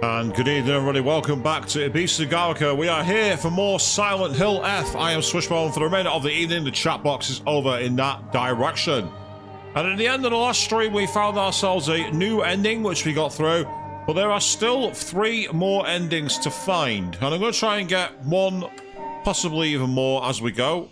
And good evening, everybody. Welcome back to Ibiza Garrica. We are here for more Silent Hill F. I am Swishbone. For the remainder of the evening, the chat box is over in that direction. And at the end of the last stream, we found ourselves a new ending, which we got through. But there are still 3 more endings to find. And I'm going to try and get one, possibly even more as we go.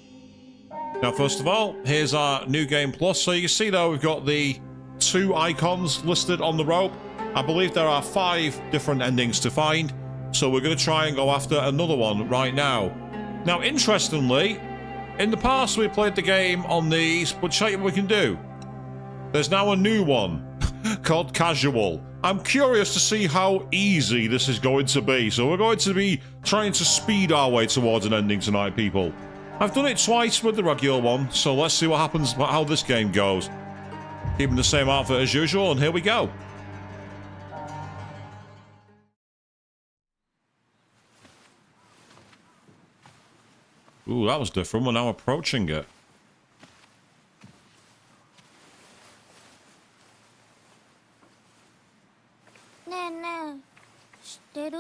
Now, first of all, here's our New Game Plus. So you can see there, we've got the 2 icons listed on the rope. I believe there are 5 different endings to find, so we're going to try and go after another one right now. Now, interestingly, in the past we played the game on these, but check what we can do. There's now a new one called Casual. I'm curious to see how easy this is going to be, so we're going to be trying to speed our way towards an ending tonight, people. I've done it twice with the regular one, so let's see what happens, how this game goes. Keeping the same outfit as usual, and here we go. Ooh, that was different. We're now approaching it. ねえねえ、知ってる？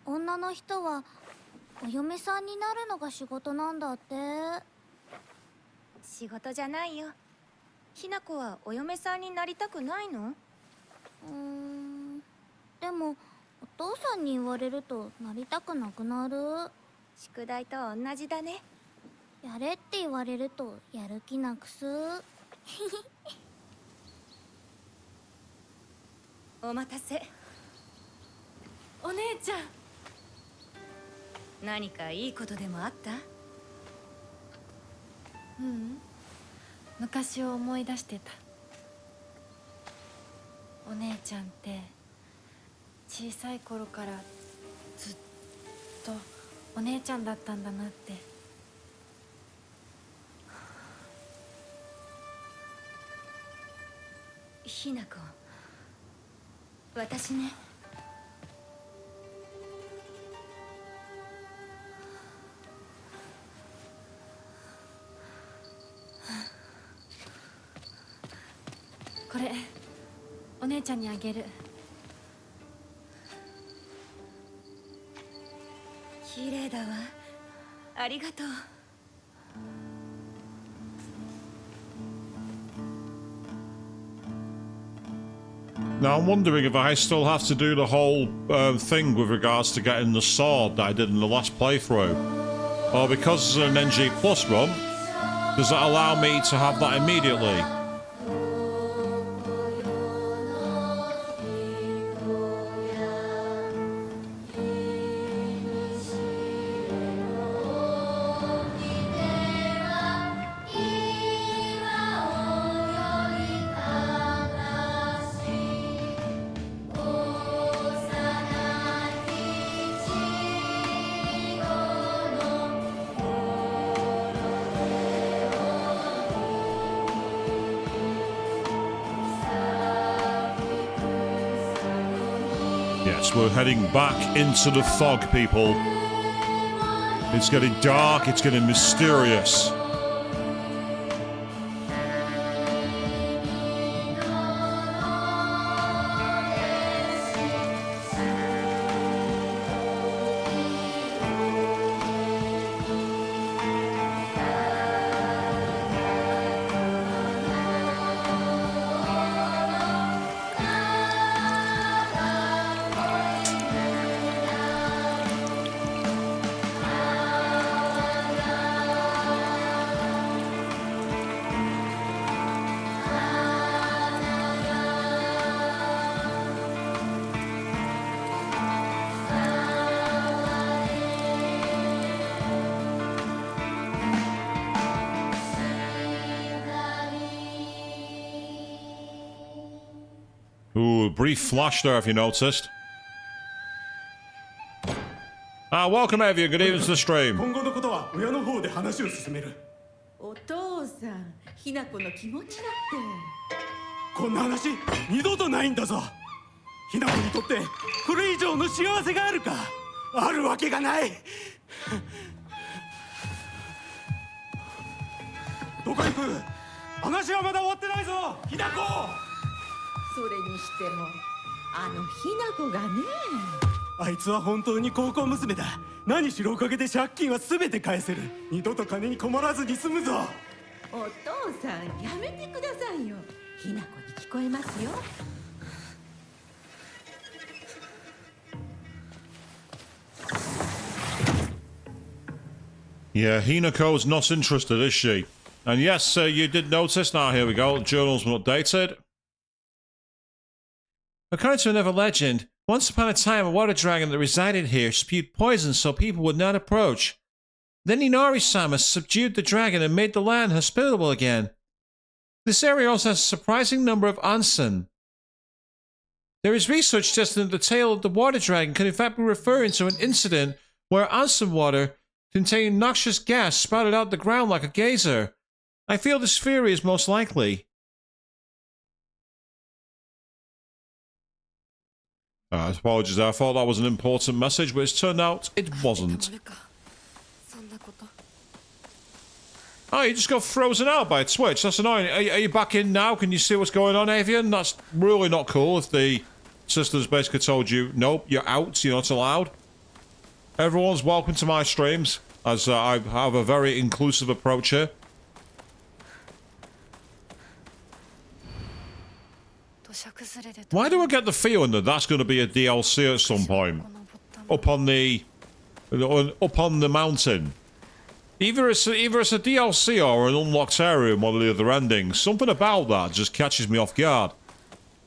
女の人はお嫁さんになるのが仕事なんだって。仕事じゃないよ。ひな子はお嫁さんになりたくないの？でもお父さんに言われるとなりたくなくなる。宿題と同じだね。やれって言われるとやる気なくす。お待たせ。お姉ちゃん。何かいいことでもあった？昔を思い出してた。お姉ちゃんって小さい頃からずっとお姉ちゃんだったんだなって。ひな子、私ね。これお姉ちゃんにあげる。綺麗だわ。ありがとう。Now, I'm wondering if I still have to do the whole thing with regards to getting the sword that I did in the last playthrough. Or because it's an NG Plus run, does that allow me to have that immediately? Yes, we're heading back into the fog, people. It's getting dark, it's getting mysterious. Ooh, a brief flash there if you noticed. Welcome everyone, good evening to the stream. 今後のことは親の方で話を進める。お父さん、ひな子の気持ちだって。こんな話二度とないんだぞ。ひな子にとってこれ以上の幸せがあるか？あるわけがない。どこ行く？話はまだ終わってないぞ、ひな子。それにしてもあのひな子がね。あいつは本当に高校娘だ。何しろおかげで借金は全て返せる。二度と金に困らずに済むぞ。お父さんやめてくださいよ。ひな子に聞こえますよ。Yeah, Hinako's not interested, is she? And yes, you did notice. Now, here we go. Journal's been updated. According to another legend, once upon a time, a water dragon that resided here spewed poison so people would not approach. Then Inari-sama subdued the dragon and made the land hospitable again. This area also has a surprising number of onsen. There is research suggesting that the tale of the water dragon could in fact be referring to an incident where onsen water containing noxious gas spouted out the ground like a geyser. I feel this theory is most likely. Apologies, I thought that was an important message, but it's turned out it wasn't. Oh, you just got frozen out by Twitch. That's annoying. Are you back in now? Can you see what's going on, Avian? That's really not cool if the sisters basically told you, nope, you're out, you're not allowed. Everyone's welcome to my streams, as I have a very inclusive approach here. Why do I get the feeling that that's going to be a DLC at some point? Up on the mountain. Either it's a DLC or an unlocked area in one of the other endings. Something about that just catches me off guard.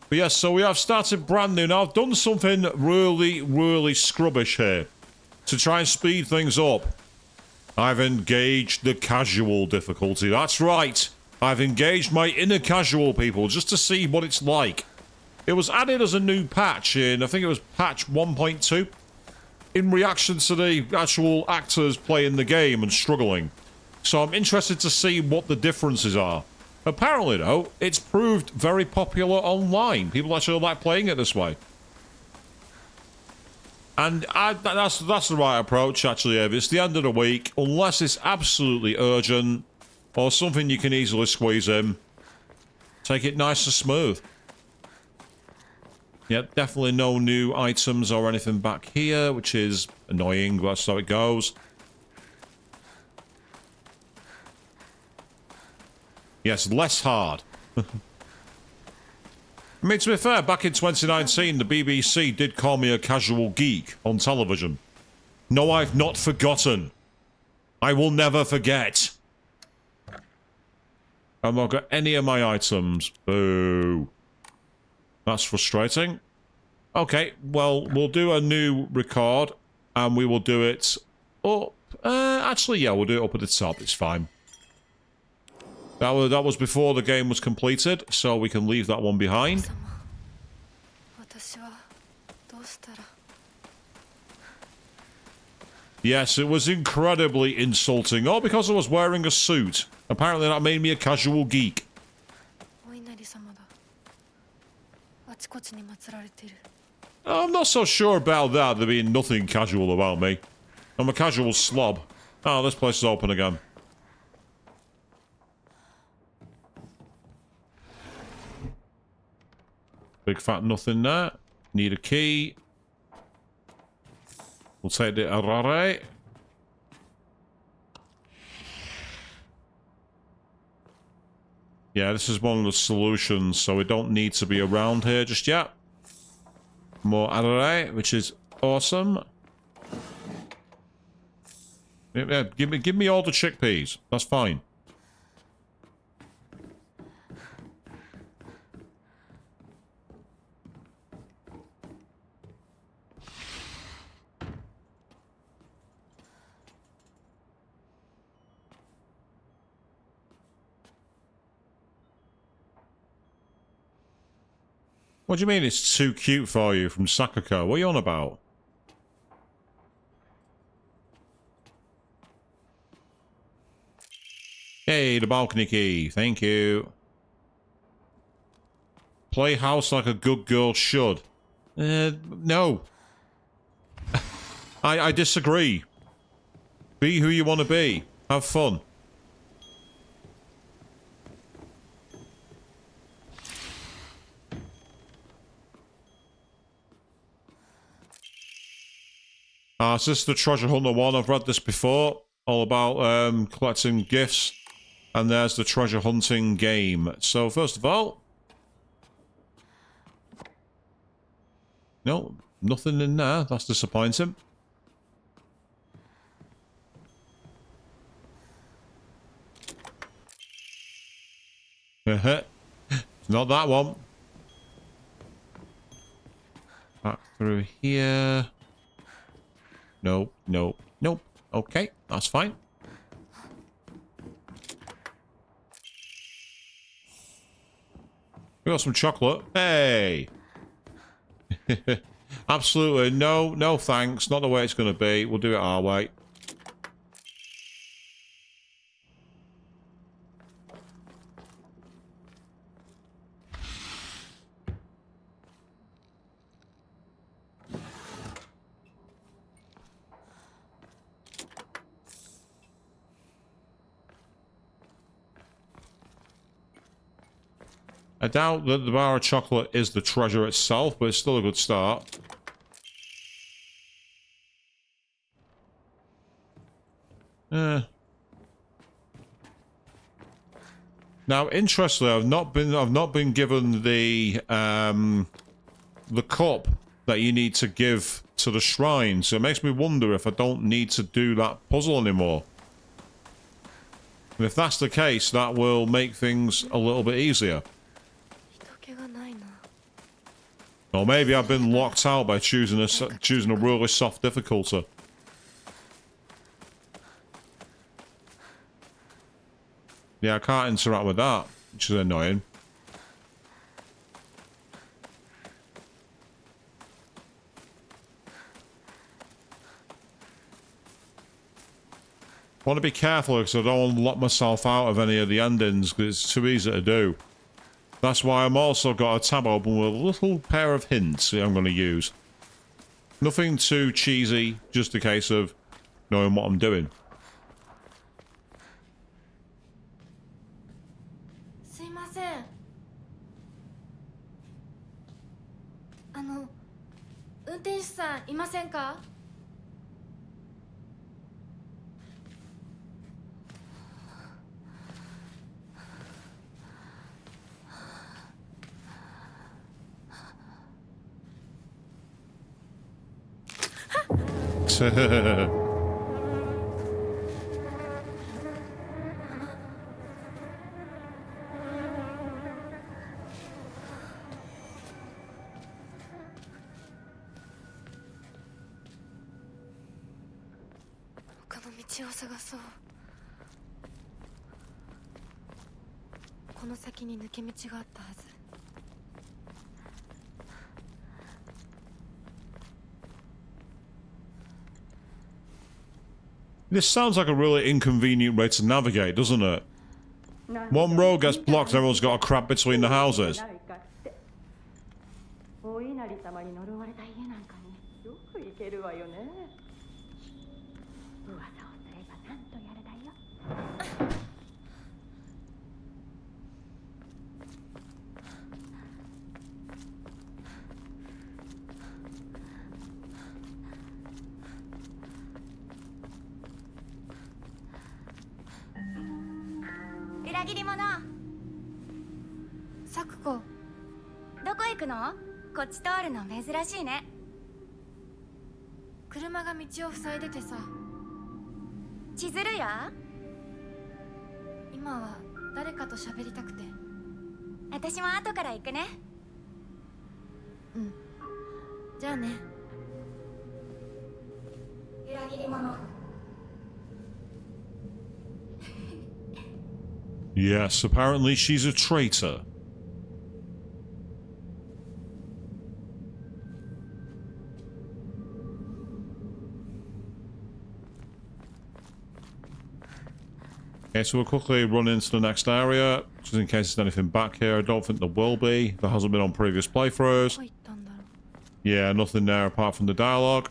But yes, so we have started brand new. Now, I've done something really, really scrubbish here to try and speed things up. I've engaged the casual difficulty. That's right. I've engaged my inner casual people just to see what it's like. It was added as a new patch in, I think it was patch 1.2, in reaction to the actual actors playing the game and struggling. So I'm interested to see what the differences are. Apparently, though, it's proved very popular online. People actually like playing it this way. And that's the right approach, actually, Ev. It's the end of the week. Unless it's absolutely urgent or something you can easily squeeze in, take it nice and smooth. Yep, definitely no new items or anything back here, which is annoying, but that's how it goes. Yes, less hard. I mean, to be fair, back in 2019, the BBC did call me a casual geek on television. No, I've not forgotten. I will never forget. I've not got any of my items. Boo. That's frustrating. Okay, well, we'll do a new record, and we will do it up... actually, yeah, we'll do it up at the top. It's fine. That was before the game was completed, so we can leave that one behind. Yes, it was incredibly insulting. All because I was wearing a suit. Apparently that made me a casual geek. I'm not so sure about that, there being nothing casual about me. I'm a casual slob. Oh, this place is open again. Big fat nothing there. Need a key. We'll take the Arare. Yeah, this is one of the solutions, so we don't need to be around here just yet. More Arare, which is awesome. Yeah, give me all the chickpeas. That's fine. What do you mean it's too cute for you from Sakako? What are you on about? Hey, the balcony key. Thank you. Play house like a good girl should. No. I disagree. Be who you want to be. Have fun. So this is the Treasure Hunter one. I've read this before. All about collecting gifts. And there's the treasure hunting game. So first of all... No, nothing in there. That's disappointing. It's not that one. Back through here. Nope, nope, nope. Okay, that's fine. We got some chocolate. Hey! Absolutely no, no thanks. Not the way it's going to be. We'll do it our way. I doubt that the bar of chocolate is the treasure itself, but it's still a good start. Now, interestingly, I've not been given the cup that you need to give to the shrine, so it makes me wonder if I don't need to do that puzzle anymore. And if that's the case, that will make things a little bit easier. Or maybe I've been locked out by choosing a really soft difficulty. Yeah, I can't interact with that, which is annoying. I want to be careful because I don't want to lock myself out of any of the endings because it's too easy to do. That's why I'm also got a tab open with a little pair of hints that I'm going to use. Nothing too cheesy, just a case of knowing what I'm doing. Hehehehe この先に抜け道があったはず。 This sounds like a really inconvenient way to navigate, doesn't it? One road gets blocked and everyone's got a crap between the houses.車が道を塞いでてさ。千鶴や？今は誰かと喋りたくて。私も後から行くね。うん。じゃあね。裏切り者。 Yes, apparently she's a traitor. Okay, so we'll quickly run into the next area, just in case there's anything back here. I don't think there will be. There hasn't been on previous playthroughs. Yeah, nothing there apart from the dialogue.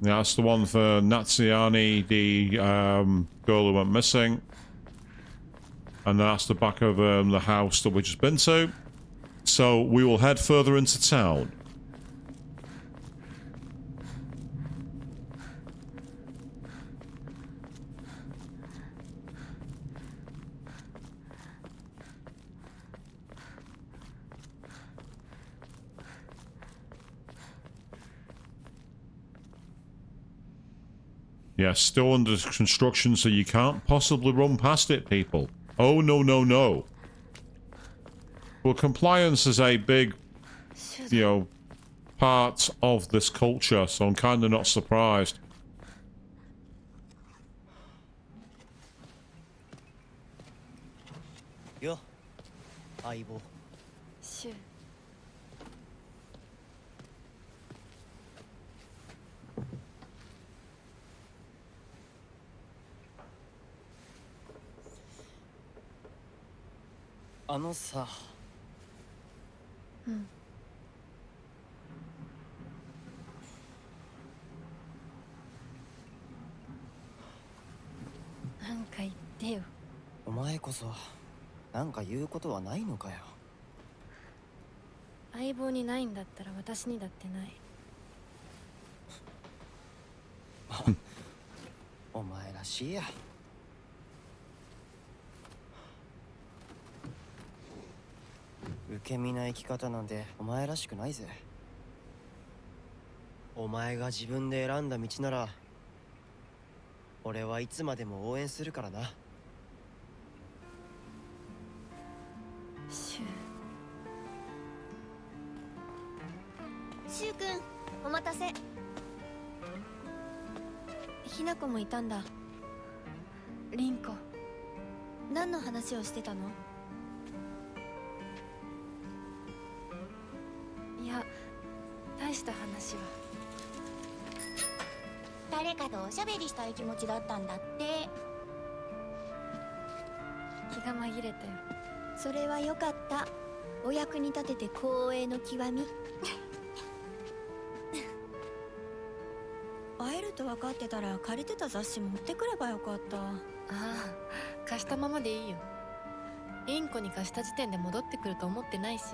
Yeah, that's the one for Natsiani, the girl who went missing. And that's the back of the house that we just been to. So we will head further into town. Yeah, still under construction, so you can't possibly run past it, people. Oh, no, no, no. Well, compliance is a big, you know, part of this culture, so I'm kind of not surprised. Yo, 相棒。シュウ。あのさ。うん。なんか言ってよ。お前こそなんか言うことはないのかよ。相棒にないんだったら私にだってない。お前らしいや。受け身な生き方なんてお前らしくないぜ。お前が自分で選んだ道なら俺はいつまでも応援するからな。シュウ。シュウ君お待たせ。ひなこもいたんだ。リンコ。何の話をしてたの？いや、大した話は。誰かとおしゃべりしたい気持ちだったんだって。気が紛れたよ。それはよかった。お役に立てて光栄の極み。会えると分かってたら借りてた雑誌持ってくればよかった。ああ、貸したままでいいよ。リンコに貸した時点で戻ってくると思ってないし。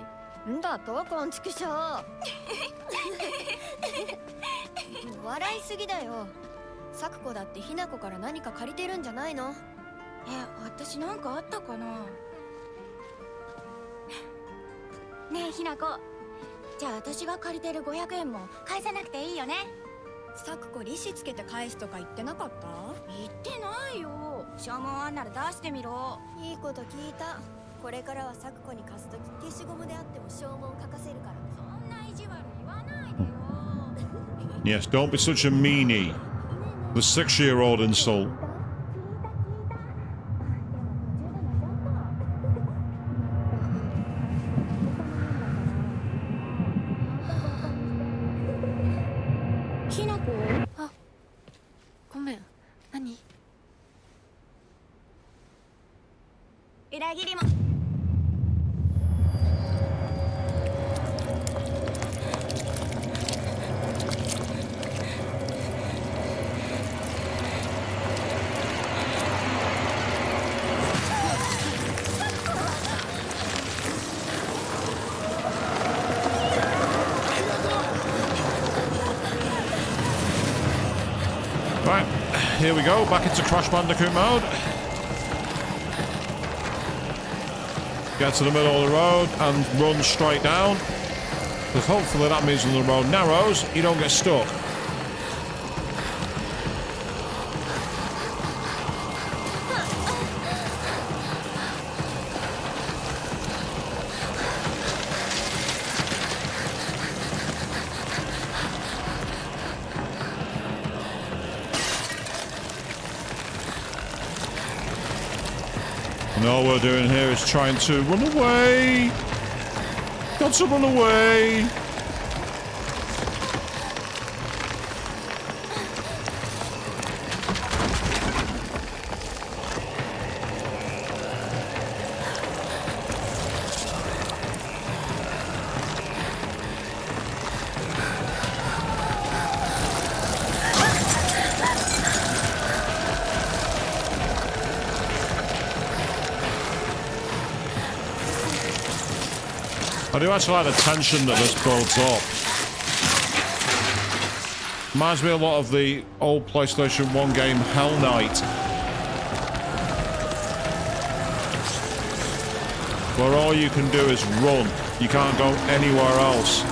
んだとこんちくしょう。笑いすぎだよ。サクコだってひなこから何か借りてるんじゃないの？私なんかあったかな。ねえひなこ、じゃあ私が借りてる500円も返さなくていいよね。サクコ利子つけて返すとか言ってなかった？言ってないよ。証文あんなら出してみろ。いいこと聞いた。これからはサクコに貸すとき消しゴムであっても証文書かせるから。そんな意地悪言わないでよ。 Yes, don't be such a meanie. The 6-year-old insult. ひなこ。あ、ごめん。何？裏切りも。Right, here we go, back into Crash Bandicoot mode. Get to the middle of the road and run straight down. Because hopefully that means when the road narrows, you don't get stuck. And all we're doing here is trying to run away. Got to run away. I do actually like the tension that this builds up. Reminds me a lot of the old PlayStation 1 game Hell Knight, where all you can do is run. You can't go anywhere else.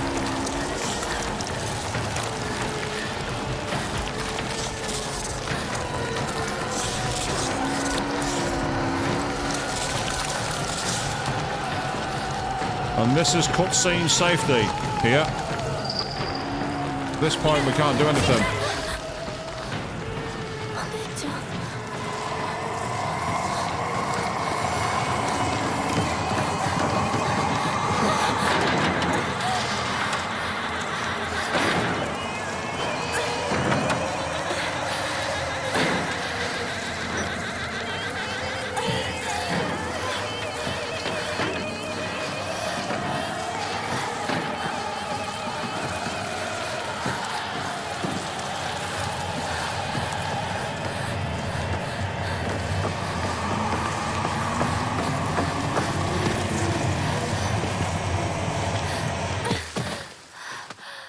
And this is cutscene safety here. At this point, we can't do anything. お姉ちゃん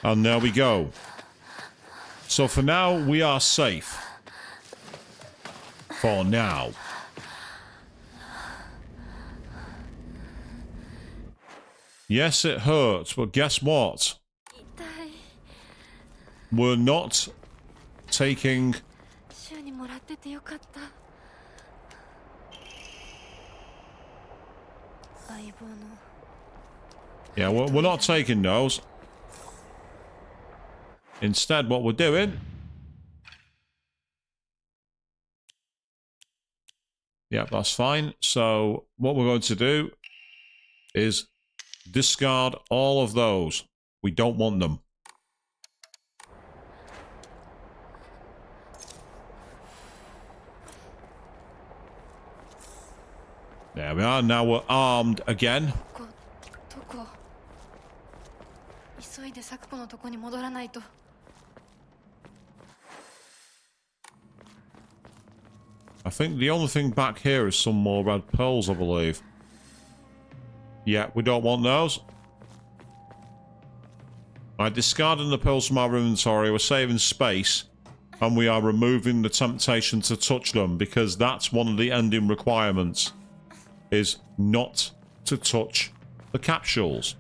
And there we go. So for now, we are safe. For now. Yes, it hurts, but guess what? 痛い。 We're not taking... 週にもらっててよかった。相棒の。 Yeah, we're not taking those. Instead, what we're doing... Yeah, that's fine. So, what we're going to do is discard all of those. We don't want them. There we are. Now we're armed again. どこ急いで咲子のとこに戻らないと。 I think the only thing back here is some more red pearls, I believe. Yeah, we don't want those. By discarding the pearls from our inventory, we're saving space. And we are removing the temptation to touch them, because that's one of the ending requirements. Is not to touch the capsules.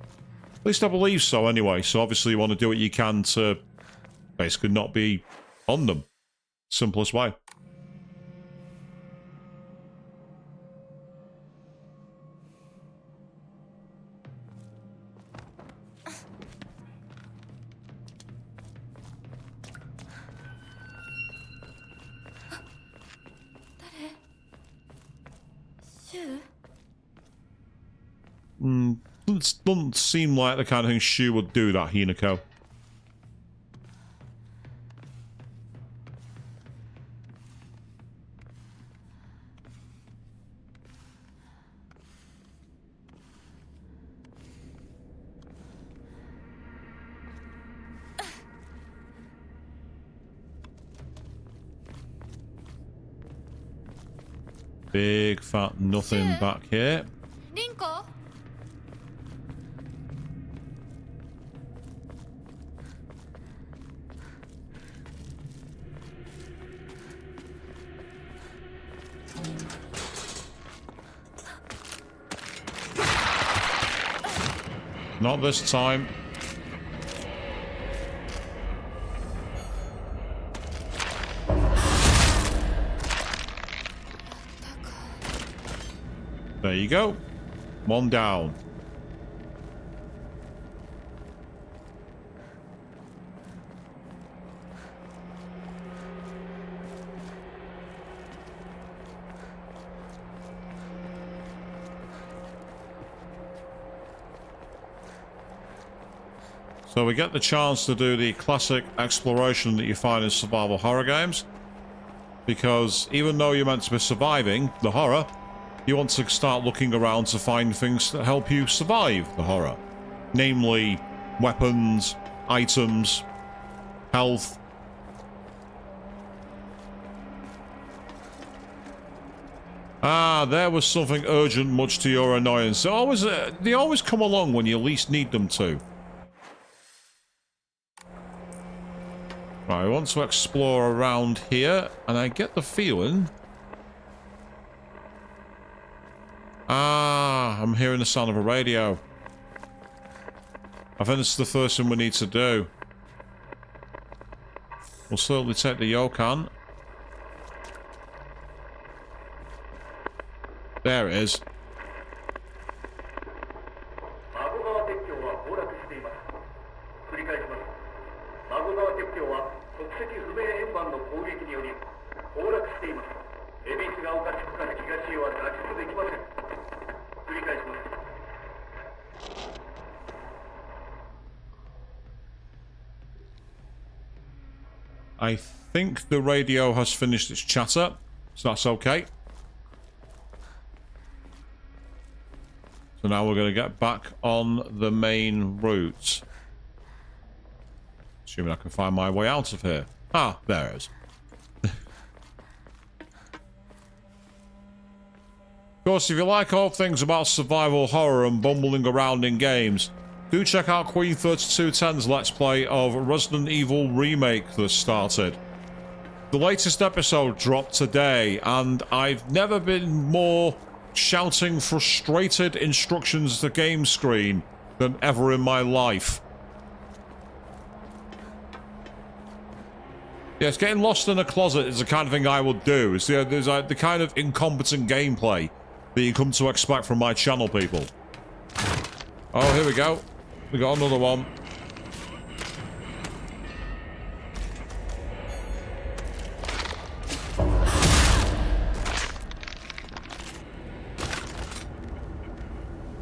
At least I believe so anyway, so obviously you want to do what you can to basically not be on them. Simplest way. Doesn't seem like the kind of thing Shu would do, that Hinako. Big fat nothing back here. リンコ Not this time. There you go. One down. So we get the chance to do the classic exploration that you find in survival horror games. Because even though you're meant to be surviving the horror, you want to start looking around to find things that help you survive the horror. Namely, weapons, items, health. Ah, there was something urgent, much to your annoyance. They always come along when you least need them to. Right, I want to explore around here, and I get the feeling... Ah, I'm hearing the sound of a radio. I think this is the first thing we need to do. We'll certainly take the Yokan. There it is. I think the radio has finished its chatter, so that's okay. So now we're going to get back on the main route. Assuming I can find my way out of here. Ah, there it is. Of course, if you like all things about survival horror and bumbling around in games, do check out Queen3210's Let's Play of Resident Evil Remake that started. The latest episode dropped today, and I've never been more shouting frustrated instructions to game screen than ever in my life. Yes, getting lost in a closet is the kind of thing I would do. It's the kind of incompetent gameplay that you come to expect from my channel, people. Oh, here we go. We got another one.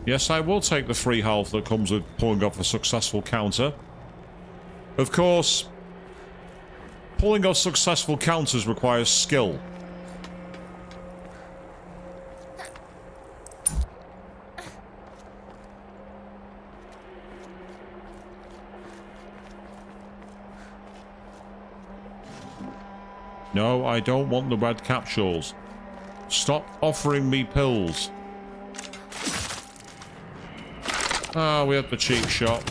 Yes, I will take the free health that comes with pulling off a successful counter. Of course, pulling off successful counters requires skill. No, I don't want the red capsules. Stop offering me pills. Ah, we had the cheap shot.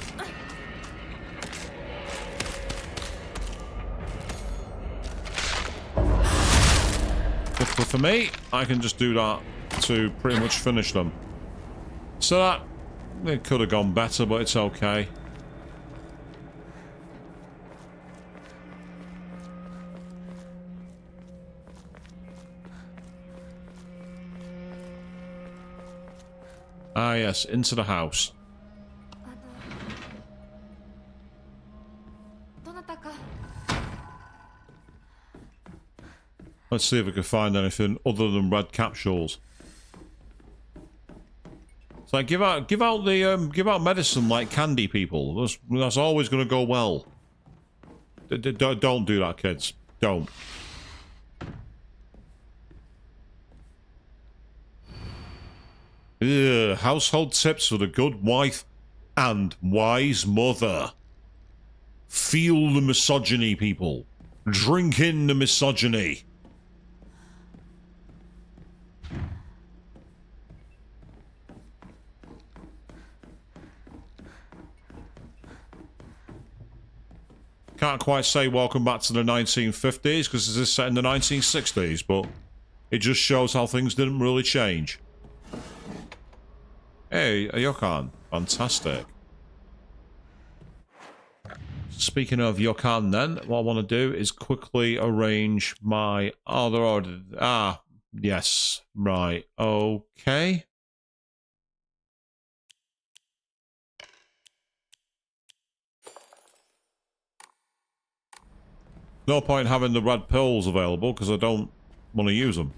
But for me, I can just do that to pretty much finish them. So that, it could have gone better, but it's okay. Ah, yes, into the house. Let's see if we can find anything other than red capsules. It's like give out medicine like candy, people. That's always going to go well. Don't do that, kids. Don't. Ugh, household tips for the good wife and wise mother. Feel the misogyny, people. Drink in the misogyny. Can't quite say welcome back to the 1950s because this is set in the 1960s, but it just shows how things didn't really change. Hey, a Yokan. Fantastic. Speaking of Yokan then, what I want to do is quickly arrange my... Oh, they're already... Ah, yes. Right. Okay. No point having the red pills available because I don't want to use them.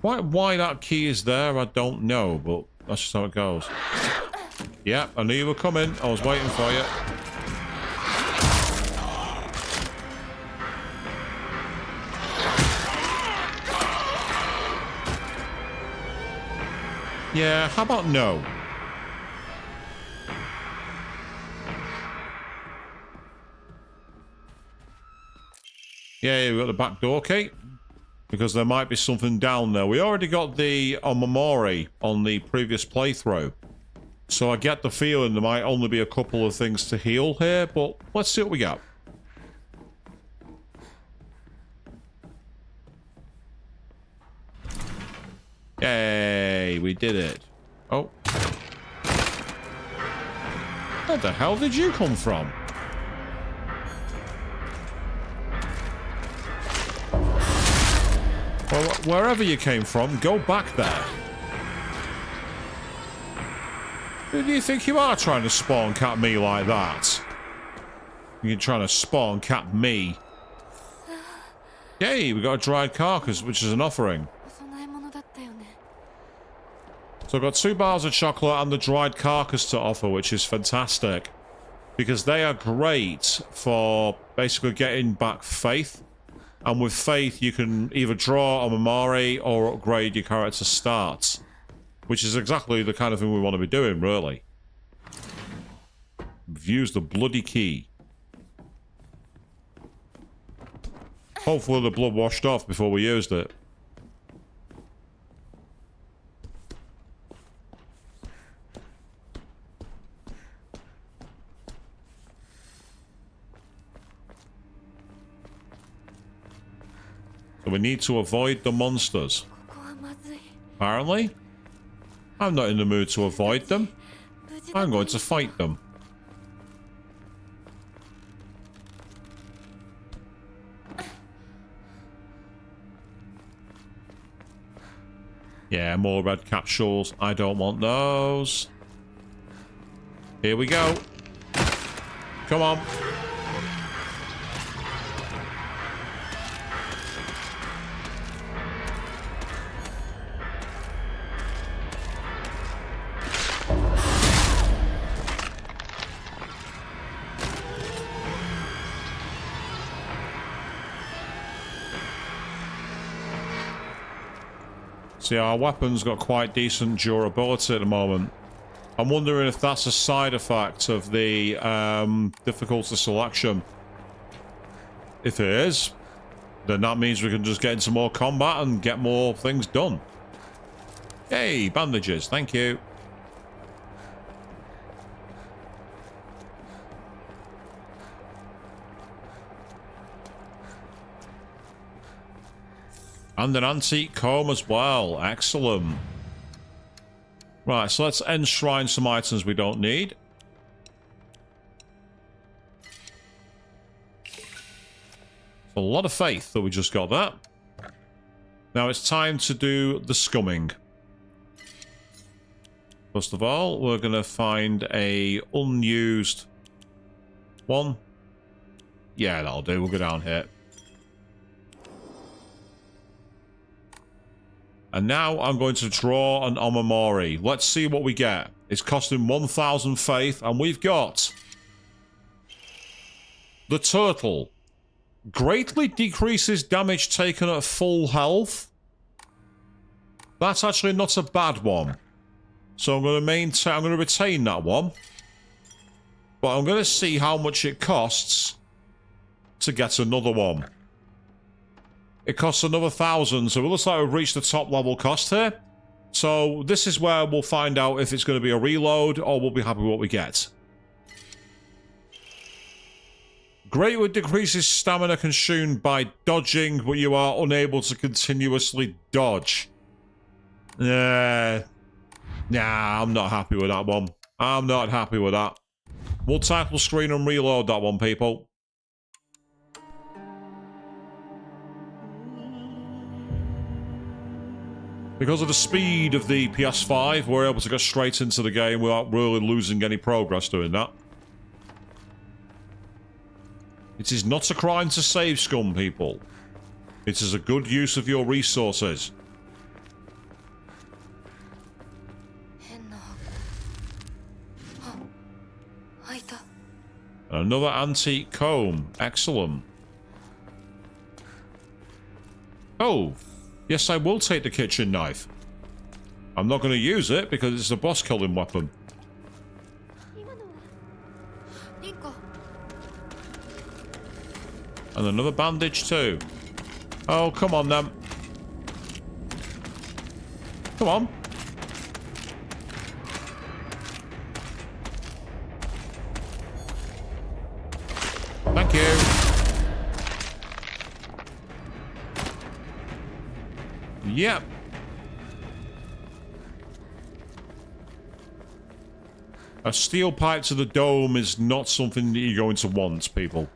Quite why that key is there, I don't know, but that's just how it goes. Yep, I knew you were coming. I was waiting for you. Yeah, how about no? Yeah, we got the back door key. Because there might be something down there. We already got the Omamori on the previous playthrough. So I get the feeling there might only be a couple of things to heal here, but let's see what we got. Yay, we did it. Oh. Where the hell did you come from? Well, wherever you came from, go back there. Who do you think you are trying to spawn cap me like that? You're trying to spawn cap me. Yay, we got a dried carcass, which is an offering. お供え物だったよね。 So I've got 2 bars of chocolate and the dried carcass to offer, which is fantastic. Because they are great for basically getting back faith. And with faith, you can either draw a Omamori or upgrade your character stats. Which is exactly the kind of thing we want to be doing, really. We've used the bloody key. Hopefully the blood washed off before we used it. So we need to avoid the monsters. ここはまずい。 Apparently. I'm not in the mood to avoid them. 無事だ I'm going to fight them. Yeah, more red capsules. I don't want those. Here we go. Come on. See, our weapons got quite decent durability at the moment. I'm wondering if that's a side effect of the difficulty selection. If it is, then that means we can just get into more combat and get more things done. Hey, bandages, thank you. And an antique comb as well. Excellent. Right, so let's enshrine some items we don't need. A lot of faith that we just got that. Now it's time to do the scumming. First of all, we're going to find a unused one. Yeah, that'll do. We'll go down here. And now I'm going to draw an Omamori. Let's see what we get. It's costing 1,000 faith, and we've got the turtle. Greatly decreases damage taken at full health. That's actually not a bad one. So I'm going to retain that one. But I'm going to see how much it costs to get another one. It costs another 1,000, so it looks like we've reached the top level cost here. So this is where we'll find out if it's going to be a reload or we'll be happy with what we get. Greatly decreases stamina consumed by dodging, but you are unable to continuously dodge. Nah, I'm not happy with that one. I'm not happy with that. We'll title screen and reload that one, people. Because of the speed of the PS5, we're able to go straight into the game without really losing any progress doing that. It is not a crime to save, scum people. It is a good use of your resources. Another antique comb. Excellent. Oh. Yes, I will take the kitchen knife. I'm not going to use it because it's a boss killing weapon. リンコ And another bandage too. Oh, come on then. Come on. Thank you. Yep. A steel pipe to the dome is not something that you're going to want, people.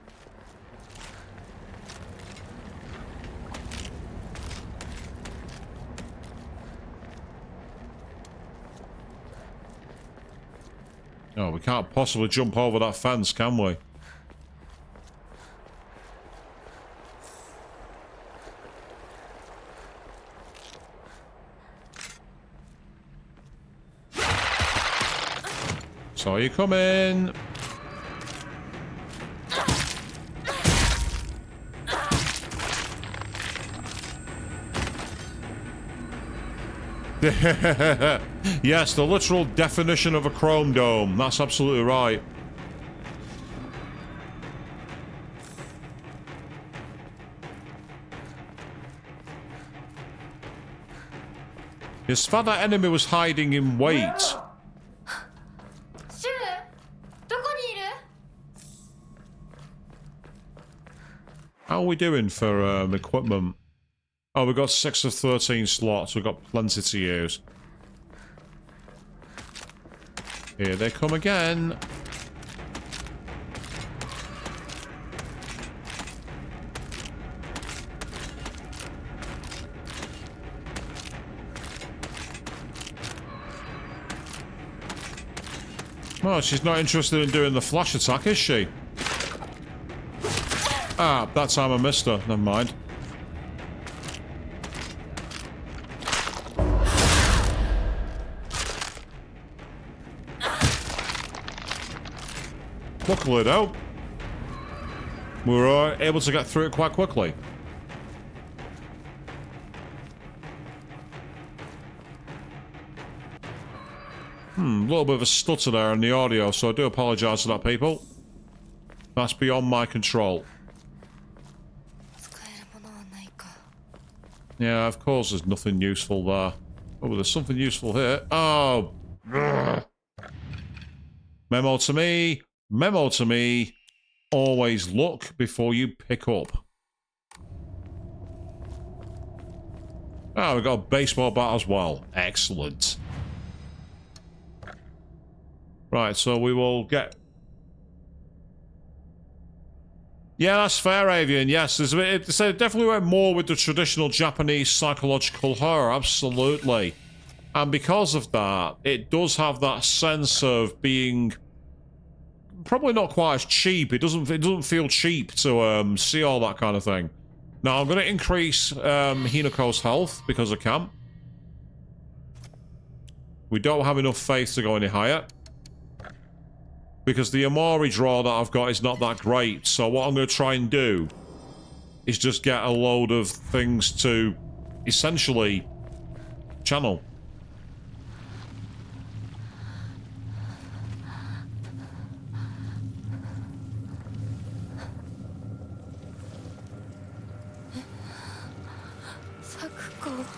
Oh, we can't possibly jump over that fence, can we? Saw you coming. Yes, the literal definition of a chrome dome. That's absolutely right. His father enemy was hiding in wait. シュウどこにいる How are we doing for equipment? Oh, we've got 6 of 13 slots. We've got plenty to use. Here they come again. Oh, she's not interested in doing the flash attack, is she? Ah, that time I missed her. Never mind. Luckily, though, we were able to get through it quite quickly. A little bit of a stutter there in the audio, so I do apologise for that, people. That's beyond my control. 使えるものはないか Yeah, of course there's nothing useful there. Oh, there's something useful here. Oh! Ugh. Memo to me. Memo to me. Always look before you pick up. Oh, we've got a baseball bat as well. Excellent. Right, so we will get... Yeah, that's fair, Avian. Yes, there's a bit, it definitely went more with the traditional Japanese psychological horror, absolutely. And because of that, it does have that sense of being probably not quite as cheap. It doesn't feel cheap to see all that kind of thing. Now I'm going to increase Hinako's health because I can. We don't have enough faith to go any higher. Because the Amori draw that I've got is not that great. So what I'm going to try and do is just get a load of things to essentially channel. Sakuko 「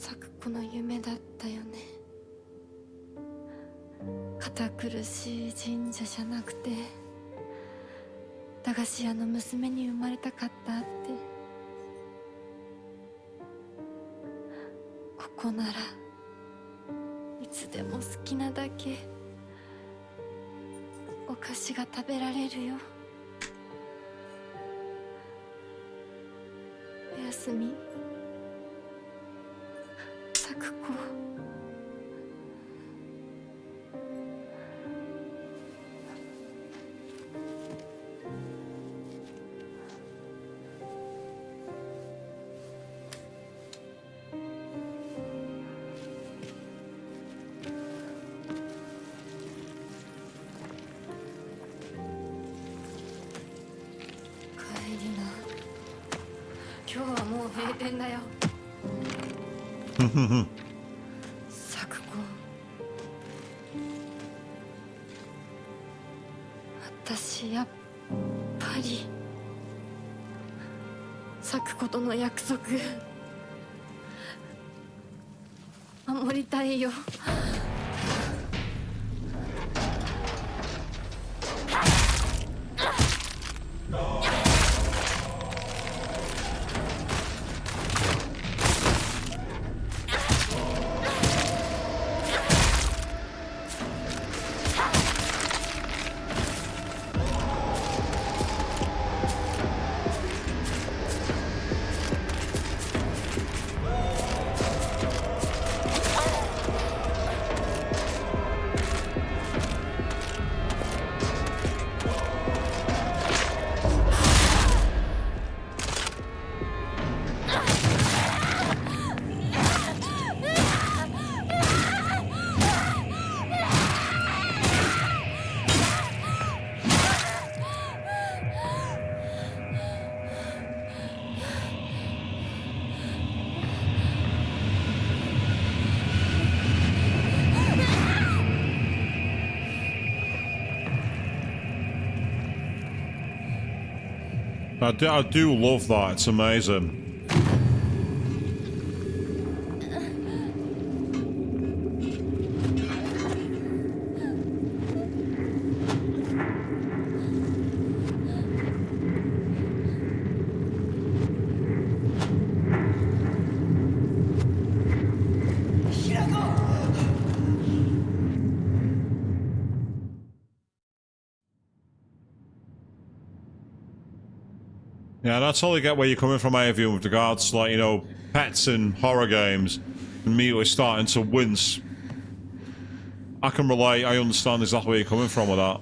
咲子の夢だったよね。堅苦しい神社じゃなくて駄菓子屋の娘に生まれたかったって。ここならいつでも好きなだけお菓子が食べられるよ。おやすみ咲子。今日はもう閉店だよ。咲子、私やっぱり咲子との約束守りたいよ。I do love that. It's amazing. Yeah, I totally get where you're coming from, Avian, with regards to, like, you know, pets in horror games immediately starting to wince. I can relate. I understand exactly where you're coming from with that.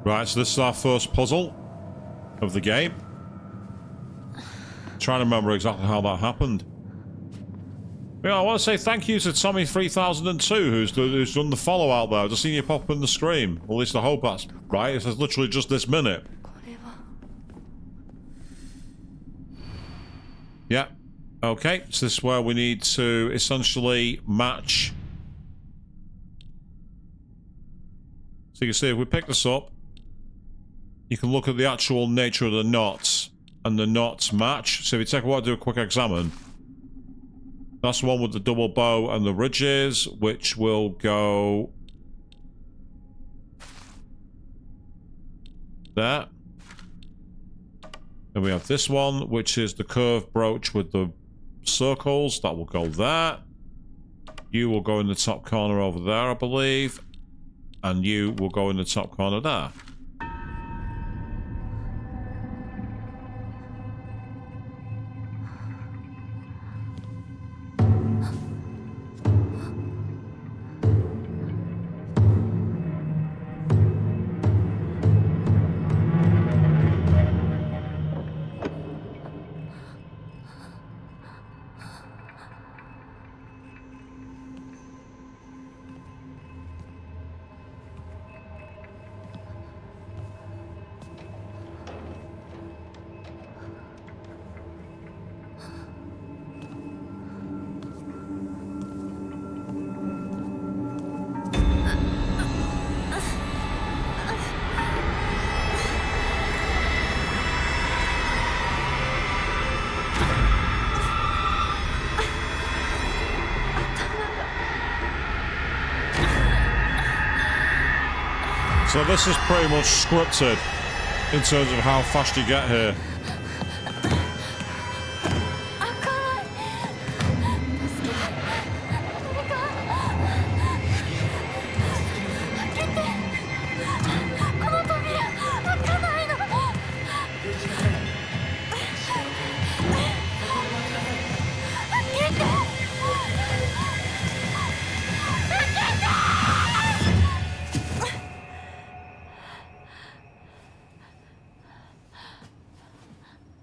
Right, so this is our first puzzle of the game. Trying to remember exactly how that happened. Yeah, I want to say thank you to Tommy3002 who's done the follow out there. I've just seen you pop up in the screen. At least I hope that's right. It says literally just this minute. Yeah. Okay, so this is where we need to essentially match. So you can see if we pick this up, you can look at the actual nature of the knots, and the knots match. So if you take a while to do a quick examine, that's the one with the double bow and the ridges, which will go there. Then we have this one, which is the curved brooch with the circles. That will go there. You will go in the top corner over there, I believe. And you will go in the top corner there. So this is pretty much scripted in terms of how fast you get here.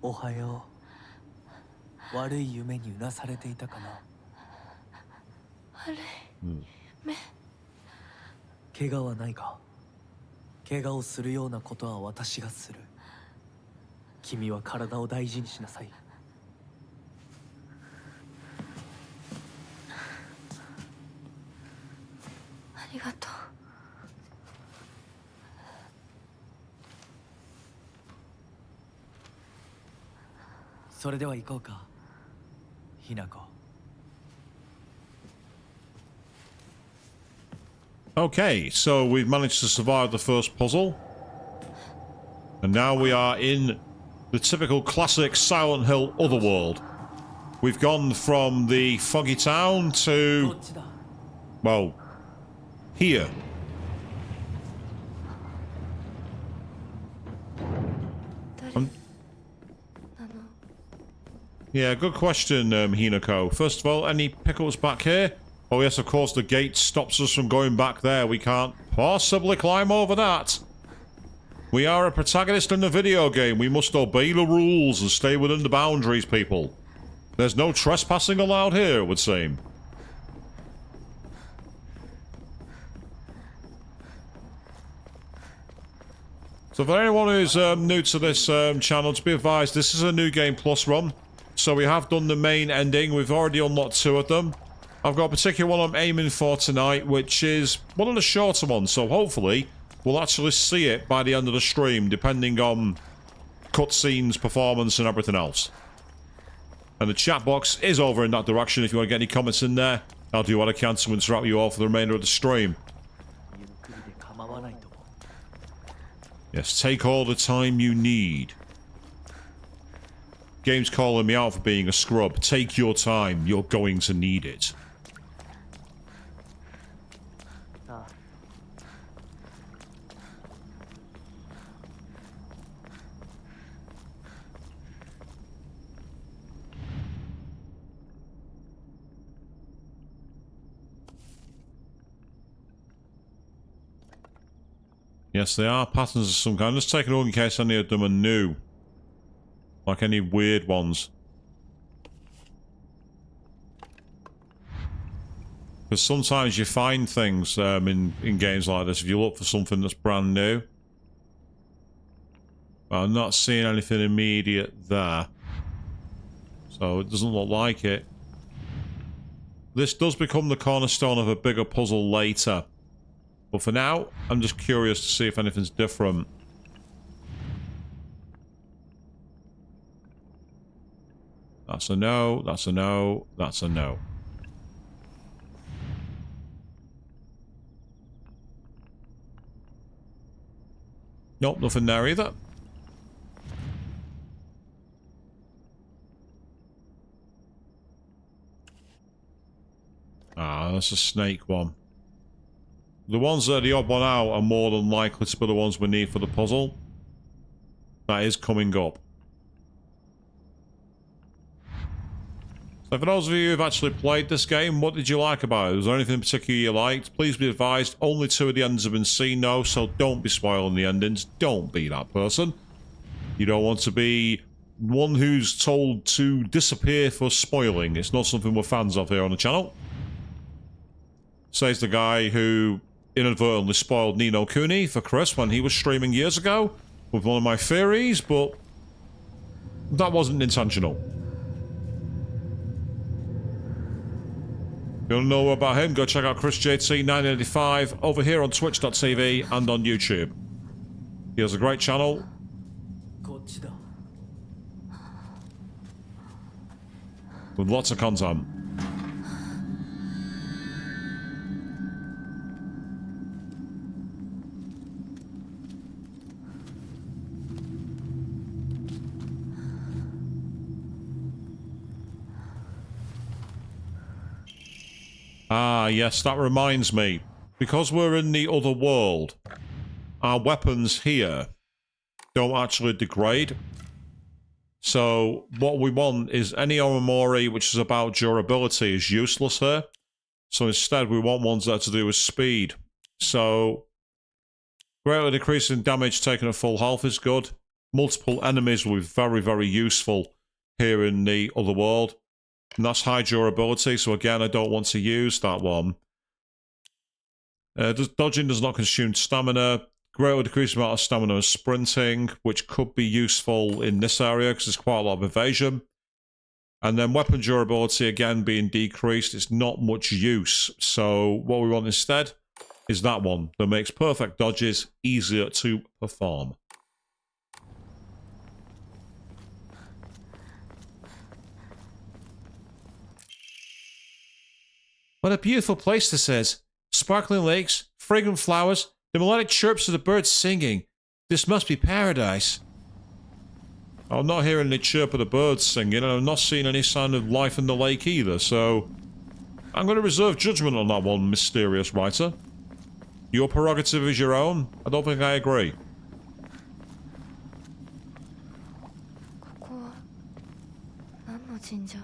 おはよう。悪い夢にうなされていたかな。悪い怪我はないか。怪我をするようなことは私がする。君は体を大事にしなさい。ありがとう。それでは行こうか、ひなこ。Okay, so we've managed to survive the first puzzle. And now we are in the typical classic Silent Hill Otherworld. We've gone from the foggy town ど to, っちだ。 well, here. 誰なの？ Yeah, good question, Hinako. First of all, any pickups back here? Oh yes, of course, the gate stops us from going back there. We can't possibly climb over that. We are a protagonist in a video game. We must obey the rules and stay within the boundaries, people. There's no trespassing allowed here, it would seem. So for anyone who's new to this channel, to be advised, this is a New Game Plus run. So we have done the main ending. We've already unlocked 2 of them. I've got a particular one I'm aiming for tonight, which is one of the shorter ones. So hopefully we'll actually see it by the end of the stream, depending on cutscenes, performance, and everything else. And the chat box is over in that direction if you want to get any comments in there. I'll do what I can to interrupt you all for the remainder of the stream. ゆっくりで構わないと思う。 Yes, take all the time you need. Game's calling me out for being a scrub. Take your time. You're going to need it. ああ。 Yes, they are patterns of some kind. Just take a look in case any of them are new. Like any weird ones. Because sometimes you find things in games like this if you look for something that's brand new. But I'm not seeing anything immediate there. So it doesn't look like it. This does become the cornerstone of a bigger puzzle later. But for now, I'm just curious to see if anything's different. That's a no, that's a no, that's a no. Nope, nothing there either. Ah, that's a snake one. The ones that are the odd one out are more than likely to be the ones we need for the puzzle. That is coming up. So for those of you who've actually played this game, what did you like about it? Was there anything in particular you liked? Please be advised, only 2 of the endings have been seen now, so don't be spoiling the endings. Don't be that person. You don't want to be one who's told to disappear for spoiling. It's not something we're fans of here on the channel. Says the guy who inadvertently spoiled Ni no Kuni for Chris when he was streaming years ago with one of my theories, but that wasn't intentional. If you want to know more about him, go check out ChrisJT985 over here on Twitch.tv and on YouTube. He has a great channel. こっちだ。 With lots of content. Ah, yes, that reminds me. Because we're in the other world, our weapons here don't actually degrade. So what we want is any Omamori which is about durability is useless here. So instead we want ones that are to do with speed. So greatly decreasing damage taken at full health is good. Multiple enemies will be very, very useful here in the other world. And that's high durability, so again I don't want to use that one. Dodging does not consume stamina. Greatly decreased amount of stamina and sprinting, which could be useful in this area because there's quite a lot of evasion. And then weapon durability again being decreased. It's not much use. So what we want instead is that one that makes perfect dodges easier to perform. What a beautiful place this is. Sparkling lakes, fragrant flowers, the melodic chirps of the birds singing. This must be paradise. I'm not hearing the chirp of the birds singing, and I'm not seeing any sign of life in the lake either, so I'm going to reserve judgment on that one, mysterious writer. Your prerogative is your own. I don't think I agree. ここは何の神社?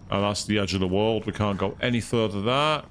And that's the edge of the world. We can't go any further there.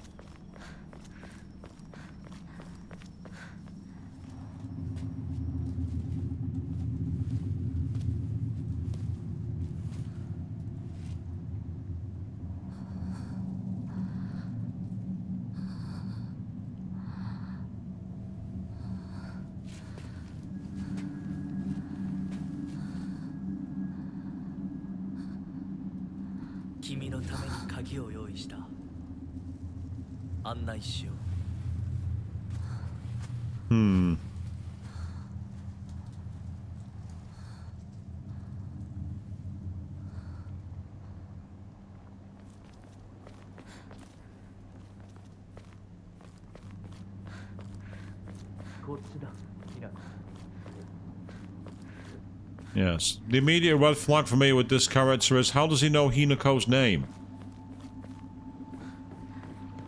Yes. The immediate red flag for me with this character is how does he know Hinako's name?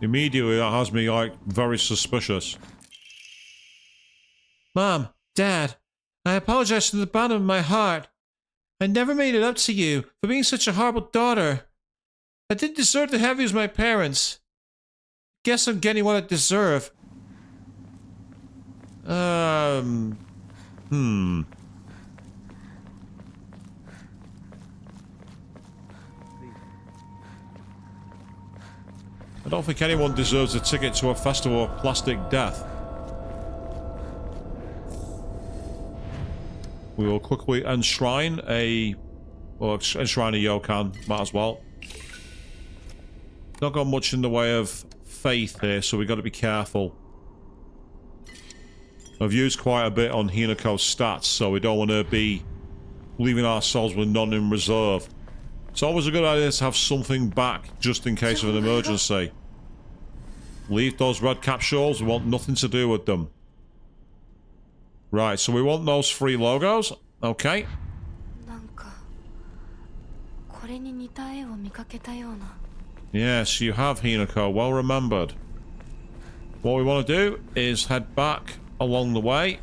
Immediately that has me, like, very suspicious. Mom, Dad, I apologize from the bottom of my heart. I never made it up to you for being such a horrible daughter. I didn't deserve to have you as my parents. Guess I'm getting what I deserve. I don't think anyone deserves a ticket to a festival of plastic death. We will quickly enshrine a... Well, enshrine a Yokan, might as well. Not got much in the way of faith here, so we've got to be careful. I've used quite a bit on Hinako's stats, so we don't want to be leaving ourselves with none in reserve. It's always a good idea to have something back, just in case of an emergency. Leave those red capsules, we want nothing to do with them. Right, so we want those 3 logos. Okay. Yes, you have, Hinako. Well remembered. What we want to do is head back along the way,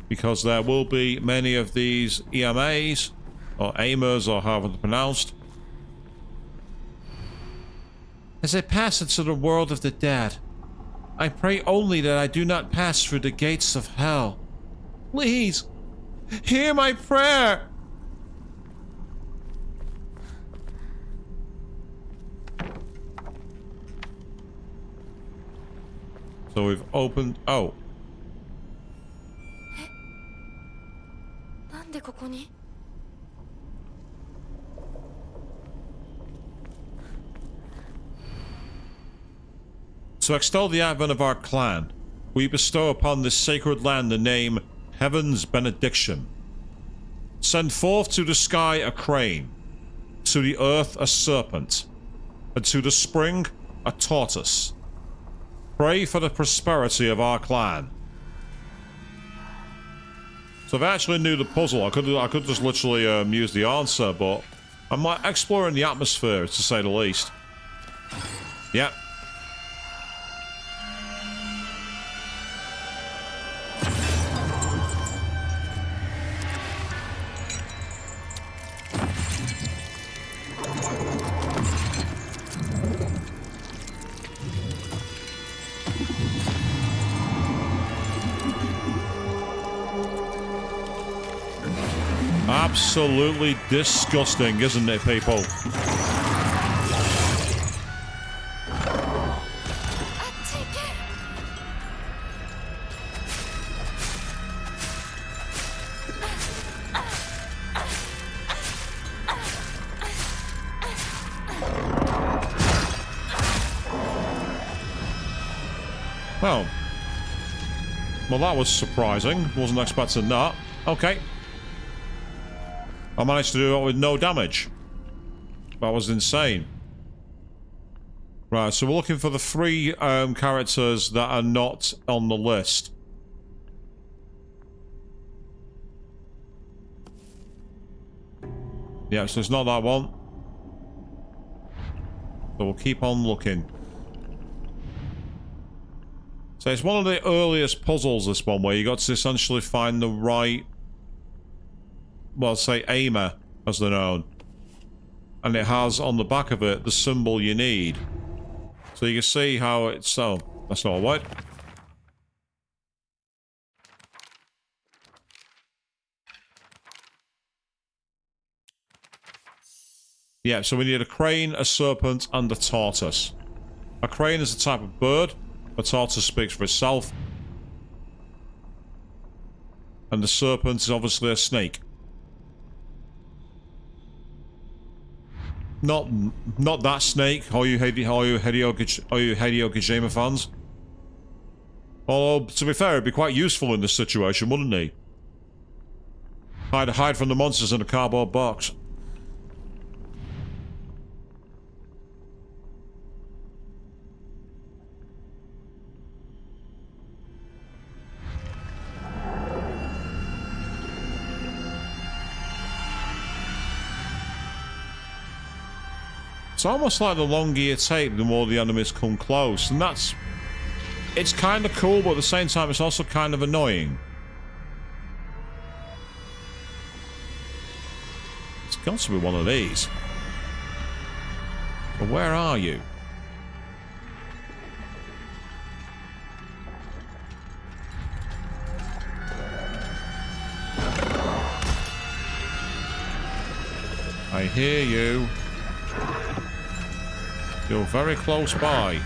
because there will be many of these EMAs, or AIMers, or however they're pronounced. As I pass into the world of the dead, I pray only that I do not pass through the gates of hell. Please, hear my prayer! So we've opened... Oh. なんでここに? To extol the advent of our clan, we bestow upon this sacred land the name Heaven's Benediction. Send forth to the sky a crane, to the earth a serpent, and to the spring a tortoise. Pray for the prosperity of our clan. So if I actually knew the puzzle, I could just literally use the answer, but I'm like exploring the atmosphere, to say the least. Yep. Absolutely disgusting, isn't it, people? Well, that was surprising. Wasn't expecting that. Okay. I managed to do it with no damage. That was insane. Right, so we're looking for the 3 characters that are not on the list. Yeah, so it's not that one. So we'll keep on looking. So it's one of the earliest puzzles, this one, where you got to essentially find the right... well, say aimer, as they're known. And it has on the back of it the symbol you need. So you can see how it's... so, that's not a word. Yeah, so we need a crane, a serpent, and a tortoise. A crane is a type of bird. A tortoise speaks for itself. And the serpent is obviously a snake. Not that snake. Are you Hideo Kojima fans? Although, to be fair, it'd be quite useful in this situation, wouldn't he? Hide from the monsters in a cardboard box. It's almost like the longer you take, the more the enemies come close, and that's... it's kind of cool, but at the same time, it's also kind of annoying. It's got to be one of these. But where are you? I hear you. You're very close by.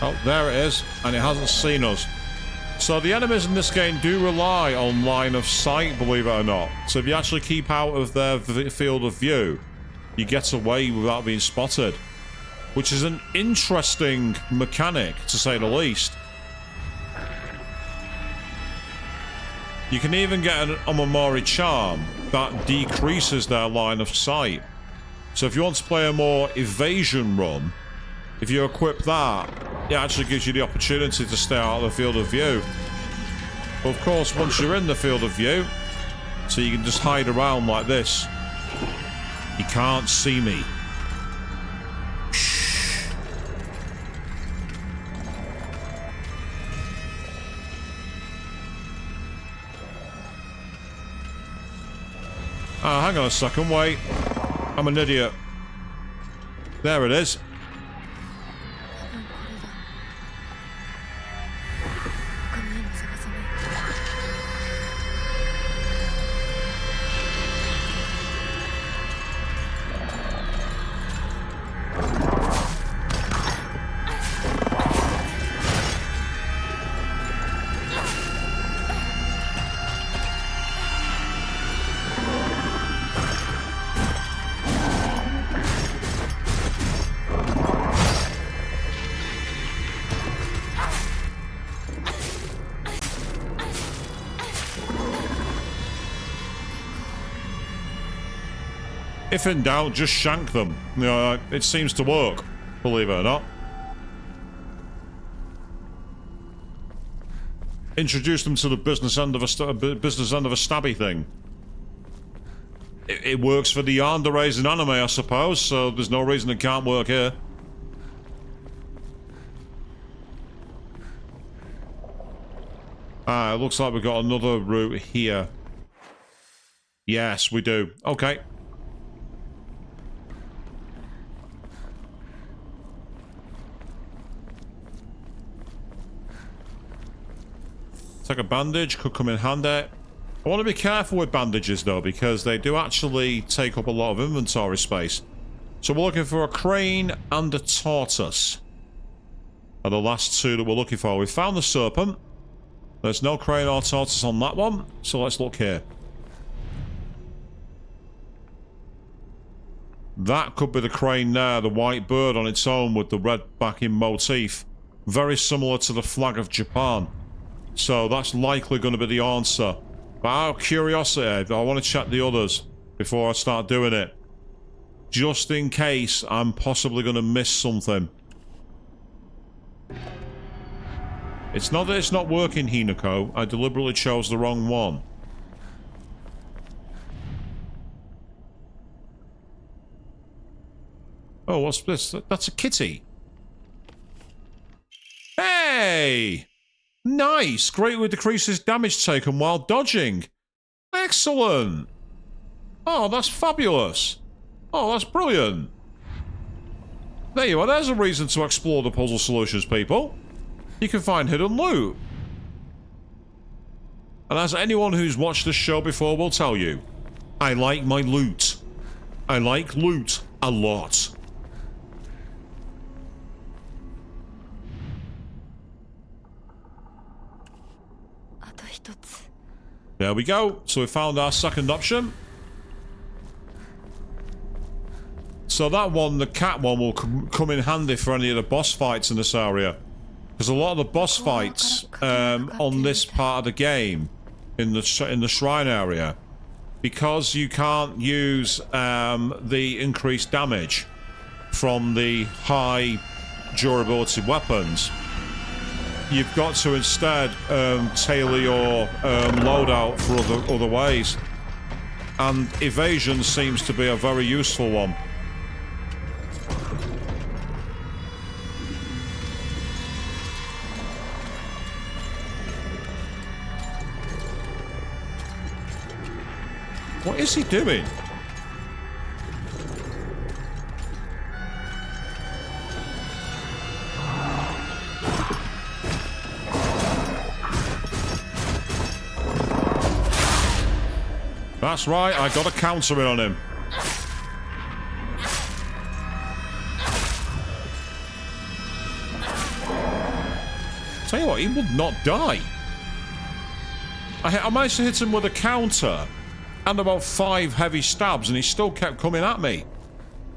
Oh, there it is. And it hasn't seen us. So the enemies in this game do rely on line of sight, believe it or not. So if you actually keep out of their field of view, you get away without being spotted. Which is an interesting mechanic, to say the least. You can even get an Omamori charm that decreases their line of sight. So if you want to play a more evasion run, if you equip that, it actually gives you the opportunity to stay out of the field of view. But of course, once you're in the field of view, so you can just hide around like this. You can't see me. Oh, hang on a second, wait. I'm an idiot. There it is. If in doubt, just shank them. You know, it seems to work, believe it or not. introduce them to the business end of a stabby thing. It works for the yanderes in anime, I suppose, so there's no reason it can't work here. Ah, it looks like we've got another route here. Yes, we do. Okay. Take a bandage, could come in handy. I want to be careful with bandages though, because they do actually take up a lot of inventory space. So we're looking for a crane and a tortoise. Are the last two that we're looking for. We found the serpent. There's no crane or tortoise on that one, so let's look here. That could be the crane there, the white bird on its own with the red backing motif. Very similar to the flag of Japan. So that's likely going to be the answer. But out of curiosity, I want to check the others before I start doing it. Just in case I'm possibly going to miss something. It's not that it's not working, Hinako. I deliberately chose the wrong one. Oh, what's this? That's a kitty. Hey! Nice! Greatly decreases damage taken while dodging. Excellent! Oh, that's fabulous. Oh, that's brilliant. There you are. There's a reason to explore the puzzle solutions, people. You can find hidden loot. And as anyone who's watched this show before will tell you, I like my loot. I like loot a lot. There we go. So we found our second option. So that one, the cat one, will come in handy for any of the boss fights in this area. Because a lot of the boss fights on this part of the game, in the shrine area, because you can't use the increased damage from the high durability weapons, you've got to instead tailor your loadout for other ways. And evasion seems to be a very useful one. What is he doing? That's right, I got a counter in on him. Tell you what, he would not die. I managed to hit him with a counter and about 5 heavy stabs, and he still kept coming at me.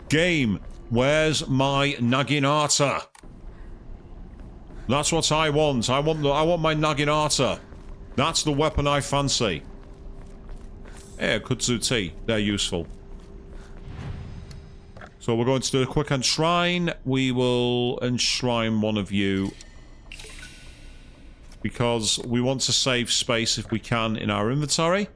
Game, where's my Naginata? That's what I want. I want my Naginata. That's the weapon I fancy. Yeah, Kutsuti. They're useful. So we're going to do a quick enshrine. We will enshrine one of you, because we want to save space if we can in our inventory.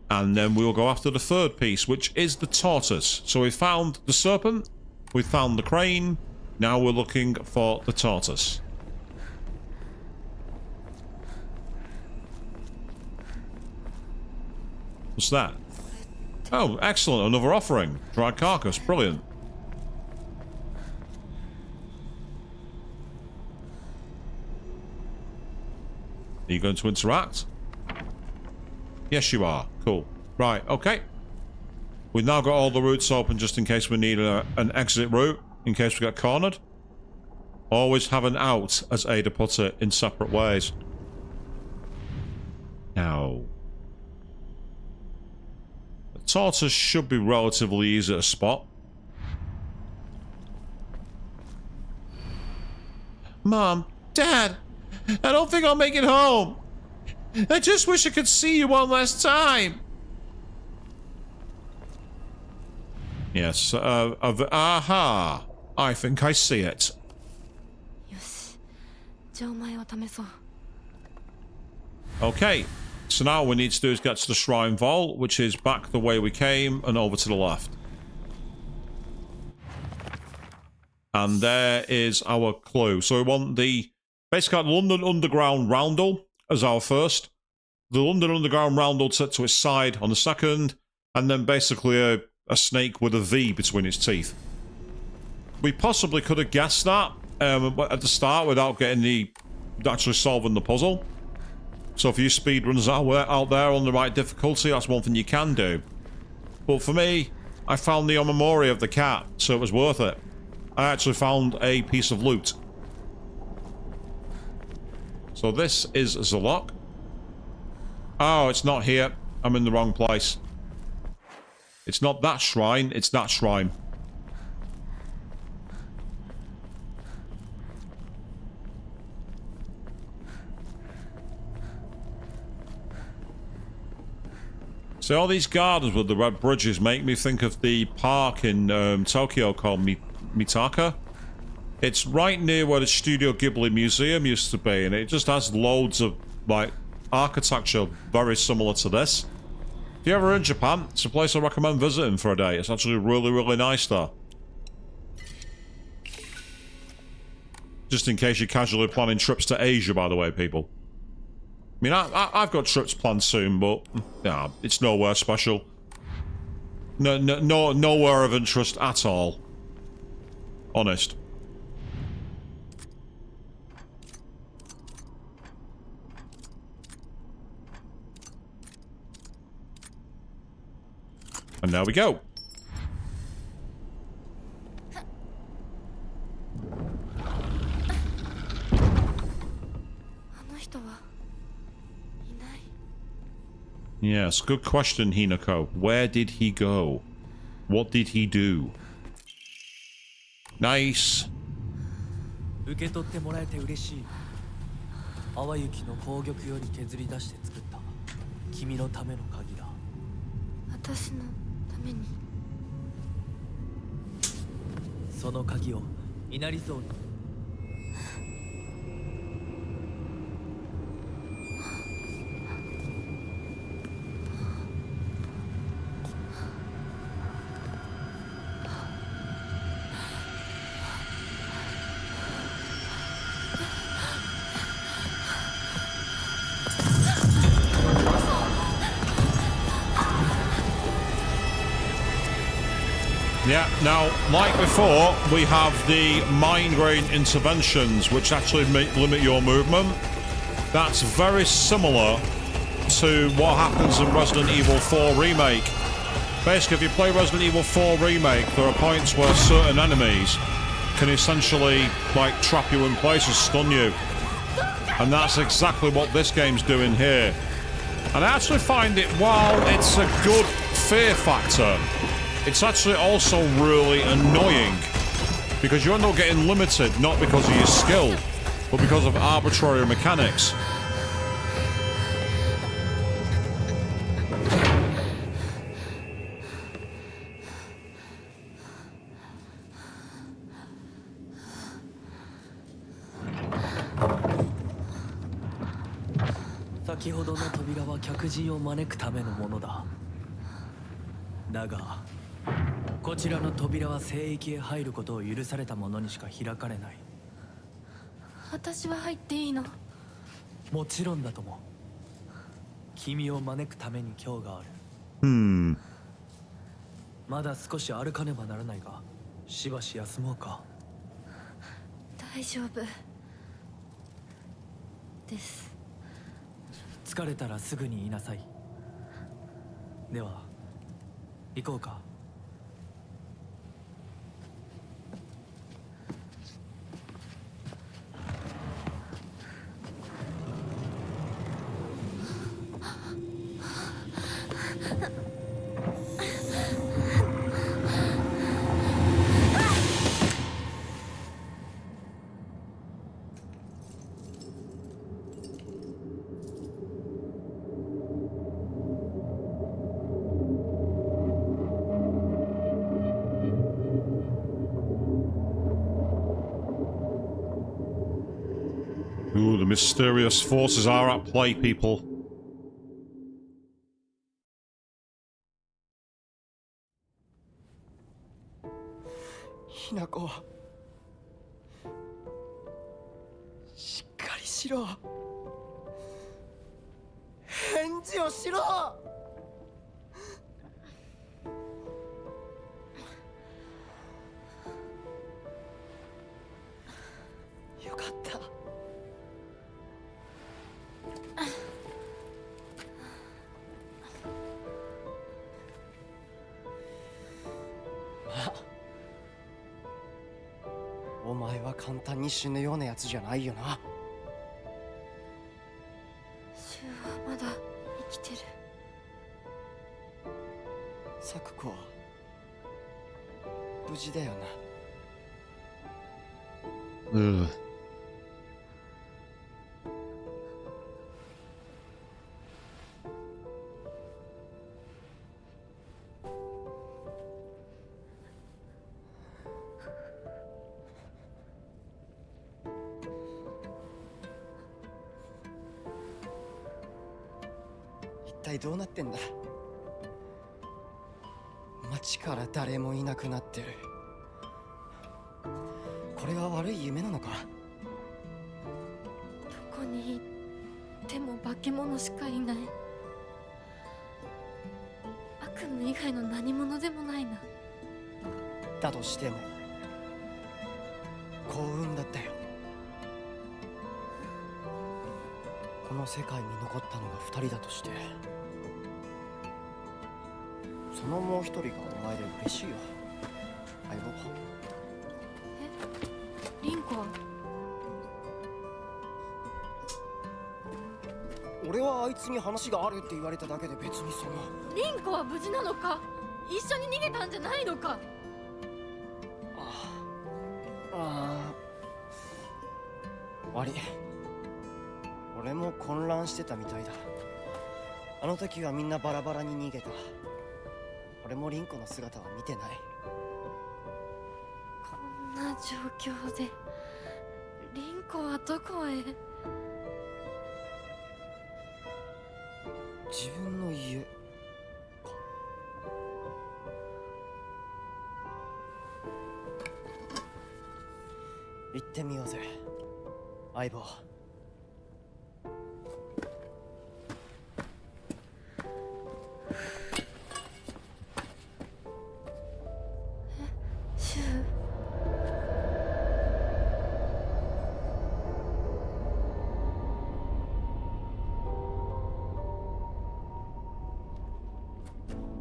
And then we'll go after the third piece, which is the tortoise. So we found the serpent, we found the crane, now we're looking for the tortoise. What's that? Oh, excellent, another offering. Dry carcass, brilliant. Are you going to interact? Yes, you are. Cool. Right, okay. We've now got all the routes open just in case we need an exit route, in case we get cornered. Always have an out, as Ada puts it, in separate ways. Now, the tortoise should be relatively easy to spot. Mom, Dad, I don't think I'll make it home. I just wish I could see you one last time. Yes, aha. I think I see it. Okay, so now what we need to do is get to the Shrine Vault, which is back the way we came and over to the left. And there is our clue. So we want the basically London Underground Roundel as our first. The London Underground Roundel set to its side on the second, and then basically a snake with a V between its teeth. We possibly could have guessed that at the start without getting actually solving the puzzle. So if you speedrunners out there on the right difficulty, that's one thing you can do. But for me, I found the Omamori of the cat, so it was worth it. I actually found a piece of loot. So this is the lock. Oh, it's not here. I'm in the wrong place. It's not that shrine, it's that shrine. So all these gardens with the red bridges make me think of the park in Tokyo called Mitaka. It's right near where the Studio Ghibli Museum used to be, and it just has loads of like architecture very similar to this. If you're ever in Japan, it's a place I recommend visiting for a day. It's actually really, really nice there. Just in case you're casually planning trips to Asia, by the way, people. I mean, I've got trips planned soon, but yeah, it's nowhere special. Nowhere of interest at all. Honest. And there we go. あの人はいない。 Yes, good question, Hinako. Where did he go? What did he do? Nice. 受け取ってもらえて嬉しい。淡雪の紅玉より削り出して作った君のための鍵だ。私のために。その鍵を稲荷像に。Yeah, now, like before, we have the mind grain interventions, which actually limit your movement. That's very similar to what happens in Resident Evil 4 Remake. Basically, if you play Resident Evil 4 Remake, there are points where certain enemies can essentially, like, trap you in place and stun you. And that's exactly what this game's doing here. And I actually find it, while it's a good fear factor, it's actually also really annoying, because you end up getting limited not because of your skill, but because of arbitrary mechanics.「先ほどの扉は客人を招くためのものだ。だがこちらの扉は聖域へ入ることを許された者にしか開かれない。私は入っていいの？もちろんだとも。君を招くために今日がある。まだ少し歩かねばならないが、しばし休もうか。大丈夫です。疲れたらすぐに言いなさい。では行こうか。Ooh, the mysterious forces are at play, people. ひなこ、しっかりしろ。返事をしろ。よかった。お前は簡単に死ぬようなやつじゃないよな。シュウはまだ生きてる。咲子は無事だよな。Ugh. 一体どうなってんだ。街から誰もいなくなってる。これは悪い夢なのか。どこに行っても化け物しかいない。悪夢以外の何者でもないな。だとしても幸運だったよ。この世界に残ったのが2人だとして、そのもう1人がお前で嬉しいよ、相棒。リンコは？俺はあいつに話があるって言われただけで、別にその。リンコは無事なのか？一緒に逃げたんじゃないのか？悪い、俺も混乱してたみたいだ。あの時はみんなバラバラに逃げた。俺もリンコの姿は見てない。こんな状況でリンコはどこへ？自分の家か。行ってみようぜ、相棒。シュウ。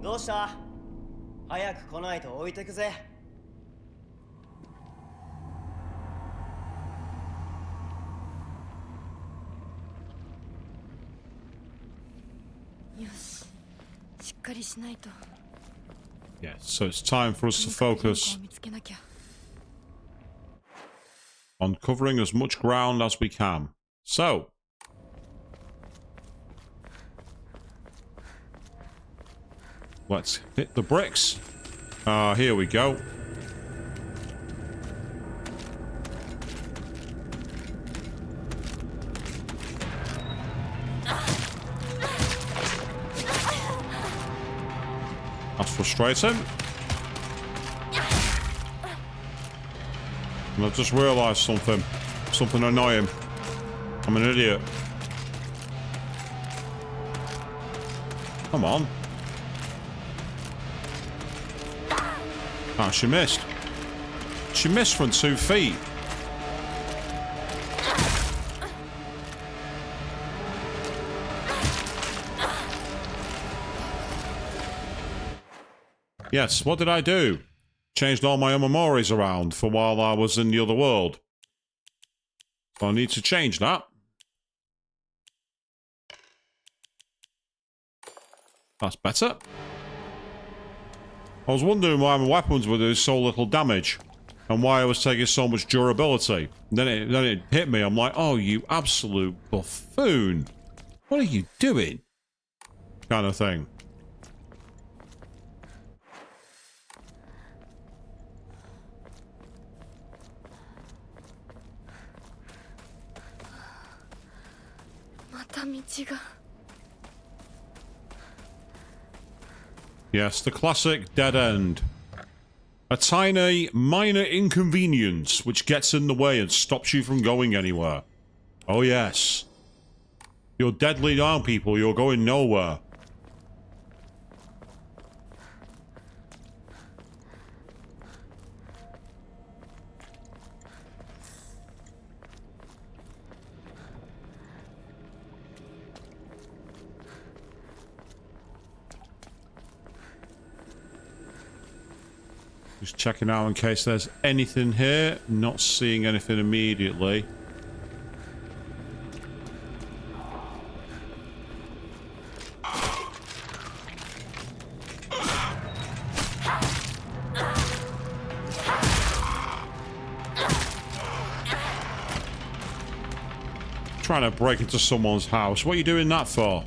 どうした？早く来ないと置いてくぜ。よし、しっかりしないと。 Yeah, so it's time for us to リン focus コを見つけなきゃ。 on covering as much ground as we can. So, let's hit the bricks. Here we go. That's frustrating. And I've just realised something. Something annoying. I'm an idiot. Come on. Ah, she missed. She missed from 2 feet. Yes, what did I do? Changed all my memories around for while I was in the other world. So I need to change that. That's better. I was wondering why my weapons were doing so little damage and why I was taking so much durability. Then it hit me. I'm like, oh, you absolute buffoon. What are you doing? Kind of thing. Yes, the classic dead end. A tiny, minor inconvenience which gets in the way and stops you from going anywhere. Oh yes. You're deadly down, people. You're going nowhere. Just checking out in case there's anything here. Not seeing anything immediately. Trying to break into someone's house. What are you doing that for?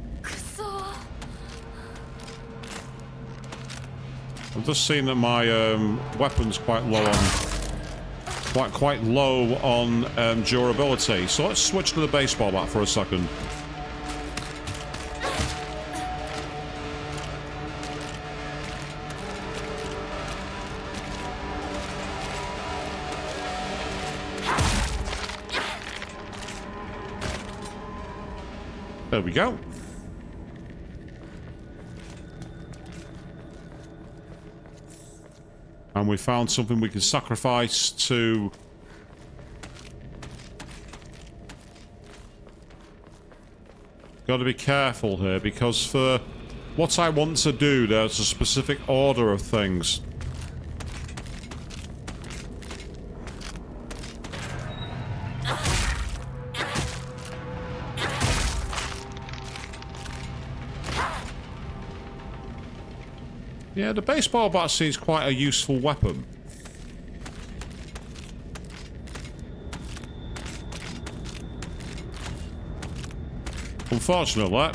I've just seen that my weapon's quite low on durability. So let's switch to the baseball bat for a second. There we go. And we found something we can sacrifice to... Got to be careful here, because for what I want to do, there's a specific order of things. Yeah, the baseball bat seems quite a useful weapon. Unfortunately,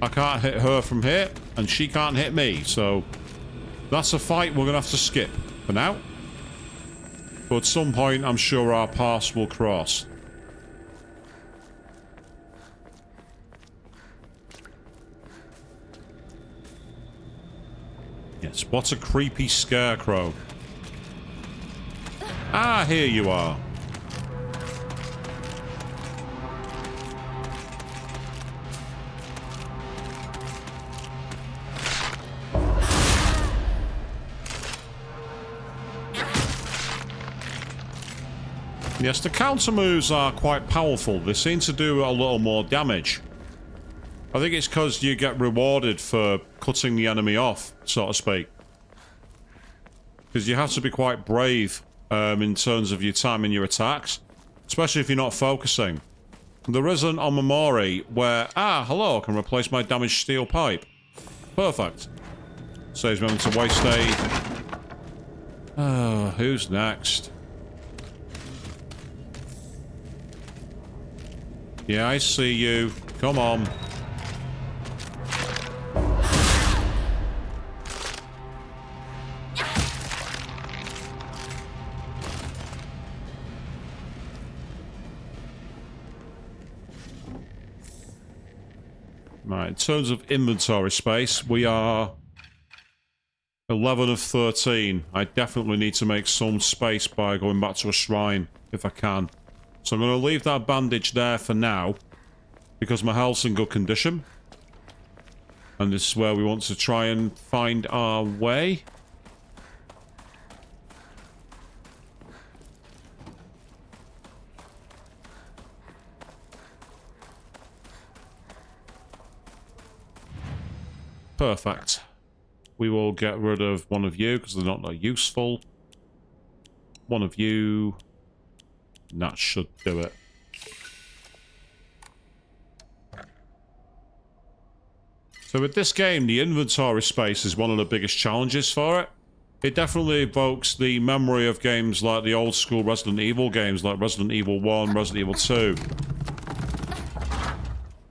I can't hit her from here, and she can't hit me, so that's a fight we're going to have to skip for now. But at some point, I'm sure our paths will cross. Yes, what a creepy scarecrow. Ah, here you are. Yes, the counter moves are quite powerful. They seem to do a little more damage. I think it's because you get rewarded for cutting the enemy off, so to speak. Because you have to be quite brave in terms of your timing your attacks. Especially if you're not focusing. There isn't on Mamori where, hello, I can replace my damaged steel pipe. Perfect. Saves me having to waste a... who's next? Yeah, I see you. Come on. Right, in terms of inventory space, we are 11 of 13. I definitely need to make some space by going back to a shrine, if I can. So I'm going to leave that bandage there for now, because my health's in good condition. And this is where we want to try and find our way. Perfect. We will get rid of one of you because they're not that useful. One of you. That should do it. So with this game, the inventory space is one of the biggest challenges for it. It definitely evokes the memory of games like the old school Resident Evil games like Resident Evil 1, Resident Evil 2.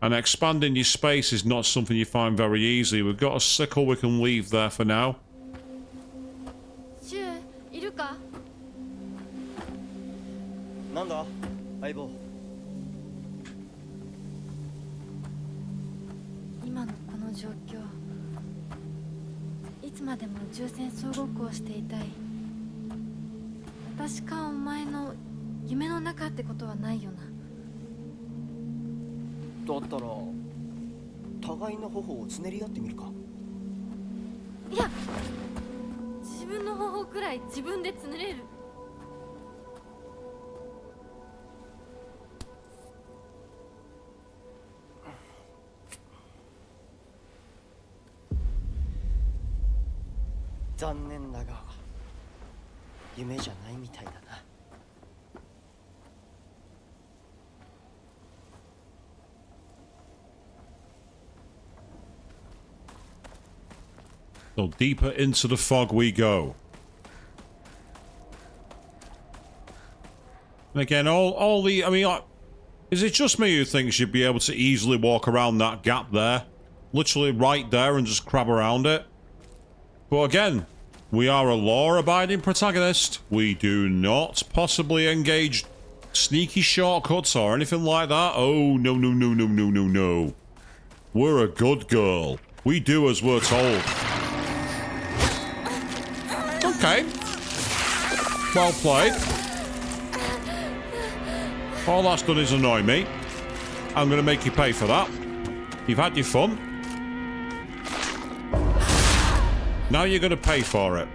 And expanding your space is not something you find very easy. We've got a sickle we can leave there for now. Shu, いるか? なんだ相棒。今のこの状況いつまでも宇宙船総合をしていたい。私かお前の夢の中ってことはないよな。だったら互いの頬をつねり合ってみるか。いや、自分の方法くらい自分でつねれる。残念だが夢じゃないみたいだな。So deeper into the fog we go. And again, all the... I mean, is it just me who thinks you'd be able to easily walk around that gap there? Literally right there and just crab around it? But again, we are a law-abiding protagonist. We do not possibly engage sneaky shortcuts or anything like that. Oh, no, no, no, no, no, no, no. We're a good girl. We do as we're told. Okay. Well played. All that's done is annoy me. I'm going to make you pay for that. You've had your fun. Now you're going to pay for it.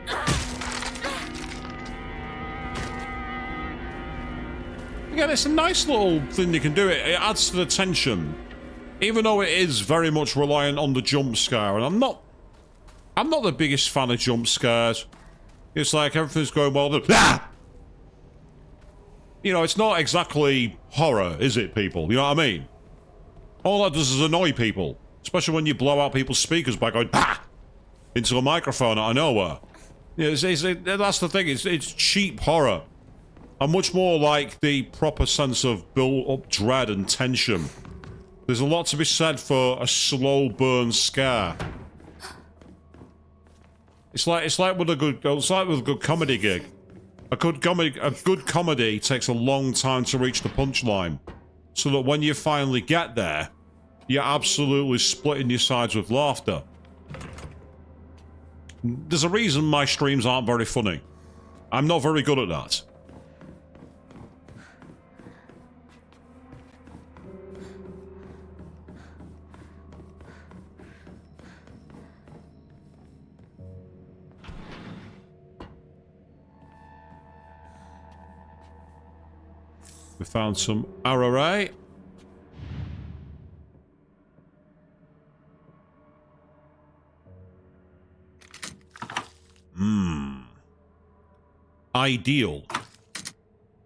Again, it's a nice little thing you can do. It adds to the tension. Even though it is very much reliant on the jump scare. And I'm not the biggest fan of jump scares. It's like everything's going well. Ah! You know, it's not exactly horror, is it, people? You know what I mean? All that does is annoy people. Especially when you blow out people's speakers by going, ah! Into a microphone out of nowhere. Yeah, that's the thing. It's cheap horror. I'm much more like the proper sense of built-up dread and tension. There's a lot to be said for a slow burn scare. It's like with a good comedy gig. A good comedy takes a long time to reach the punchline, so that when you finally get there, you're absolutely splitting your sides with laughter. There's a reason my streams aren't very funny. I'm not very good at that. We found some array. Ideal.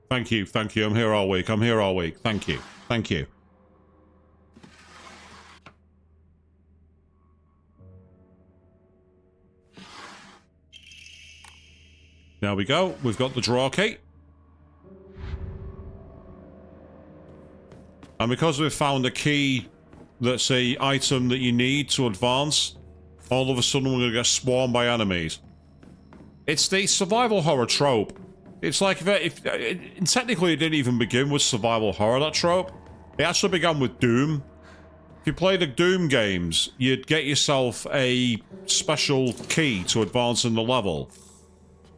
Thank you, thank you. I'm here all week. I'm here all week. Thank you. Thank you. There we go. We've got the draw key. And because we've found a key that's an item that you need to advance, all of a sudden we're going to get swarmed by enemies. It's the survival horror trope. It's like if technically it didn't even begin with survival horror, that trope. It actually began with Doom. If you play the Doom games, you'd get yourself a special key to advance in the level.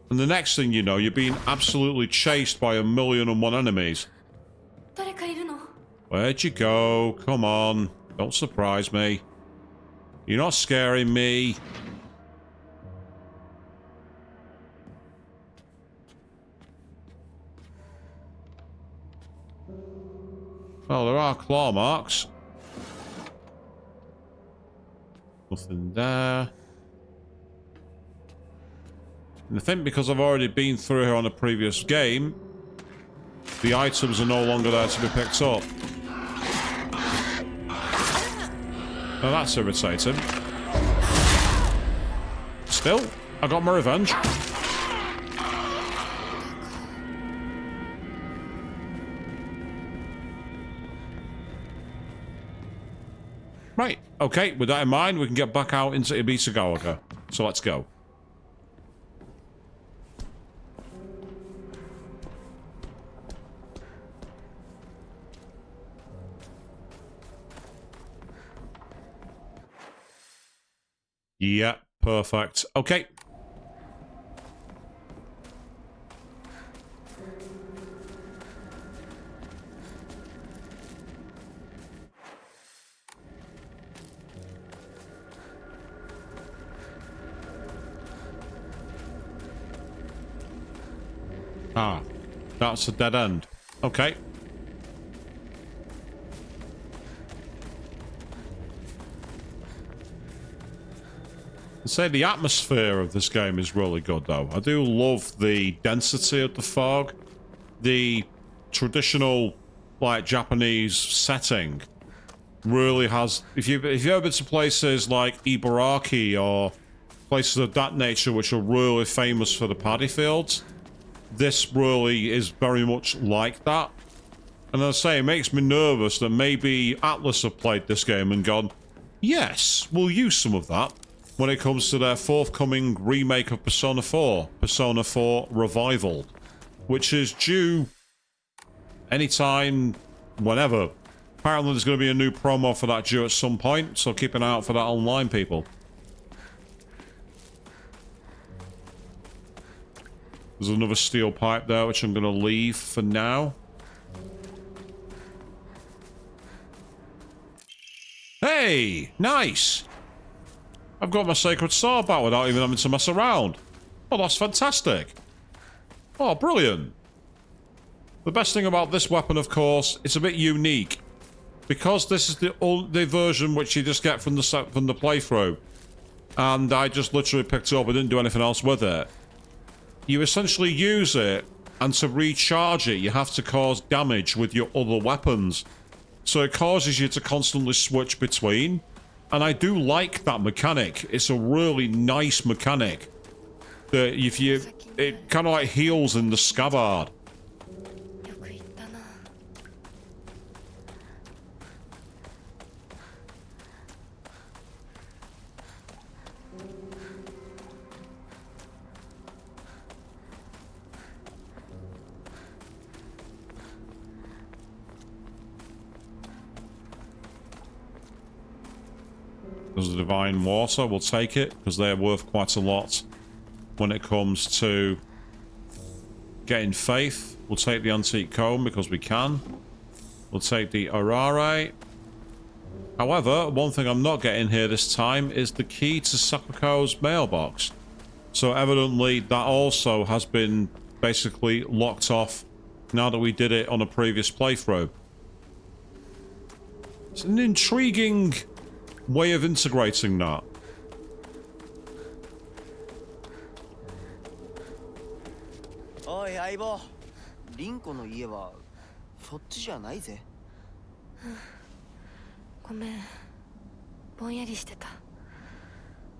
And the next thing you know, you're being absolutely chased by 1,000,001 enemies. Where'd you go? Come on. Don't surprise me. You're not scaring me. Well, there are claw marks. Nothing there. And I think because I've already been through here on a previous game, the items are no longer there to be picked up. Now that's irritating. Still, I got my revenge. Right, okay, with that in mind, we can get back out into Ibisagawa. So let's go. Yeah, Perfect. Okay. Ah, that's a dead end. Okay. I'd say the atmosphere of this game is really good, though. I do love the density of the fog. The traditional, like, Japanese setting really has... If you've ever been to places like Ibaraki or places of that nature which are really famous for the paddy fields, this really is very much like that. And as I say, it makes me nervous that maybe Atlas have played this game and gone, yes, we'll use some of that when it comes to their forthcoming remake of Persona 4, Persona 4 Revival, which is due anytime, whenever. Apparently there's going to be a new promo for that due at some point, so keep an eye out for that online, people. There's another steel pipe there, which I'm going to leave for now. Hey! Nice! I've got my sacred sword back without even having to mess around. Oh, that's fantastic. Oh, brilliant. The best thing about this weapon, of course, it's a bit unique. Because this is the version which you just get from the playthrough. And I just literally picked it up and didn't do anything else with it. You essentially use it, and to recharge it, you have to cause damage with your other weapons. So it causes you to constantly switch between. And I do like that mechanic. It's a really nice mechanic. That if you... It kind of like heals in the scabbard. There's the divine water. We'll take it because they're worth quite a lot when it comes to getting faith. We'll take the antique comb because we can. We'll take the Arare. However, one thing I'm not getting here this time is the key to Sakuko's mailbox. So evidently that also has been basically locked off now that we did it on a previous playthrough. It's an intriguing way of integrating that. Oi, 相棒。リンコの家はそっちじゃないぜ。ごめん、ぼんやりしてた。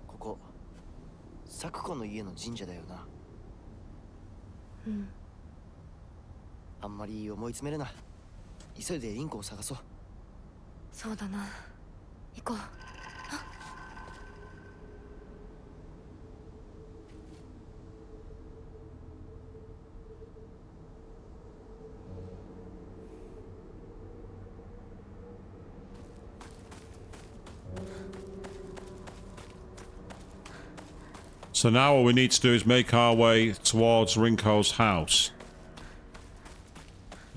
ここ、サクコの家の神社だよな。うん。あんまり思い詰めるな。急いでリンコを探そう。そうだな。行こう。So now all we need to do is make our way towards Rinko's house.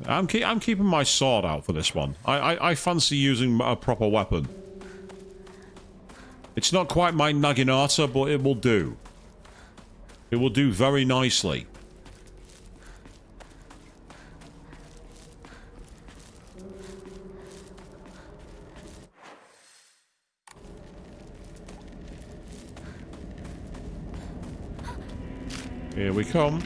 I'm keeping my sword out for this one. I fancy using a proper weapon. It's not quite my Naginata, but it will do. It will do very nicely. Here we come.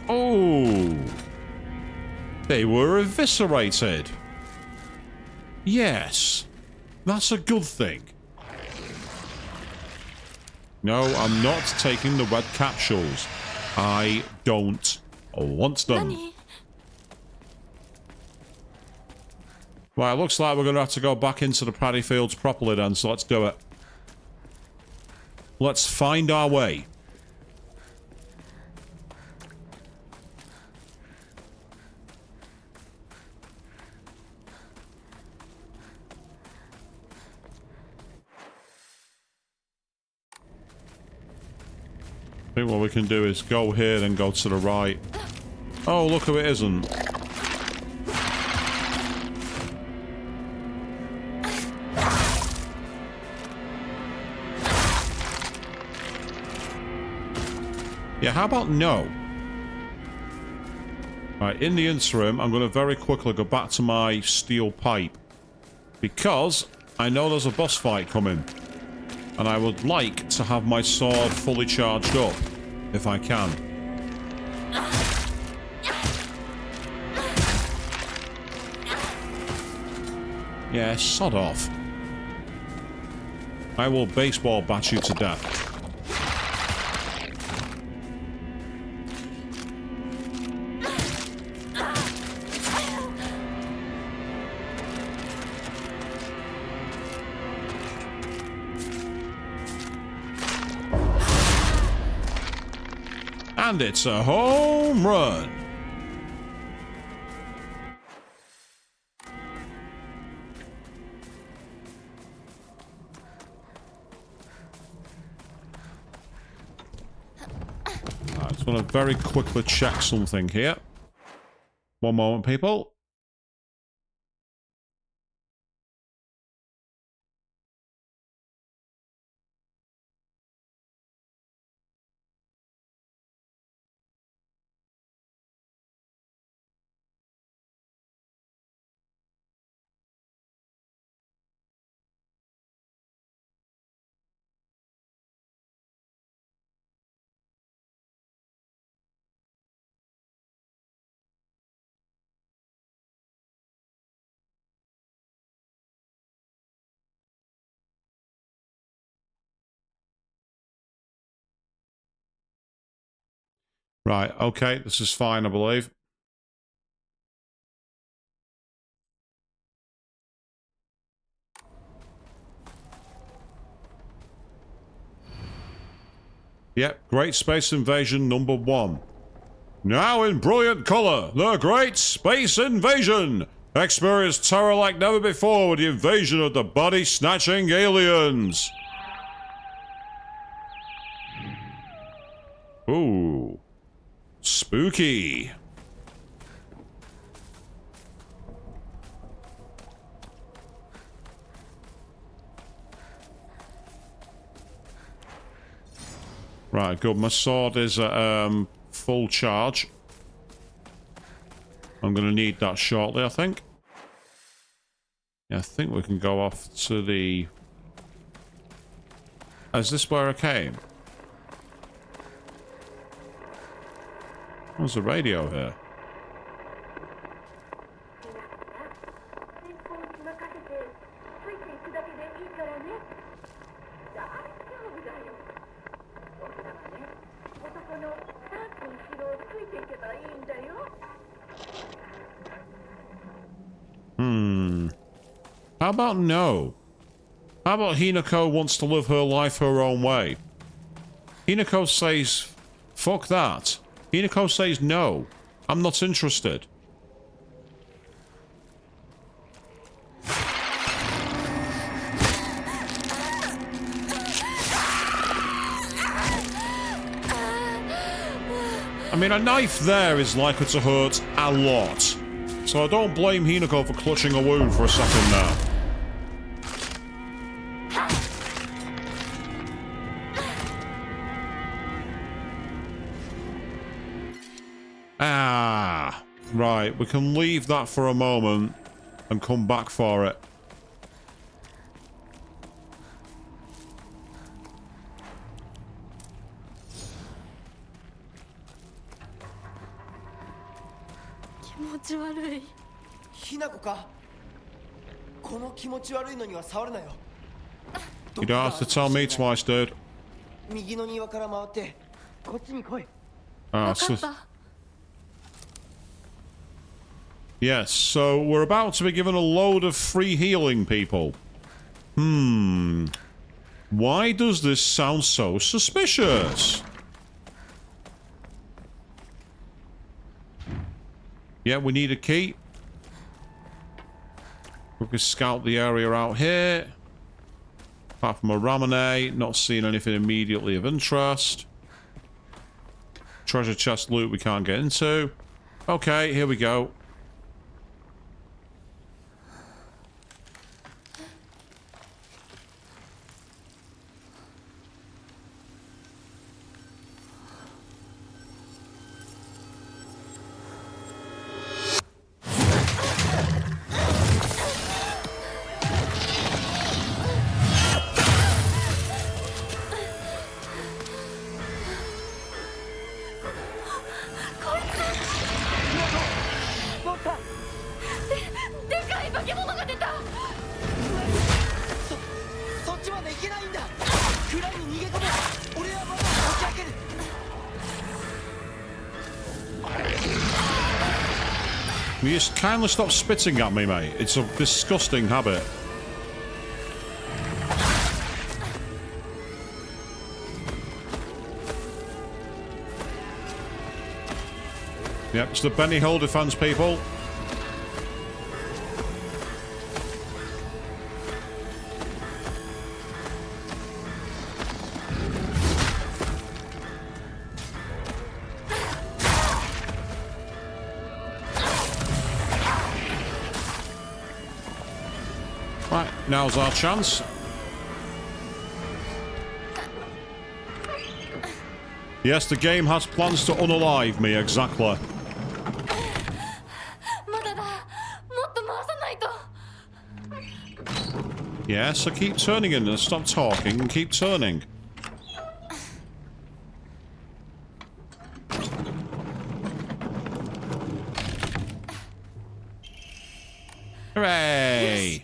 Oh! They were eviscerated. Yes. That's a good thing. No, I'm not taking the red capsules. I don't want them. Right, looks like we're going to have to go back into the paddy fields properly then, so let's do it. Let's find our way. I think what we can do is go here, then go to the right. Oh, look who it isn't. Yeah, how about no? Right, in the interim, I'm going to very quickly go back to my steel pipe. Because I know there's a boss fight coming. And I would like to have my sword fully charged up, if I can. Yeah, sod off. I will baseball bat you to death. And it's a home run. I just want to very quickly check something here. One moment, people. Right, okay, this is fine, I believe. Yep, Great Space Invasion #1. Now in brilliant color, the Great Space Invasion! Experience terror like never before with the invasion of the body-snatching aliens! Ooh. Spooky. Right, good. My sword is at full charge. I'm going to need that shortly, I think. Yeah, I think we can go off to the... Is this where I came? There's a radio here. How about no? How about Hinako wants to live her life her own way? Hinako says, fuck that. Hinako says no. I'm not interested. I mean, a knife there is likely to hurt a lot. So I don't blame Hinako for clutching a wound for a second now. Ah, right. We can leave that for a moment and come back for it. You don't have to tell me twice, dude. Ah, so... Yes, so we're about to be given a load of free healing, people. Why does this sound so suspicious? Yeah, we need a key. We can scout the area out here. Apart from a Ramune, not seeing anything immediately of interest. Treasure chest loot we can't get into. Okay, here we go. Will you just kindly stop spitting at me, mate? It's a disgusting habit. Yep, it's the Benny Hill defense, people. Right, now's our chance. Yes, the game has plans to unalive me, exactly. Yeah, so keep turning in and stop talking and keep turning. Hooray!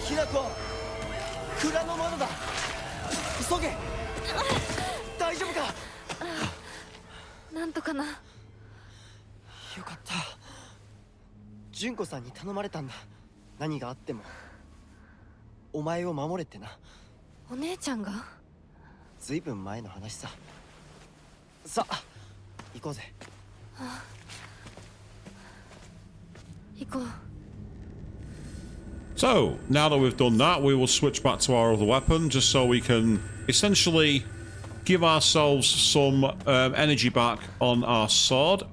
Hinako! よかった。純子さんに頼まれたんだ。何があってもお前を守れってな。お姉ちゃんが？ずいぶん前の話さ。さあ、行こうぜ。行こう。 So, now that we've done that, we will switch back to our other weapon, just so we can essentially give ourselves some energy back on our sword.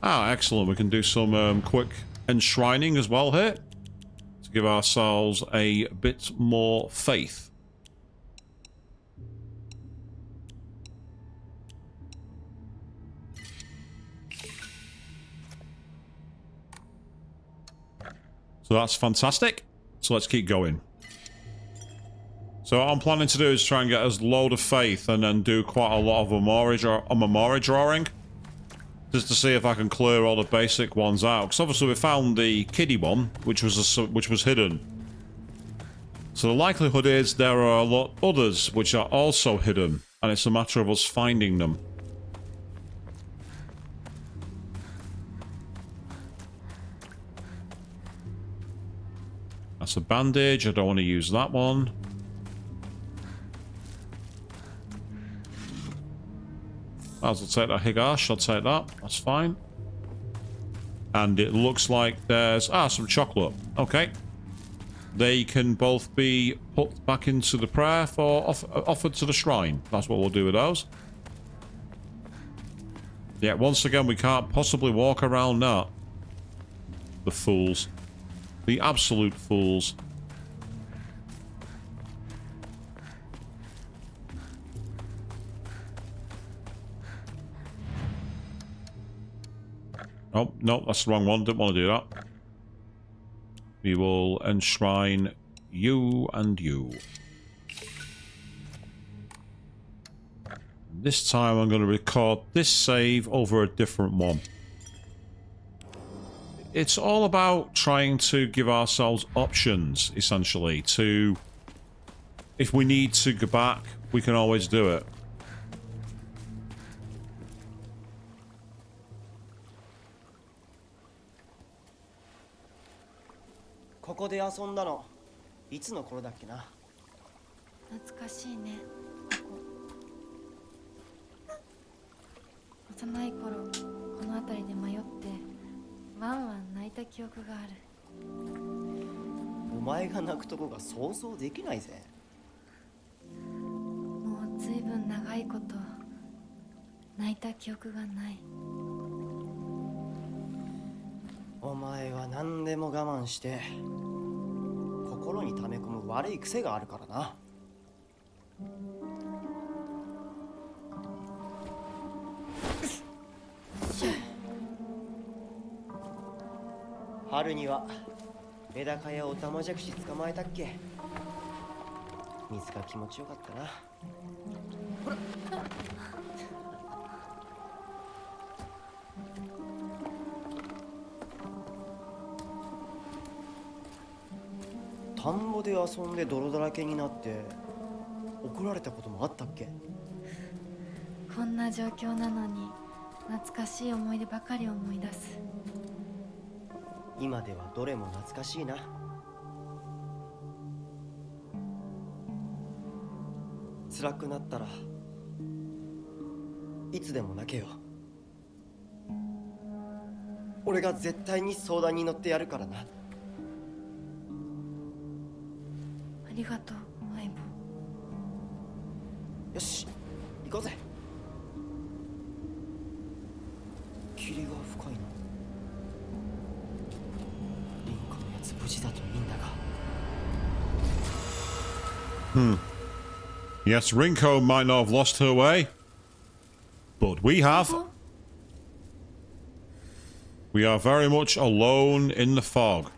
Ah, excellent. We can do some quick enshrining as well here, to give ourselves a bit more faith. So that's fantastic. So let's keep going. So what I'm planning to do is try and get us load of faith and then do quite a lot of Omamori drawing. Just to see if I can clear all the basic ones out. Because obviously we found the kiddie one, which was hidden. So the likelihood is there are a lot others which are also hidden. And it's a matter of us finding them. That's a bandage. I don't want to use that one. I'll take that Higash. I'll take that. That's fine. And it looks like there's... Ah, some chocolate. Okay. They can both be put back into the prayer for offered to the shrine. That's what we'll do with those. Yeah, once again, we can't possibly walk around that. The fools. The absolute fools. Oh, no, that's the wrong one. Didn't want to do that. We will enshrine you and you. This time I'm going to record this save over a different one. it's all about trying to give ourselves options, essentially, to... If we need to go back, we can always do it. ここで遊んだのいつの頃だっけな。懐かしいね、ここ。幼い頃この辺りで迷ってワンワン泣いた記憶がある。お前が泣くとこが想像できないぜ。もうずいぶん長いこと泣いた記憶がない。お前は何でも我慢して心に溜め込む悪い癖があるからな。春にはメダカやオタマジャクシ捕まえたっけ。水が気持ちよかったな。ほら。田んぼで遊んで泥だらけになって怒られたこともあったっけ。こんな状況なのに懐かしい思い出ばかり思い出す。今ではどれも懐かしいな。辛くなったらいつでも泣けよ。俺が絶対に相談に乗ってやるからな。ありがとう相棒。よし行こうぜ。霧が深いな。リンコのやつ無事だといいんだが。Yes, Rinko might not have lost her way, but we have. We are very much alone in the fog.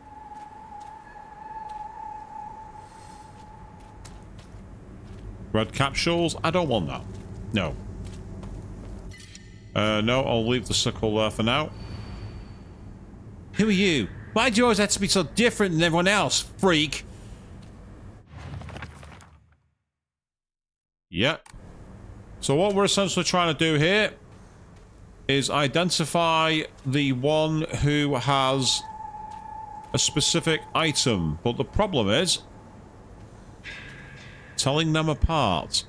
Red capsules? I don't want that. No. No, I'll leave the sickle there for now. Who are you? Why do you always have to be so different than everyone else, freak? Yep. So what we're essentially trying to do here is identify the one who has a specific item. But the problem is telling them apart.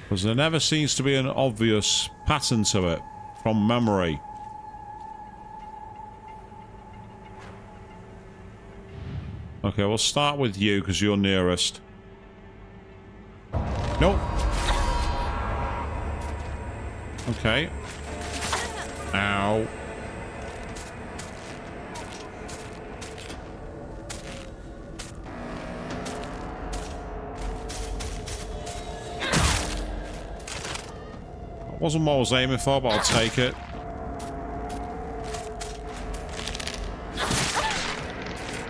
Because there never seems to be an obvious pattern to it from memory. Okay, we'll start with you because you're nearest. Nope. Okay. Ow. That wasn't what I was aiming for, but I'll take it.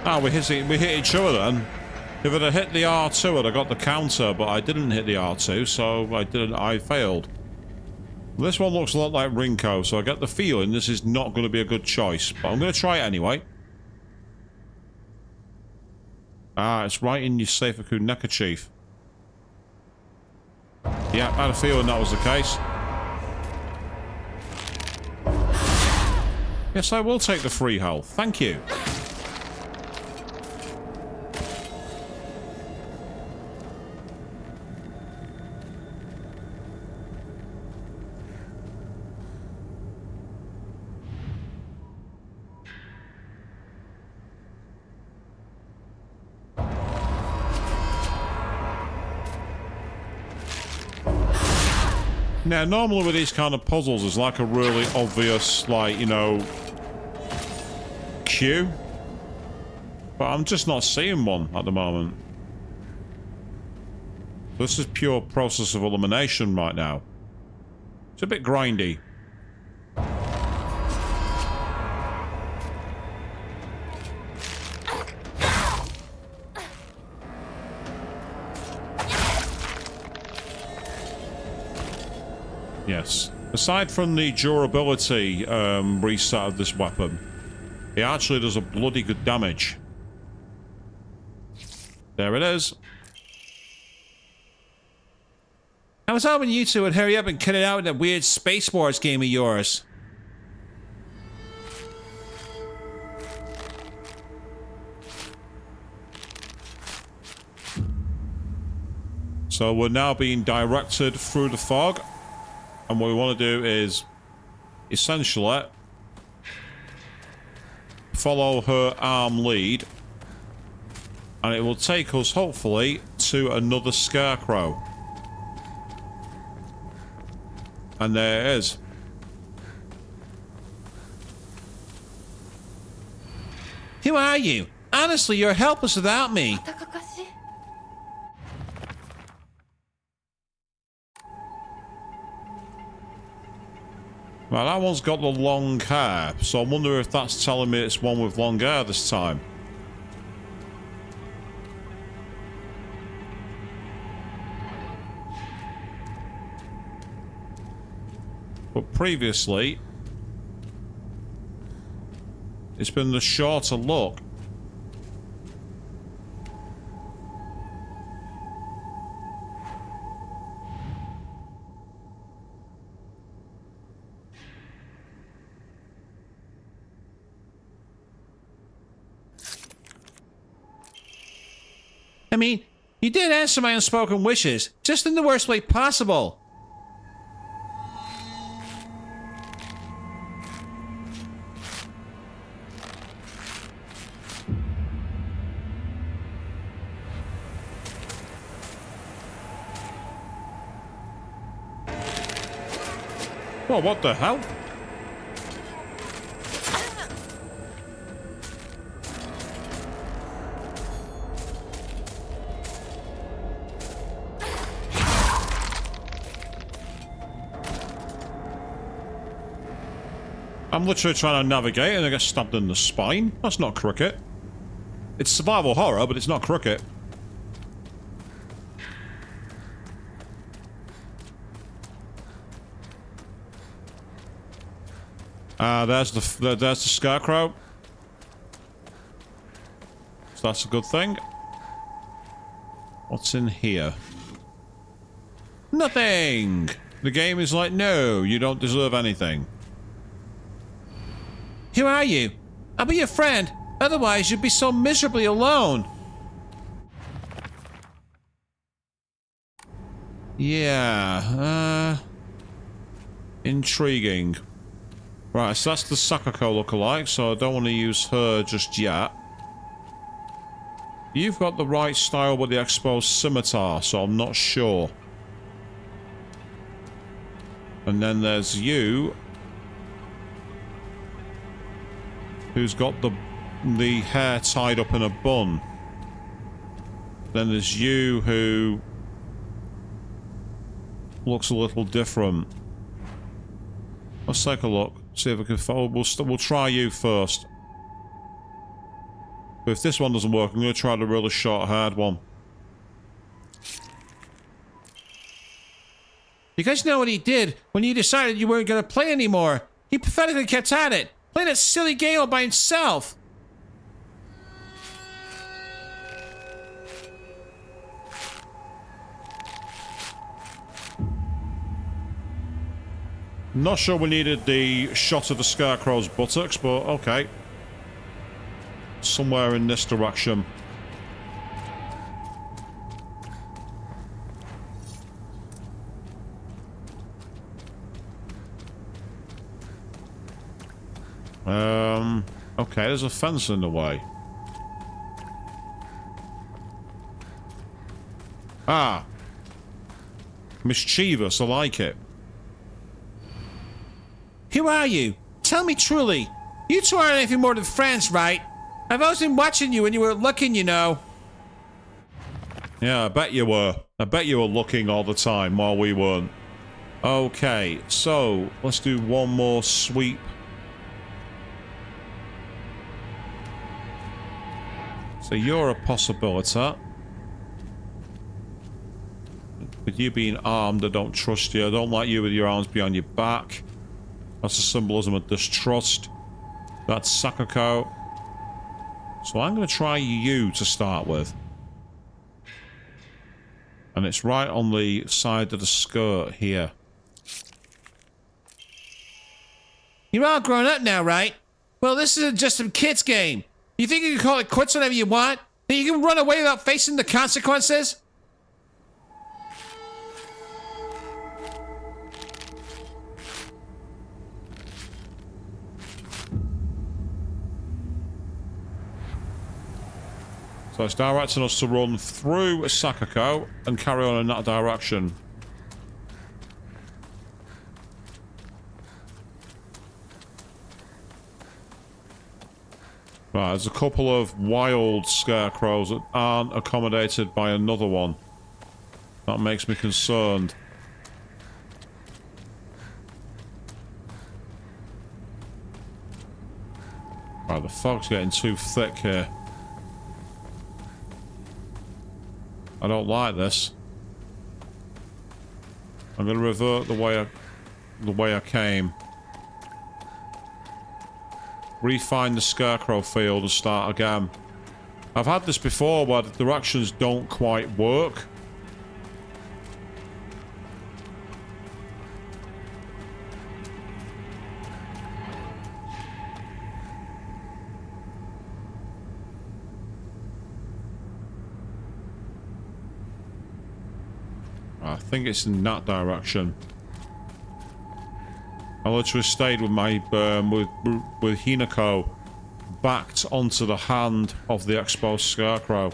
Ah, we hit each other then. If I'd have hit the R2, I'd have got the counter, but I didn't hit the R2, so I failed. This one looks a lot like Rinko, so I get the feeling this is not going to be a good choice, but I'm going to try it anyway. Ah, it's right in your Seifuku neckerchief. Yeah, I had a feeling that was the case. Yes, I will take the free health. Thank you. Now, normally with these kind of puzzles, there's like a really obvious, like, you know, cue. But I'm just not seeing one at the moment. This is pure process of elimination right now. It's a bit grindy. Yes. Aside from the durability reset of this weapon, it actually does a bloody good damage. There it is. I was hoping you two would hurry up and cut it out in that weird Space Wars game of yours. So we're now being directed through the fog. And what we want to do is essentially follow her arm lead. And it will take us, hopefully, to another scarecrow. And there it is. Who are you? Honestly, you're helpless without me. 高かし Right, that one's got the long hair, so I wonder if that's telling me it's one with long hair this time. But previously, it's been the shorter look. I mean, you did answer my unspoken wishes, just in the worst way possible. Well, what the hell? I'm literally trying to navigate and I get stabbed in the spine. That's not cricket. It's survival horror, but it's not cricket. There's the scarecrow. So that's a good thing. What's in here? Nothing! The game is like, no, you don't deserve anything. Who are you? I'll be your friend. Otherwise, you'd be so miserably alone. Yeah, intriguing. Right, so that's the Sakako lookalike, so I don't want to use her just yet. You've got the right style with the exposed scimitar, so I'm not sure. And then there's you, who's got the hair tied up in a bun. Then there's you, who looks a little different. Let's take a look. See if we can follow. We'll try you first. But if this one doesn't work, I'm going to try the really short-haired one. You guys know what he did when you decided you weren't going to play anymore? He pathetically kept at it, playing that silly game all by himself. Not sure we needed the shot of the scarecrow's buttocks, but okay. Somewhere in this direction. Okay, there's a fence in the way. Ah. Mischievous, I like it. Who are you? Tell me truly. You two aren't anything more than friends, right? I've always been watching you when you were looking, you know. Yeah, I bet you were. I bet you were looking all the time while we weren't. Okay, so let's do one more sweep. So you're a possibility. With you being armed, I don't trust you. I don't like you with your arms behind your back. That's a symbolism of distrust. That's Sakako. So I'm going to try you to start with. And it's right on the side of the skirt here. You're all grown up now, right? Well, this isn't just some kid's game. You think you can call it quits whenever you want? That you can run away without facing the consequences? So it's directing us to run through Sakako and carry on in that direction. Right, there's a couple of wild scarecrows that aren't accommodated by another one. That makes me concerned. Right, the fog's getting too thick here. I don't like this. I'm going to revert the way I came. Refine the scarecrow field and start again. I've had this before where the directions don't quite work. I think it's in that direction. I literally stayed with my with Hinako backed onto the hand of the exposed scarecrow.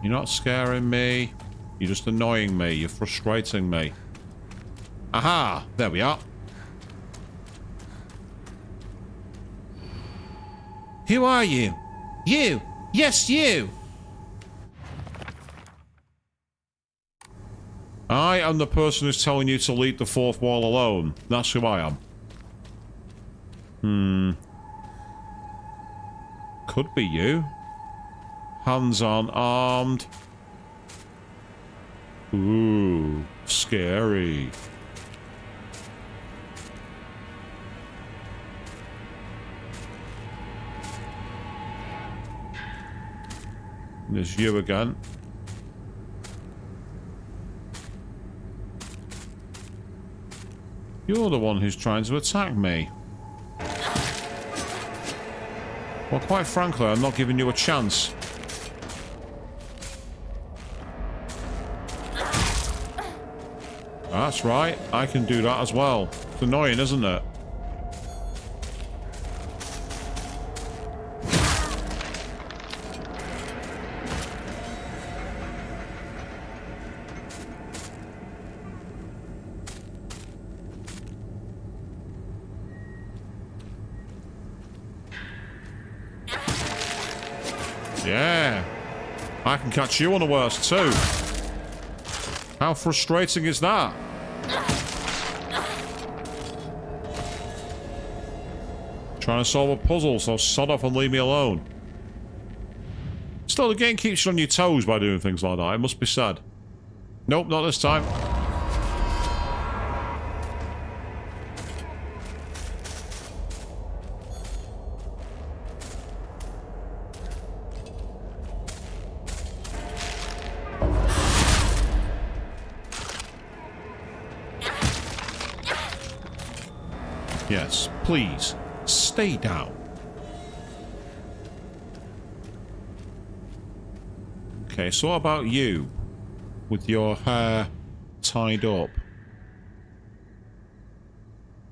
You're not scaring me. You're just annoying me. You're frustrating me. Aha! There we are. Who are you? You! Yes, you! I am the person who's telling you to leap the fourth wall alone. That's who I am. Could be you. Hands on, armed. Ooh, scary. There's you again. You're the one who's trying to attack me. Well, quite frankly, I'm not giving you a chance. That's right, I can do that as well. It's annoying, isn't it? Yeah, I can catch you unawares too. How frustrating is that? Trying to solve a puzzle, so sod off and leave me alone. Still, the game keeps you on your toes by doing things like that, it must be said. Nope, not this time. Yes, please, stay down. Okay, so what about you? With your hair tied up.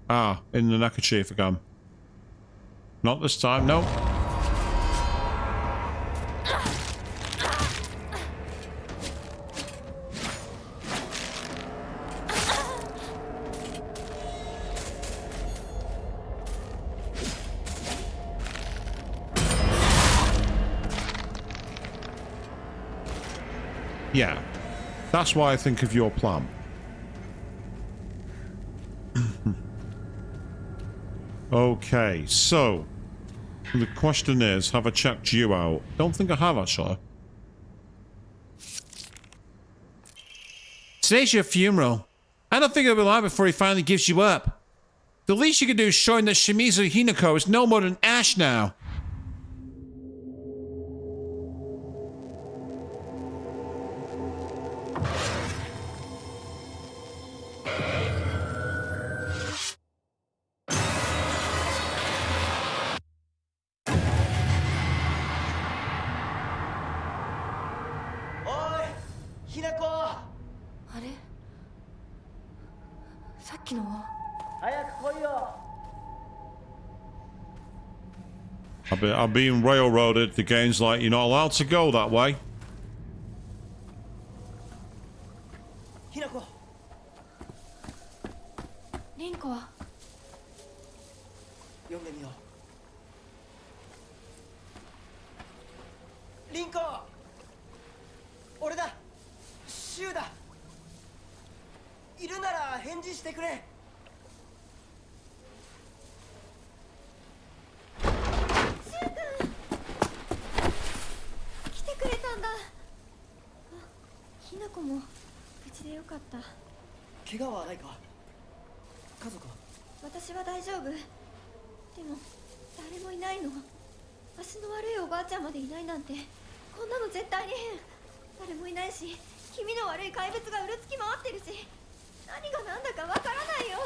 Ah, in the neckerchief again. Not this time, no. Yeah. That's why I think of your plan. Okay, so the question is, have I checked you out? Don't think I have, actually. Today's your funeral. I don't think it'll be long before he finally gives you up. The least you can do is show him that Shimizu Hinako is no more than ash now.おいひなこあれさっきのは早く来いよ I'm being railroaded. The game's like, you're not allowed to go that way. ひなこリンコは読んでみようリンコ俺だシュウだいるなら返事してくれ来てくれたんだ。あ、ひなこも無事でよかった。怪我はないか家族は私は大丈夫。でも誰もいないの。足の悪いおばあちゃんまでいないなんて、こんなの絶対に変。誰もいないし、気味の悪い怪物がうろつき回ってるし、何が何だかわからないよ。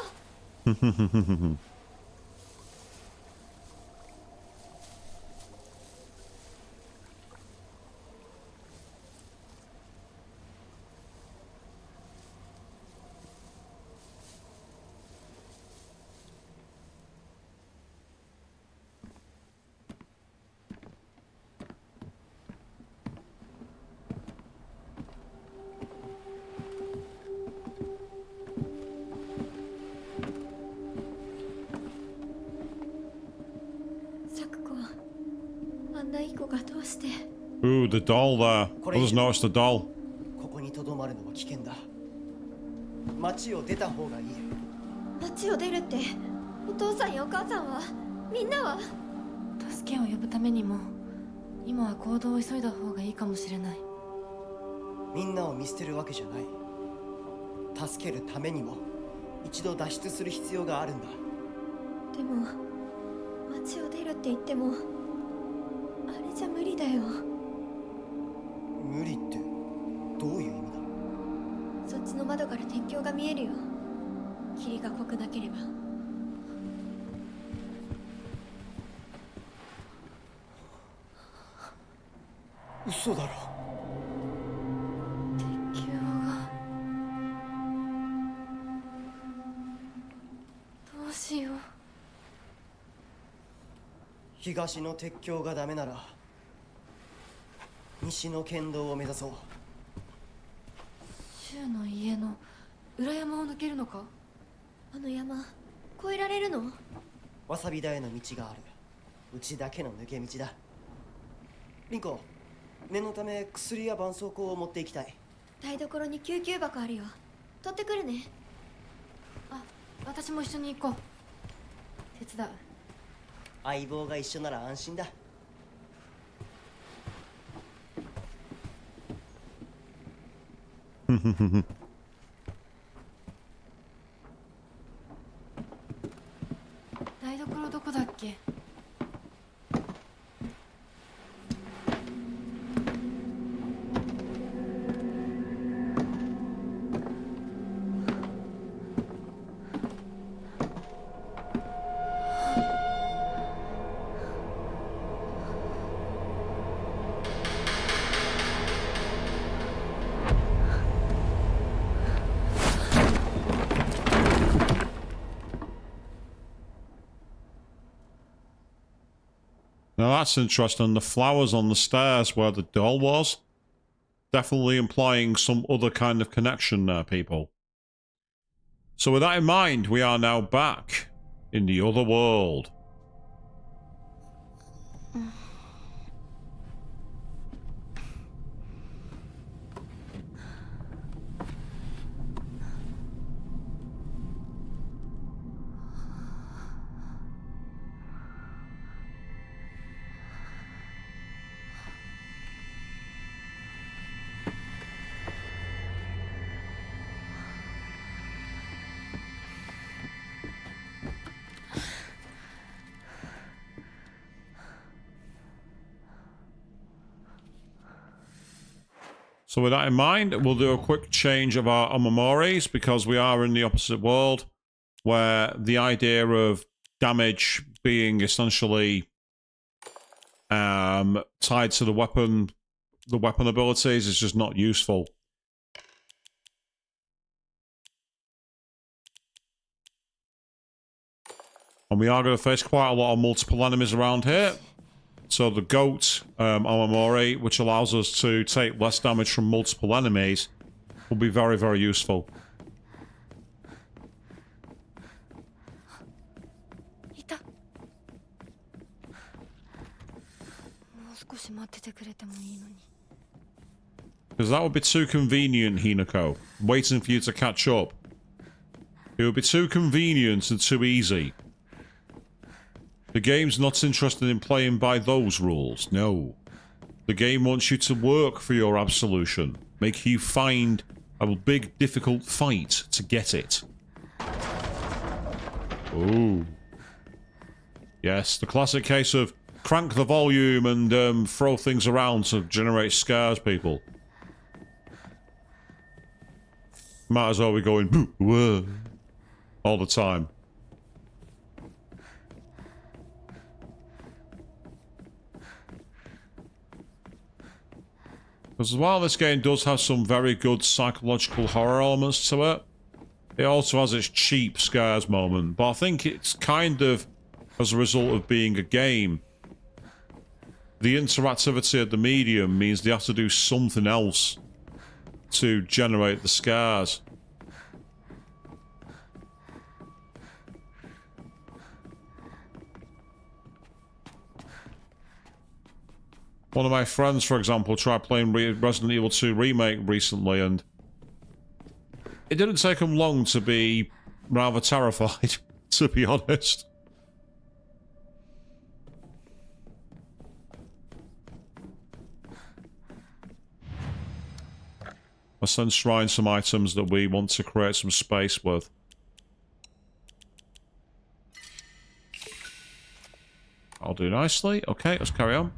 Ooh, the doll there. Others noticed the doll. ここに留まるのは危険だ町を出た方がいい町を出るって、お父さんやお母さんは、みんなは助けを呼ぶためにも今は行動を急いだ方がいいかもしれない。みんなを見捨てるわけじゃない助けるためにも一度脱出する必要があるんだでも町を出るって言ってもあれじゃ無理だよ無理ってどういう意味だそっちの窓から鉄橋が見えるよ霧が濃くなければ嘘だろ鉄橋がどうしよう東の鉄橋がダメなら西の県道を目指そう柊の家の裏山を抜けるのかあの山越えられるのわさび田への道があるうちだけの抜け道だリンコ念のため薬や絆創膏を持っていきたい台所に救急箱あるよ取ってくるねあ、私も一緒に行こう手伝う相棒が一緒なら安心だ台所どこだっけNow that's interesting. The flowers on the stairs where the doll was. Definitely implying some other kind of connection there, people. So with that in mind, we are now back in the other world. So with that in mind, we'll do a quick change of our Omomoris because we are in the opposite world where the idea of damage being essentially tied to the weapon abilities is just not useful. And we are going to face quite a lot of multiple enemies around here. So the goat Omamori, which allows us to take less damage from multiple enemies, will be very, very useful. いた。もう少し待っててくれてもいいのに。 Because that would be too convenient, Hinako. Waiting for you to catch up. It would be too convenient and too easy. The game's not interested in playing by those rules, no. The game wants you to work for your absolution, make you find a big, difficult fight to get it. Ooh. Yes, the classic case of crank the volume and throw things around to generate scares, people. Might as well be going boo, whoa, all the time. Because while this game does have some very good psychological horror elements to it, it also has its cheap scares moment. But I think it's kind of as a result of being a game. The interactivity of the medium means they have to do something else to generate the scares. One of my friends, for example, tried playing Resident Evil 2 Remake recently, and it didn't take him long to be rather terrified, to be honest. Let's enshrine some items that we want to create some space with. I'll do nicely. Okay, let's carry on.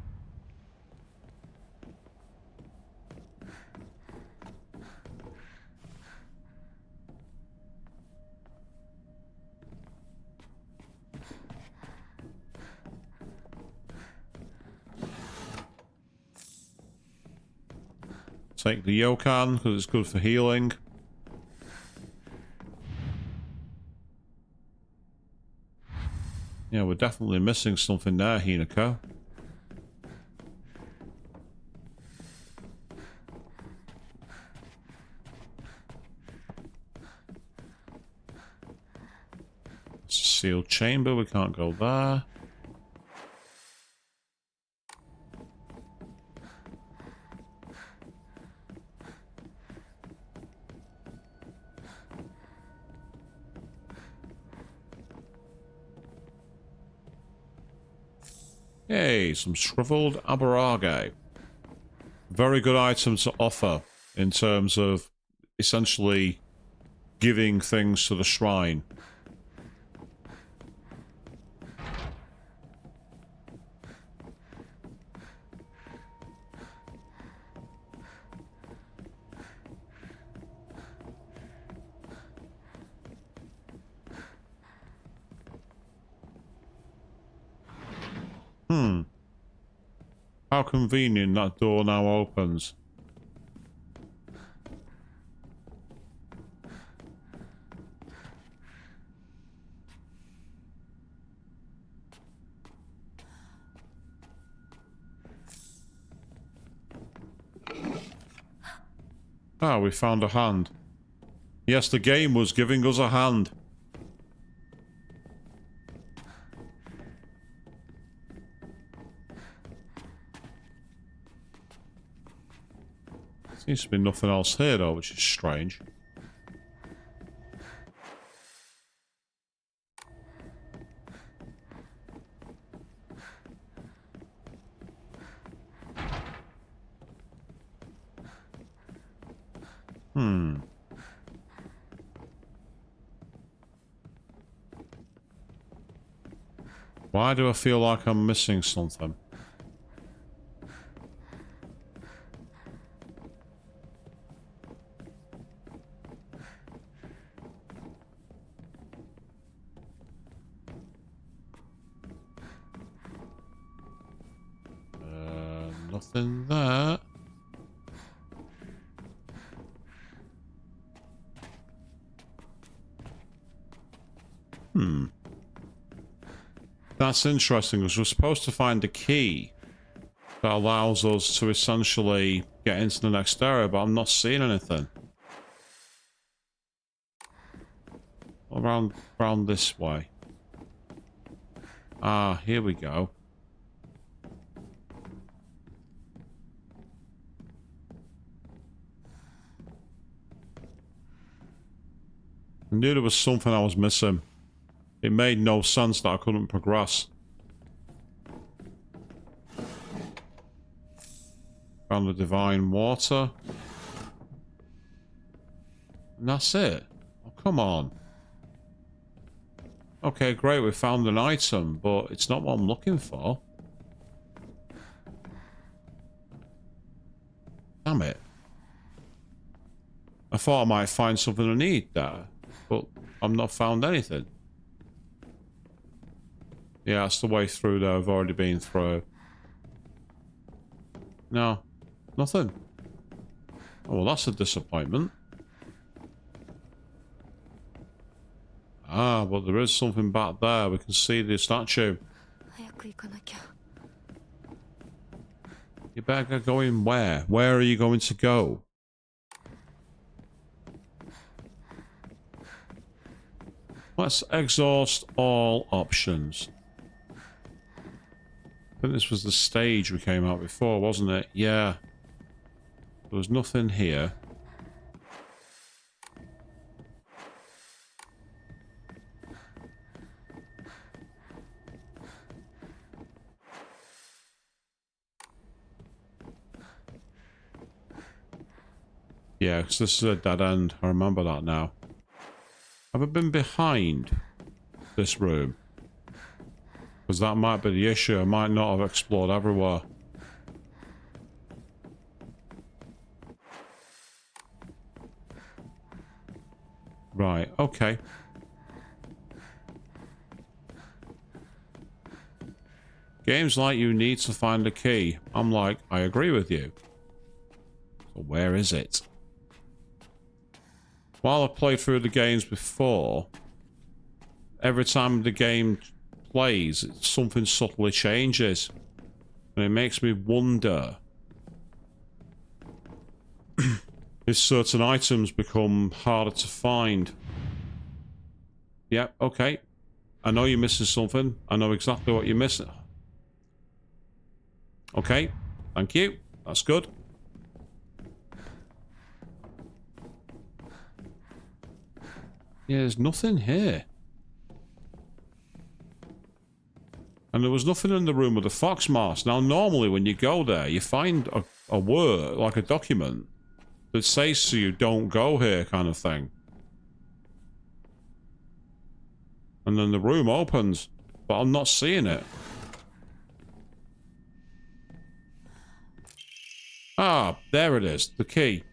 Take the Yokan, because it's good for healing. Yeah, we're definitely missing something there, Hinako. It's a sealed chamber, we can't go there. Yay, some shriveled aborage. Very good item to offer in terms of essentially giving things to the shrine. How convenient that door now opens. Ah, we found a hand. Yes, the game was giving us a hand. Seems to be nothing else here though, which is strange. Why do I feel like I'm missing something? Nothing there. That's interesting, because we're supposed to find a key that allows us to essentially get into the next area, but I'm not seeing anything. Around this way. Ah, here we go. I knew there was something I was missing. It made no sense that I couldn't progress. Found the divine water. And that's it. Oh, come on. Okay, great, we found an item, but it's not what I'm looking for. Damn it. I thought I might find something I need there, but I've not found anything. Yeah, that's the way through there. I've already been through. No. Nothing. Oh, well, that's a disappointment. Ah, but there is something back there. We can see the statue. You better get going where? Where are you going to go? Let's exhaust all options. I think this was the stage we came out before, wasn't it? Yeah. There was nothing here. Yeah, because this is a dead end. I remember that now. Have I been behind this room? Because that might be the issue. I might not have explored everywhere. Right, okay. Games like you need to find a key. I'm like, I agree with you. So where is it? While I played through the games before, every time the game plays, something subtly changes. And it makes me wonder if certain items become harder to find. Yep, okay. I know you're missing something. I know exactly what you're missing. Okay, thank you. That's good. Yeah, there's nothing here. And there was nothing in the room with the fox mask. Now, normally when you go there, you find a word, like a document, that says to you, don't go here, kind of thing. And then the room opens, but I'm not seeing it. Ah, there it is, the key.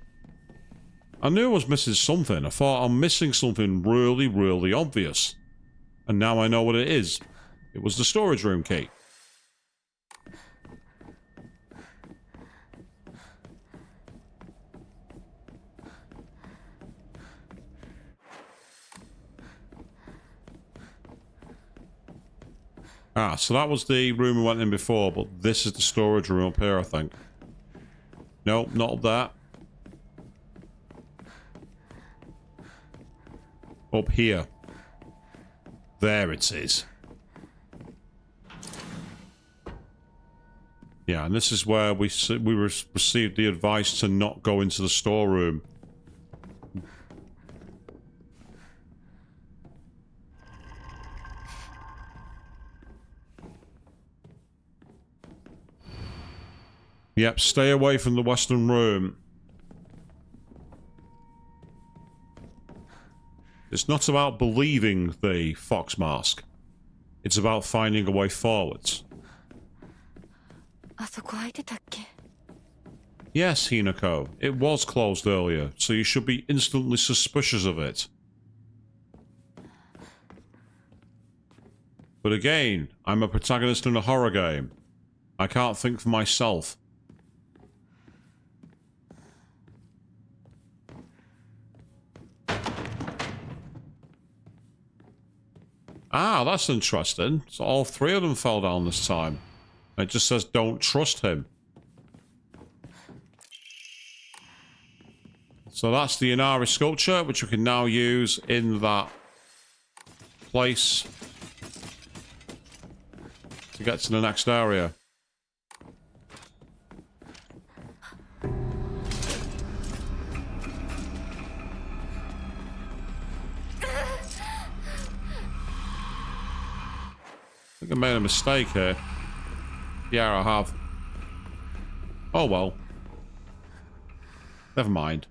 I knew I was missing something. I thought I'm missing something really, really obvious. And now I know what it is. It was the storage room key. Ah, so that was the room we went in before, but this is the storage room up here, I think. No, not up there. Up here. There it is. Yeah, and this is where we received the advice to not go into the storeroom. Yep, stay away from the Western Room. It's not about believing the fox mask. It's about finding a way forwards. Yes, Hinako. It was closed earlier, so you should be instantly suspicious of it. But again, I'm a protagonist in a horror game. I can't think for myself. Ah, that's interesting. So all three of them fell down this time. It just says don't trust him. So that's the Inari sculpture, which we can now use in that place to get to the next area. I think I made a mistake here. Yeah, I have. Oh well. Never mind.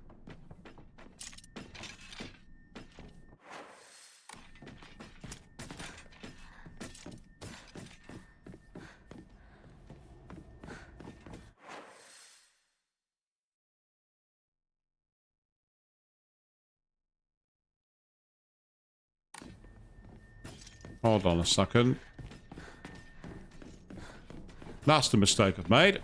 Hold on a second. That's the mistake I've made.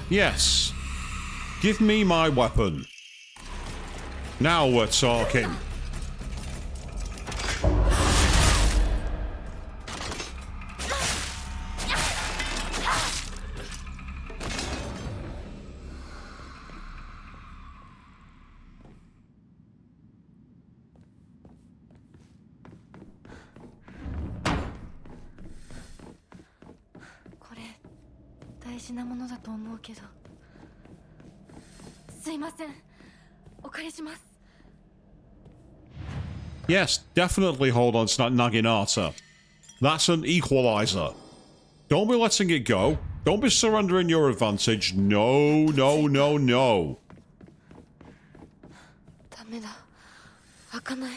Yes. Give me my weapon. Now we're talking.これ大事なものだと思うけど。すいません。お借りします。Yes, definitely hold on to that Naginata. That's an equalizer. Don't be letting it go. Don't be surrendering your advantage. No, no, no, no. ダメだ。開かない。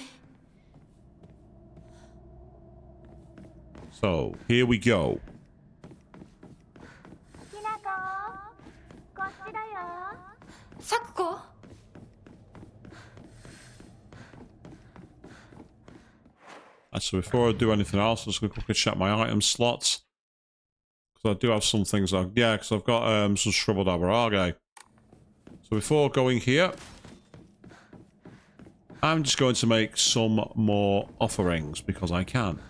So, here we go. きなこ、こっちだよ。サクコ？So before I do anything else, I'm just going to quickly check my item slots. Because I do have some things like... Yeah, because I've got some shriveled abarage. So before going here, I'm just going to make some more offerings, because I can.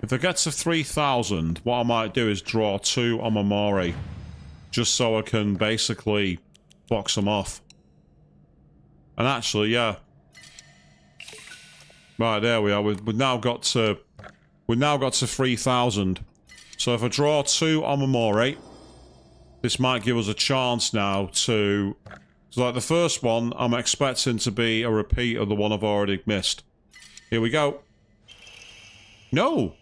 If I get to 3,000, what I might do is draw 2 Omamori. Just so I can basically box them off. And actually, yeah. Right, there we are. We've now got to 3,000. So if I draw 2 Omamori, this might give us a chance now to... So like the first one, I'm expecting to be a repeat of the one I've already missed. Here we go. No!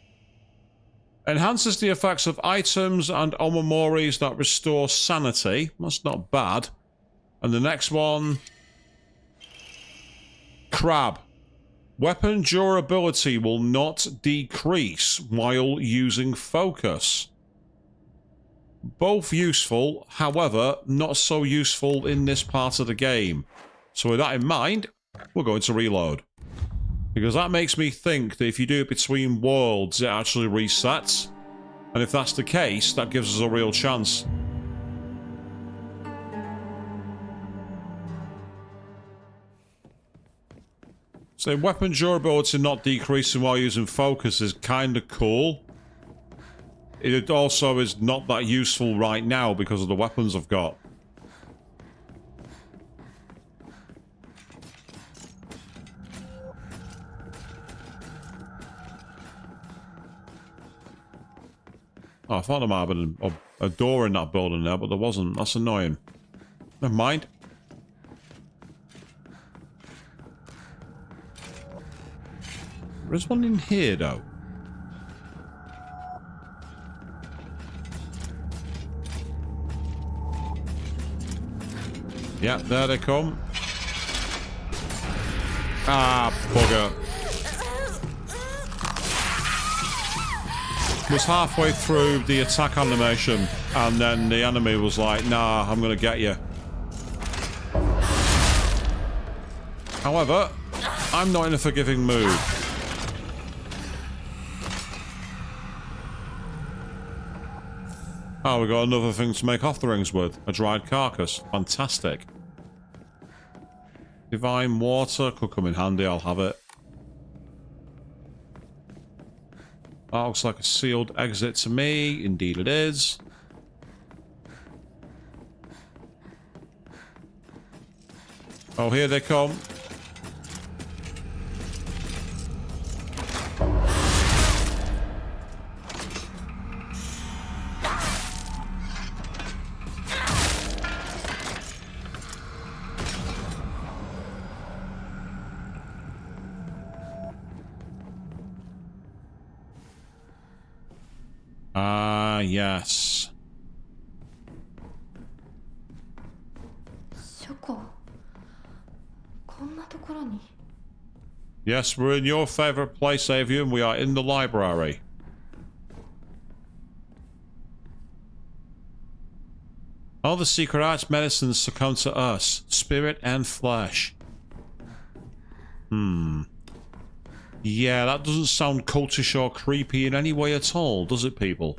Enhances the effects of items and Omamoris that restore sanity. That's not bad. And the next one... Crab. Weapon durability will not decrease while using focus. Both useful, however, not so useful in this part of the game. So with that in mind, we're going to reload. Because that makes me think that if you do it between worlds, it actually resets. And if that's the case, that gives us a real chance. So weapon durability not decreasing while using focus is kind of cool. It also is not that useful right now because of the weapons I've got. Oh, I thought there might have been a door in that building there, but there wasn't. That's annoying. Never mind. There's one in here, though. Yeah, there they come. Ah, bugger. was halfway through the attack animation, and then the enemy was like, nah, I'm gonna get you. However, I'm not in a forgiving mood. Oh, we got another thing to make offerings with. A dried carcass. Fantastic. Divine water could come in handy, I'll have it. That looks like a sealed exit to me. Indeed it is. Oh, here they come. Ah, yes. 書庫こんなところに Yes, we're in your favorite place, Avian. We are in the library. All the secret arts medicines succumb to us, spirit and flesh. Yeah, that doesn't sound cultish or creepy in any way at all, does it, people?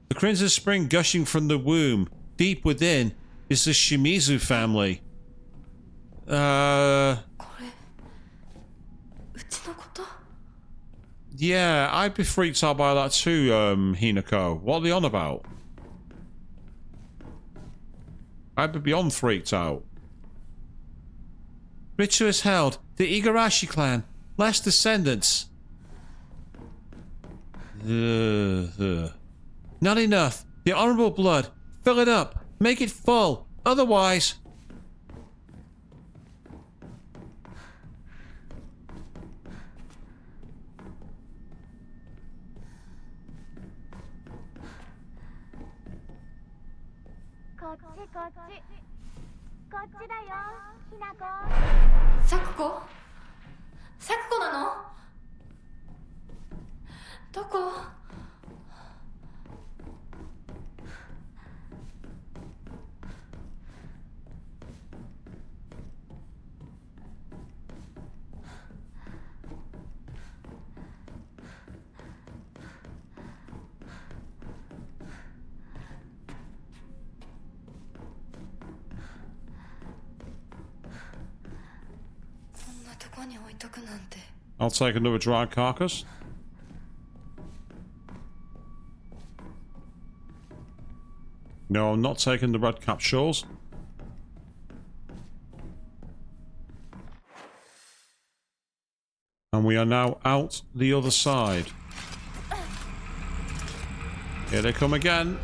The crimson spring gushing from the womb, deep within, is the Shimizu family. これうちのこと Yeah, I'd be freaked out by that too, Hinako. What are they on about? I'd be beyond freaked out. Ritual is held. The Igarashi clan. Last descendants. Not enough. The honorable blood. Fill it up. Make it full. Otherwise...咲子なのどこどこに置いとくなんて I'll take another dried carcass. No, I'm not taking the red capsules. And we are now out the other side. Here they come again.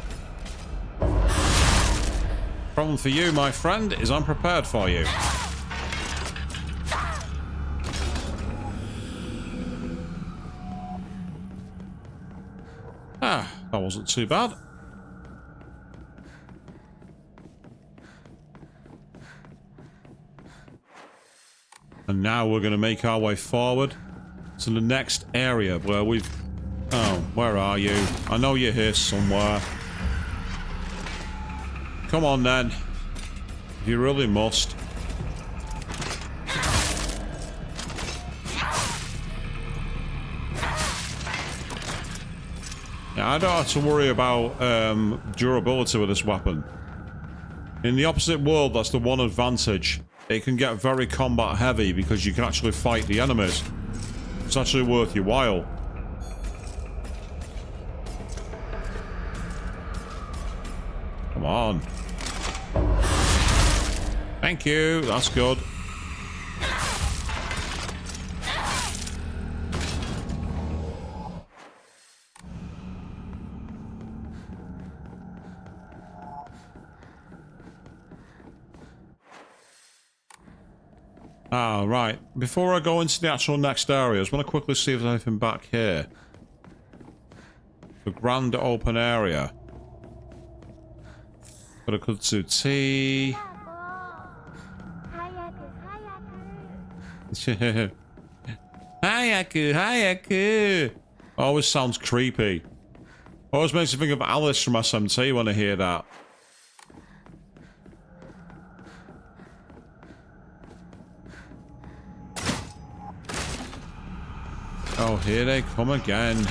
Problem for you, my friend, is I'm prepared for you. Ah, that wasn't too bad. And now we're going to make our way forward to the next area where we've... Oh, where are you? I know you're here somewhere. Come on then. If you really must. Yeah, I don't have to worry about durability with this weapon. In the opposite world, that's the one advantage. It can get very combat heavy because you can actually fight the enemies. It's actually worth your while. Come on. Thank you, that's good. Ah, right. Before I go into the actual next area, I just want to quickly see if there's anything back here. The grand open area. Got a kudzu tea. Hayaku, Hayaku. Always sounds creepy. Always makes me think of Alice from SMT when I hear that. Oh, here they come again.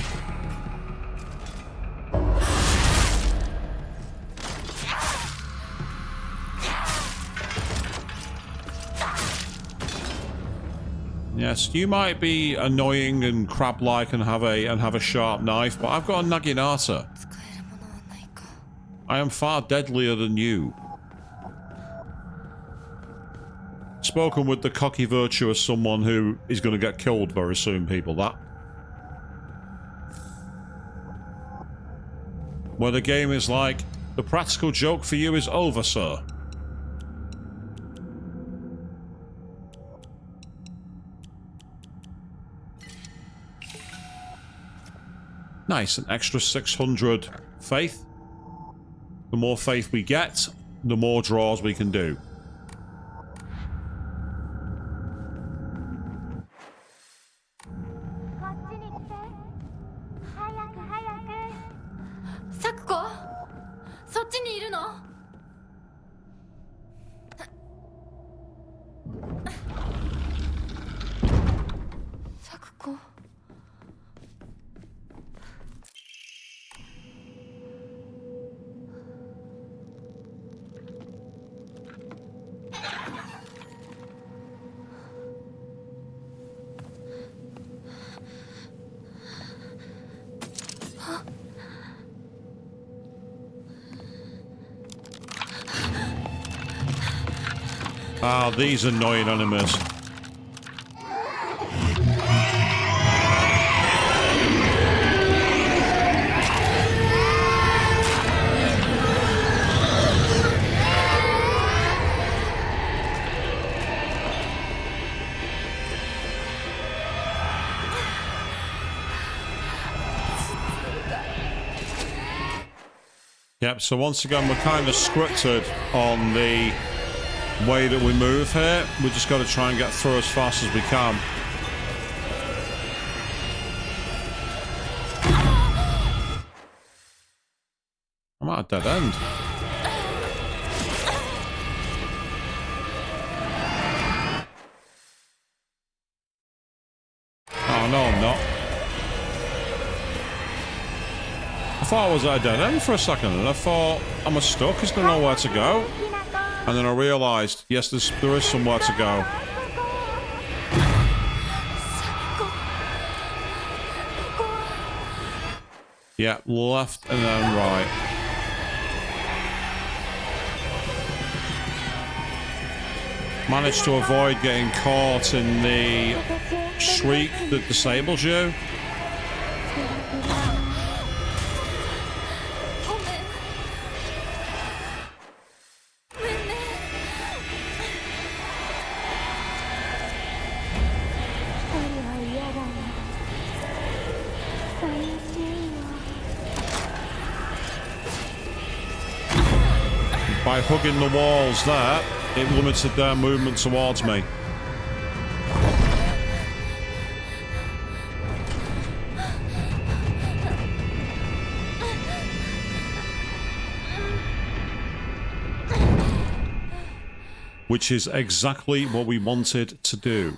Yes, you might be annoying and crab-like and have a sharp knife, but I've got a Naginata. I am far deadlier than you. Spoken with the cocky virtue of someone who is going to get killed very soon, people, that. Where the game is like, the practical joke for you is over, sir. Nice, an extra 600 faith. The more faith we get, the more draws we can do. Sakuko? そっちにいるの? Sakuko? Ah, these annoying enemies. Yep, so once again we're kind of scripted on the way that we move here. We just got to try and get through as fast as we can. I'm at a dead end. Oh no, I'm not. I thought I was at a dead end for a second, and I thought, am I stuck? Is there nowhere to go? And then I realised, yes, there is somewhere to go. Yeah, left and then right. Managed to avoid getting caught in the shriek that disables you. By hugging the walls there, it limited their movement towards me. Which is exactly what we wanted to do.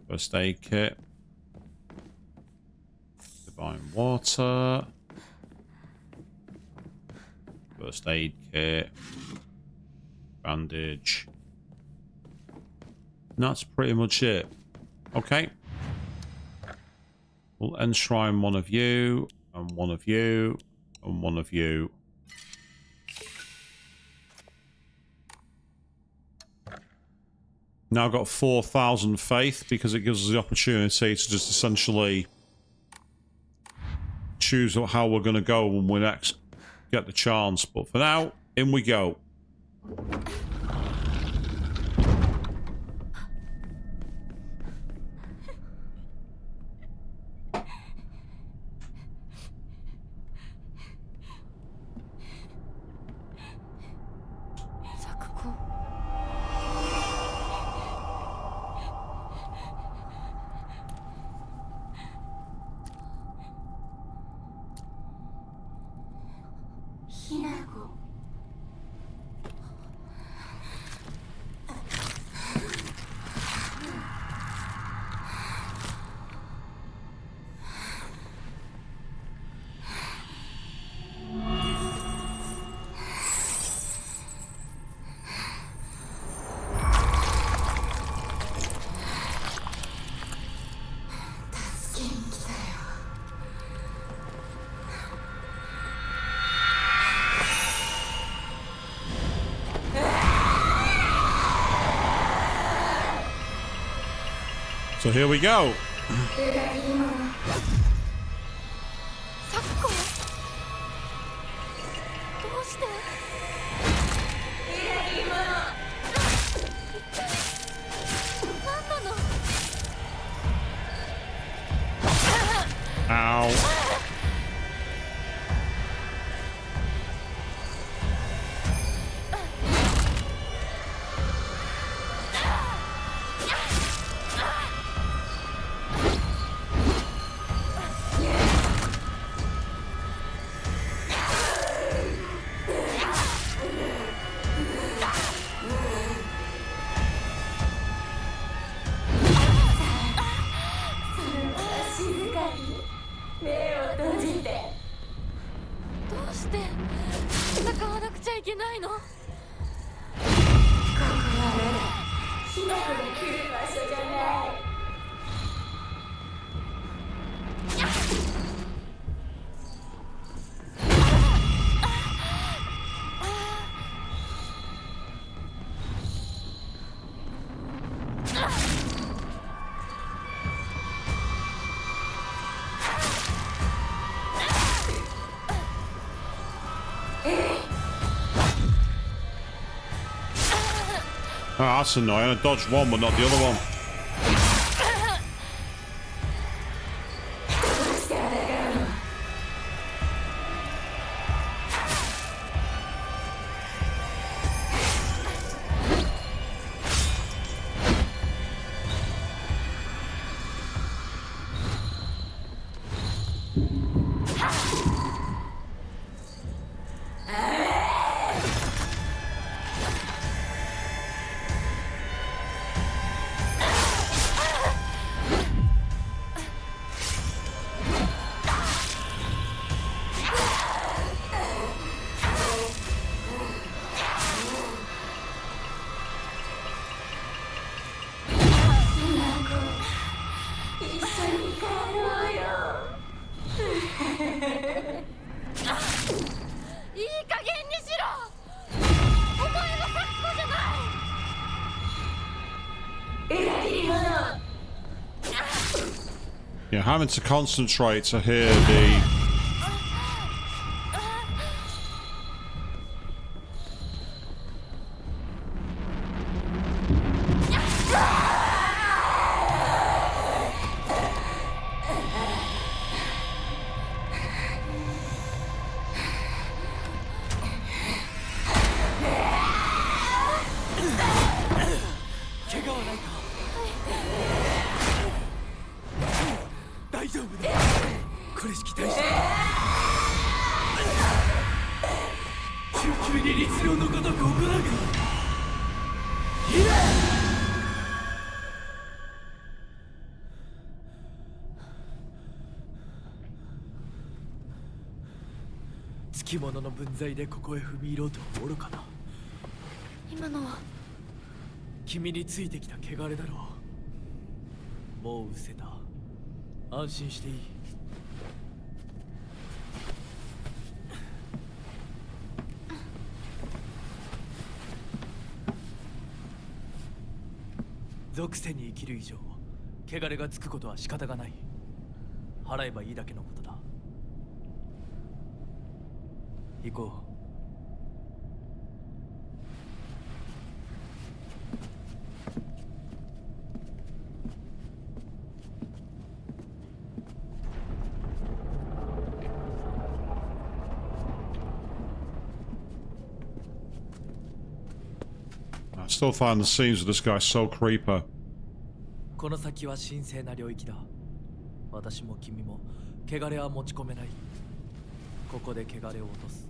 First aid kit. Divine water. First aid kit. Bandage. And that's pretty much it. Okay. We'll enshrine one of you, and one of you, and one of you. Now got 4,000 faith because it gives us the opportunity to just essentially choose how we're going to go when we next get the chance. But for now, in we go. ひなこ。So here we go. サクコ、どうして？何なのOw. Oh, that's annoying. I dodged one, but not the other one. Yeah, having to concentrate to hear the...つきものの分際でここへ踏み入ろうとは愚かな。今のは君についてきた汚れだろう。もう失せた。安心していい。属性に生きる以上、汚れがつくことは仕方がない。払えばいいだけのことだ。行こう。I still find the scenes of this guy so creeper. この先は神聖な領域だ。私も君も汚れは持ち込めない。ここで汚れを落とす。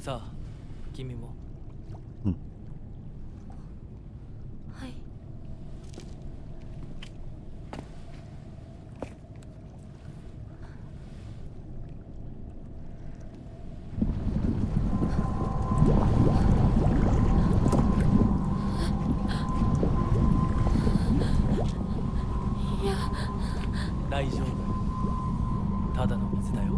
さあ君も。はい。大丈夫。ただの水だよ。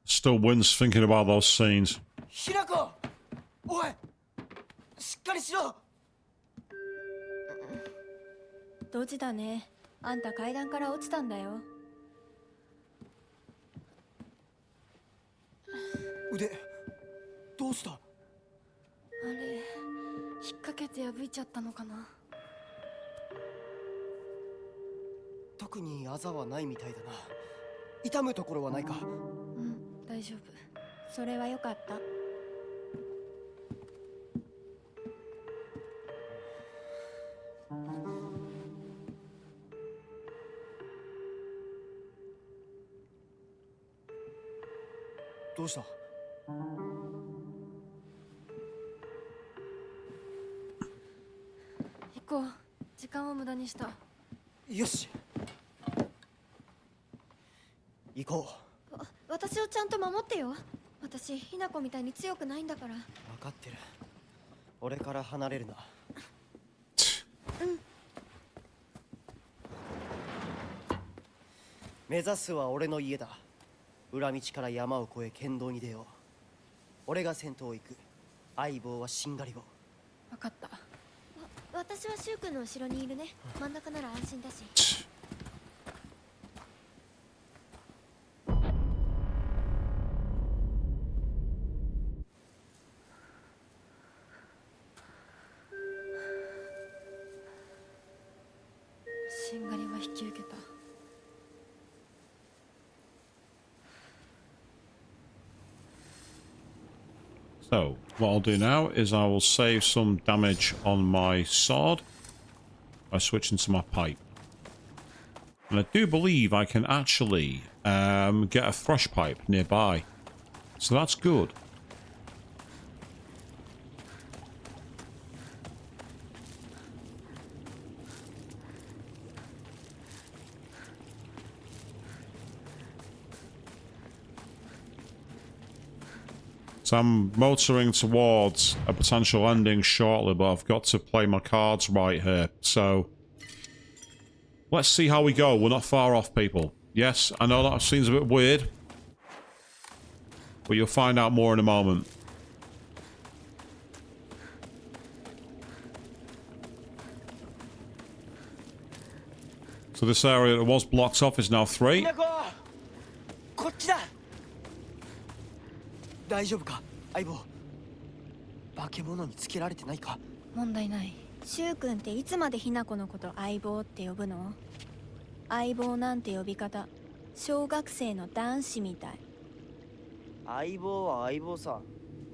Still wins thinking about those scenes. ひなこ、おい、しっかりしろ。ドジだね。あんた階段から落ちたんだよ。腕、どうした？あれ、引っ掛けて破いちゃったのかな。特にあざはないみたいだな。痛むところはないか？うん、大丈夫。それはよかった。どうした？行こう。時間を無駄にした。よし、行こう。私をちゃんと守ってよ。私ひなこみたいに強くないんだから。分かってる。俺から離れるな。目指すは俺の家だ。裏道から山を越え県道に出よう。俺が先頭を行く。相棒はしんがりを。分かった。私はシュウ君の後ろにいるね。真ん中なら安心だし。しんがりは引き受けた。So, what I'll do now is I will save some damage on my sword by switching to my pipe. And I do believe I can actually get a fresh pipe nearby. So that's good. So I'm motoring towards a potential ending shortly, but I've got to play my cards right here. So let's see how we go. We're not far off, people. Yes, I know that seems a bit weird, but you'll find out more in a moment. So this area that was blocked off is now 3. こっちだ。大丈夫か、相棒。化け物につけられてないか？問題ない。シュウ君っていつまでひなこのこと相棒って呼ぶの？相棒なんて呼び方小学生の男子みたい。相棒は相棒さ。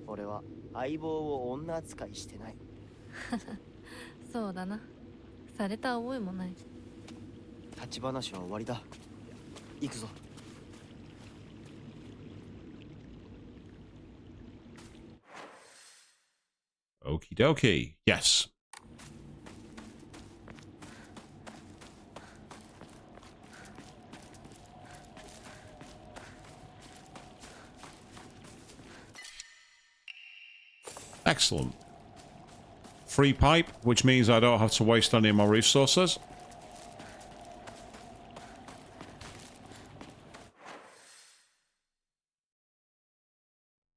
俺は相棒を女扱いしてない。そうだな。された覚えもない。立ち話は終わりだ。行くぞ。Okie dokie. Yes. Excellent. Free pipe, which means I don't have to waste any of my resources.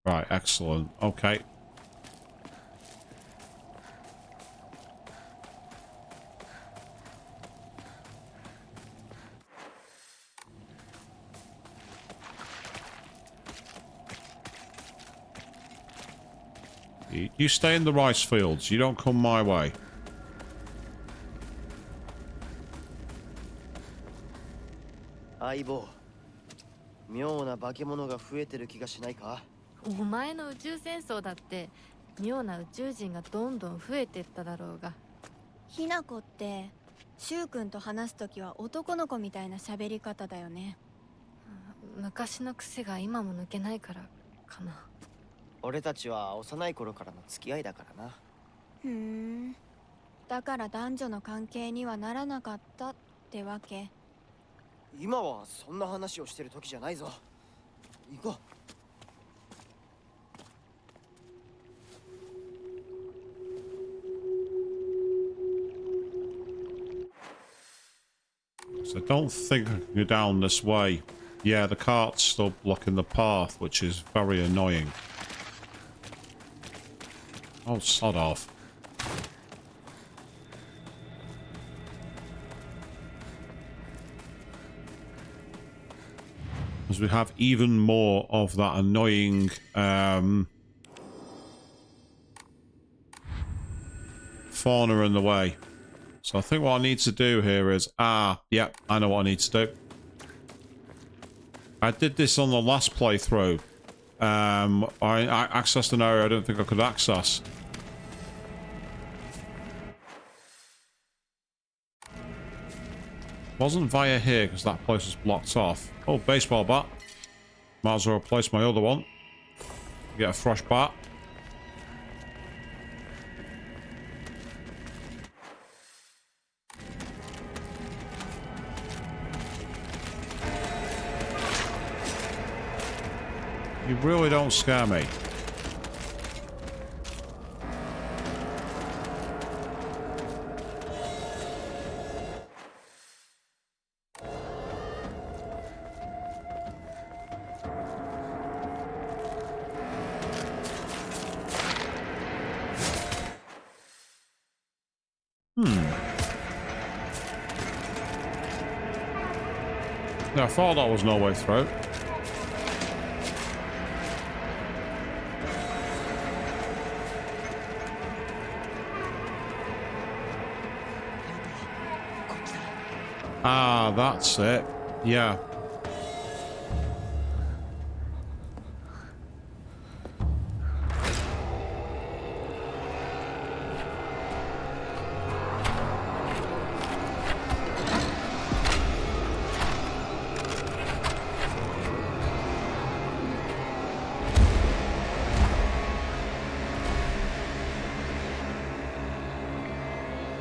Right, excellent. Okay. You stay in the rice fields. You don't come my way. 相棒、妙な化け物が増えてる気がしないか？お前の宇宙戦争だって妙な宇宙人がどんどん増えてっただろうが。ひなこってしゅうくんと話すときは男の子みたいな喋り方だよね。昔の癖が今も抜けないからかな。俺たちは幼い頃からの付き合いだからな。ふーん。だから男女の関係にはならなかったってわけ。今はそんな話をしてる時じゃないぞ。行こう。So I don't think I can go down this way. Yeah, the cart's still blocking the path, which is very annoying. Oh, sod off. As we have even more of that annoying fauna in the way. So I think what I need to do here is... yep, I know what I need to do. I did this on the last playthrough. I accessed an area I don't think I could access. Wasn't via here because that place was blocked off. Oh, baseball bat. Might as well replace my other one. Get a fresh bat. You really don't scare me. Yeah, I thought that was no way through. Ah, that's it. Yeah.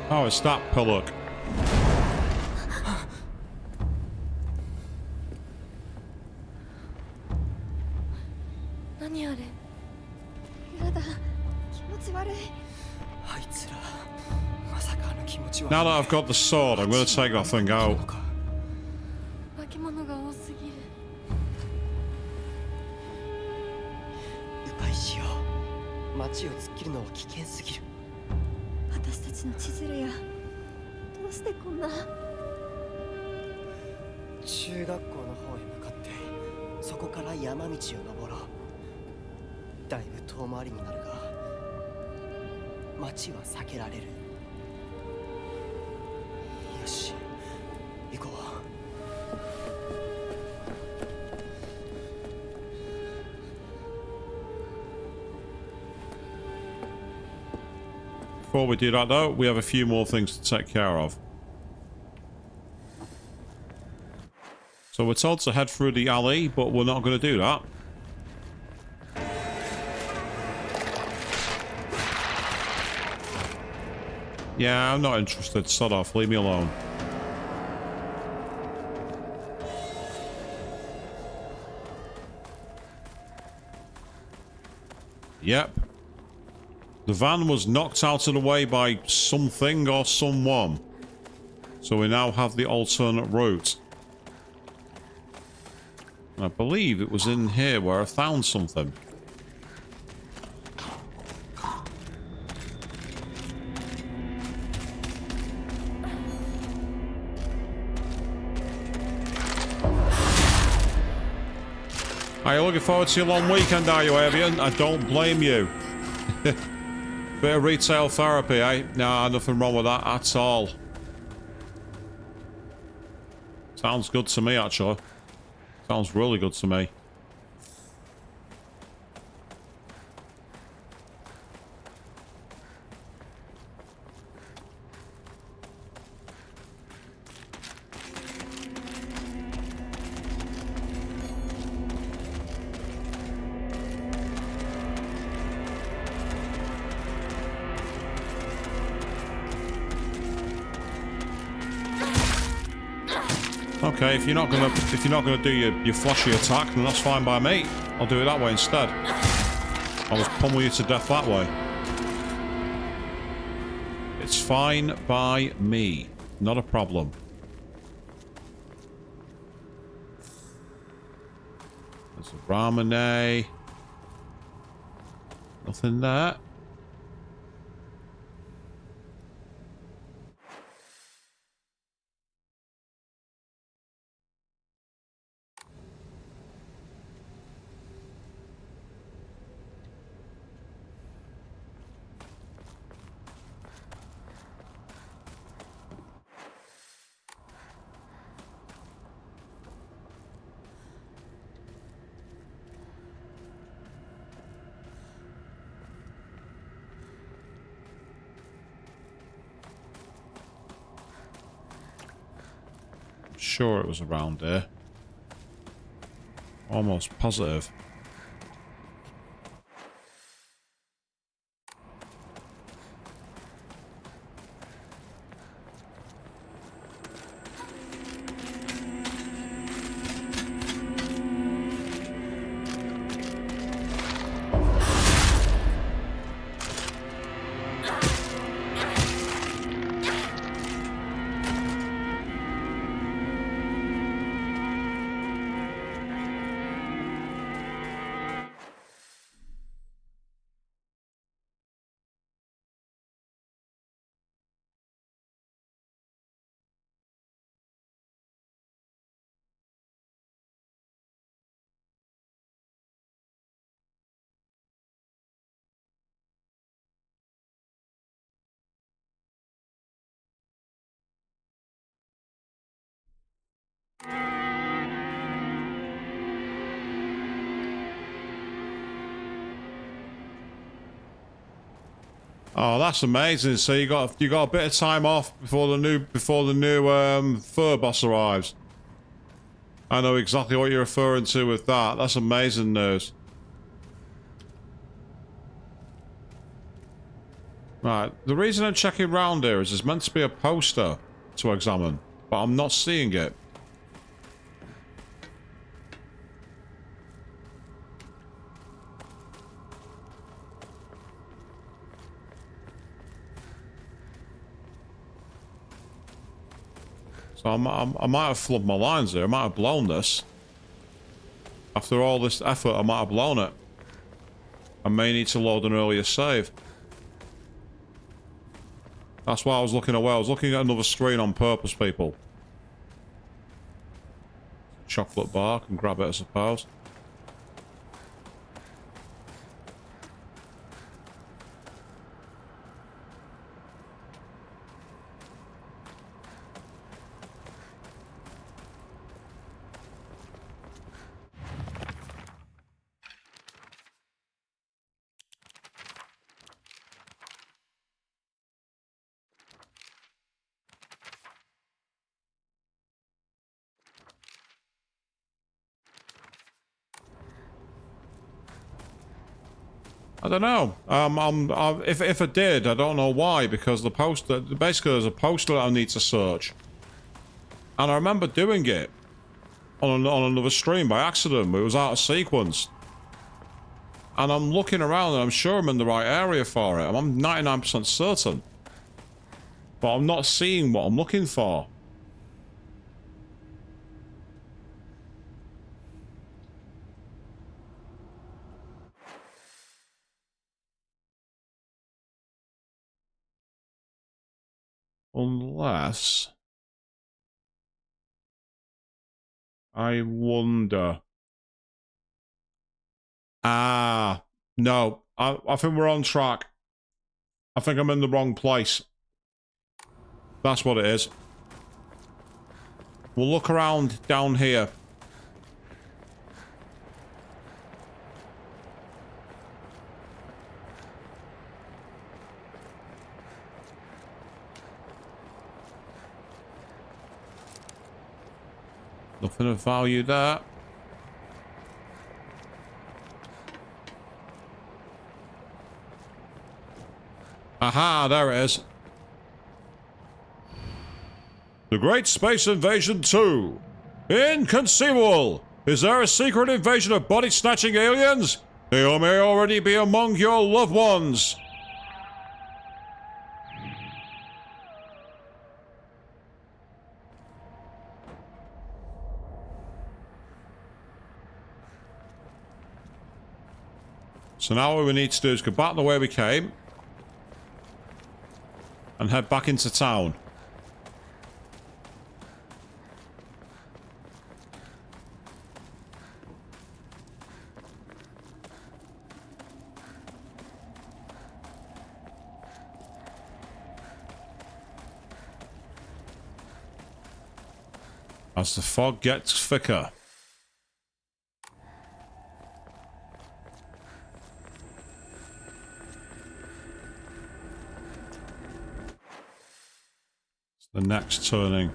Oh, it's that pillock. 何あれ。やだ、気持ち悪い。あいつら、まさかあの気持ちは。 Now that I've got the sword, I'm going to take that thing out. 化け物が多すぎる。迂回しよう。街を突っ切るのは危険すぎる。私たちの千鶴や、どうしてこんな。中学校の方へ向かって、そこから山道を登ろう。だいぶ遠回りになるが、街は避けられる。よし、行こう。before we do that, though, we have a few more things to take care of. So we're told to head through the alley, but we're not going to do that. Yeah, I'm not interested. Sod off. Leave me alone. Yep. The van was knocked out of the way by something or someone. So we now have the alternate route. I believe it was in here where I found something. Are you looking forward to your long weekend, are you, Avian? I don't blame you. Bit of retail therapy, eh? Nah, nothing wrong with that at all. Sounds good to me, actually. Sounds really good to me. Okay, if you're not gonna do your flashy attack, then that's fine by me. I'll do it that way instead. I'll just pummel you to death that way. It's fine by me. Not a problem. There's a Ramune. Nothing there. Sure it was around here. Almost positive. Oh, that's amazing. So you got a bit of time off before the new fur boss arrives. I know exactly what you're referring to with that. That's amazing news. Right, the reason I'm checking round here is there's meant to be a poster to examine, but I'm not seeing it. So I might have flubbed my lines there. I might have blown this. After all this effort, I might have blown it. I may need to load an earlier save. That's why I was looking away. I was looking at another screen on purpose, people. Chocolate bar. Can grab it, I suppose. I don't know. If I did, I don't know why, because the poster, basically there's a poster that I need to search. And I remember doing it on another stream by accident, but it was out of sequence. And I'm looking around and I'm sure I'm in the right area for it. I'm 99% certain. But I'm not seeing what I'm looking for. Unless... I wonder... Ah, no. I think we're on track. I think I'm in the wrong place. That's what it is. We'll look around down here. Nothing of value there. Aha, there it is. The Great Space Invasion 2. Inconceivable! Is there a secret invasion of body-snatching aliens? They may already be among your loved ones. So now what we need to do is go back the way we came. And head back into town. As the fog gets thicker. The next turning.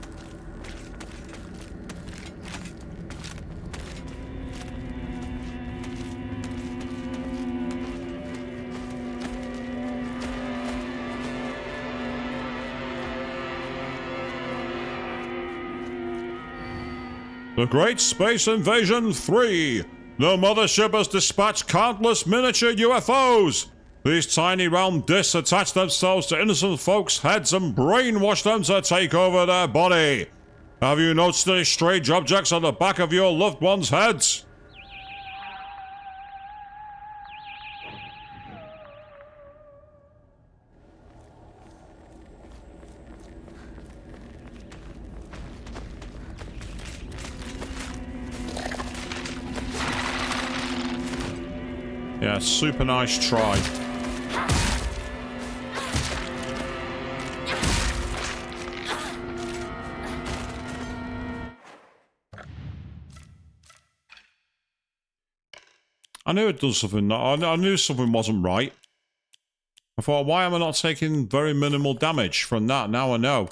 The Great Space Invasion 3. The mothership has dispatched countless miniature UFOs. These tiny round discs attach themselves to innocent folks' heads and brainwash them to take over their body. Have you noticed any strange objects on the back of your loved ones' heads? Yeah, super nice try. I knew it does something. I knew something wasn't right. I thought, why am I not taking very minimal damage from that? Now I know.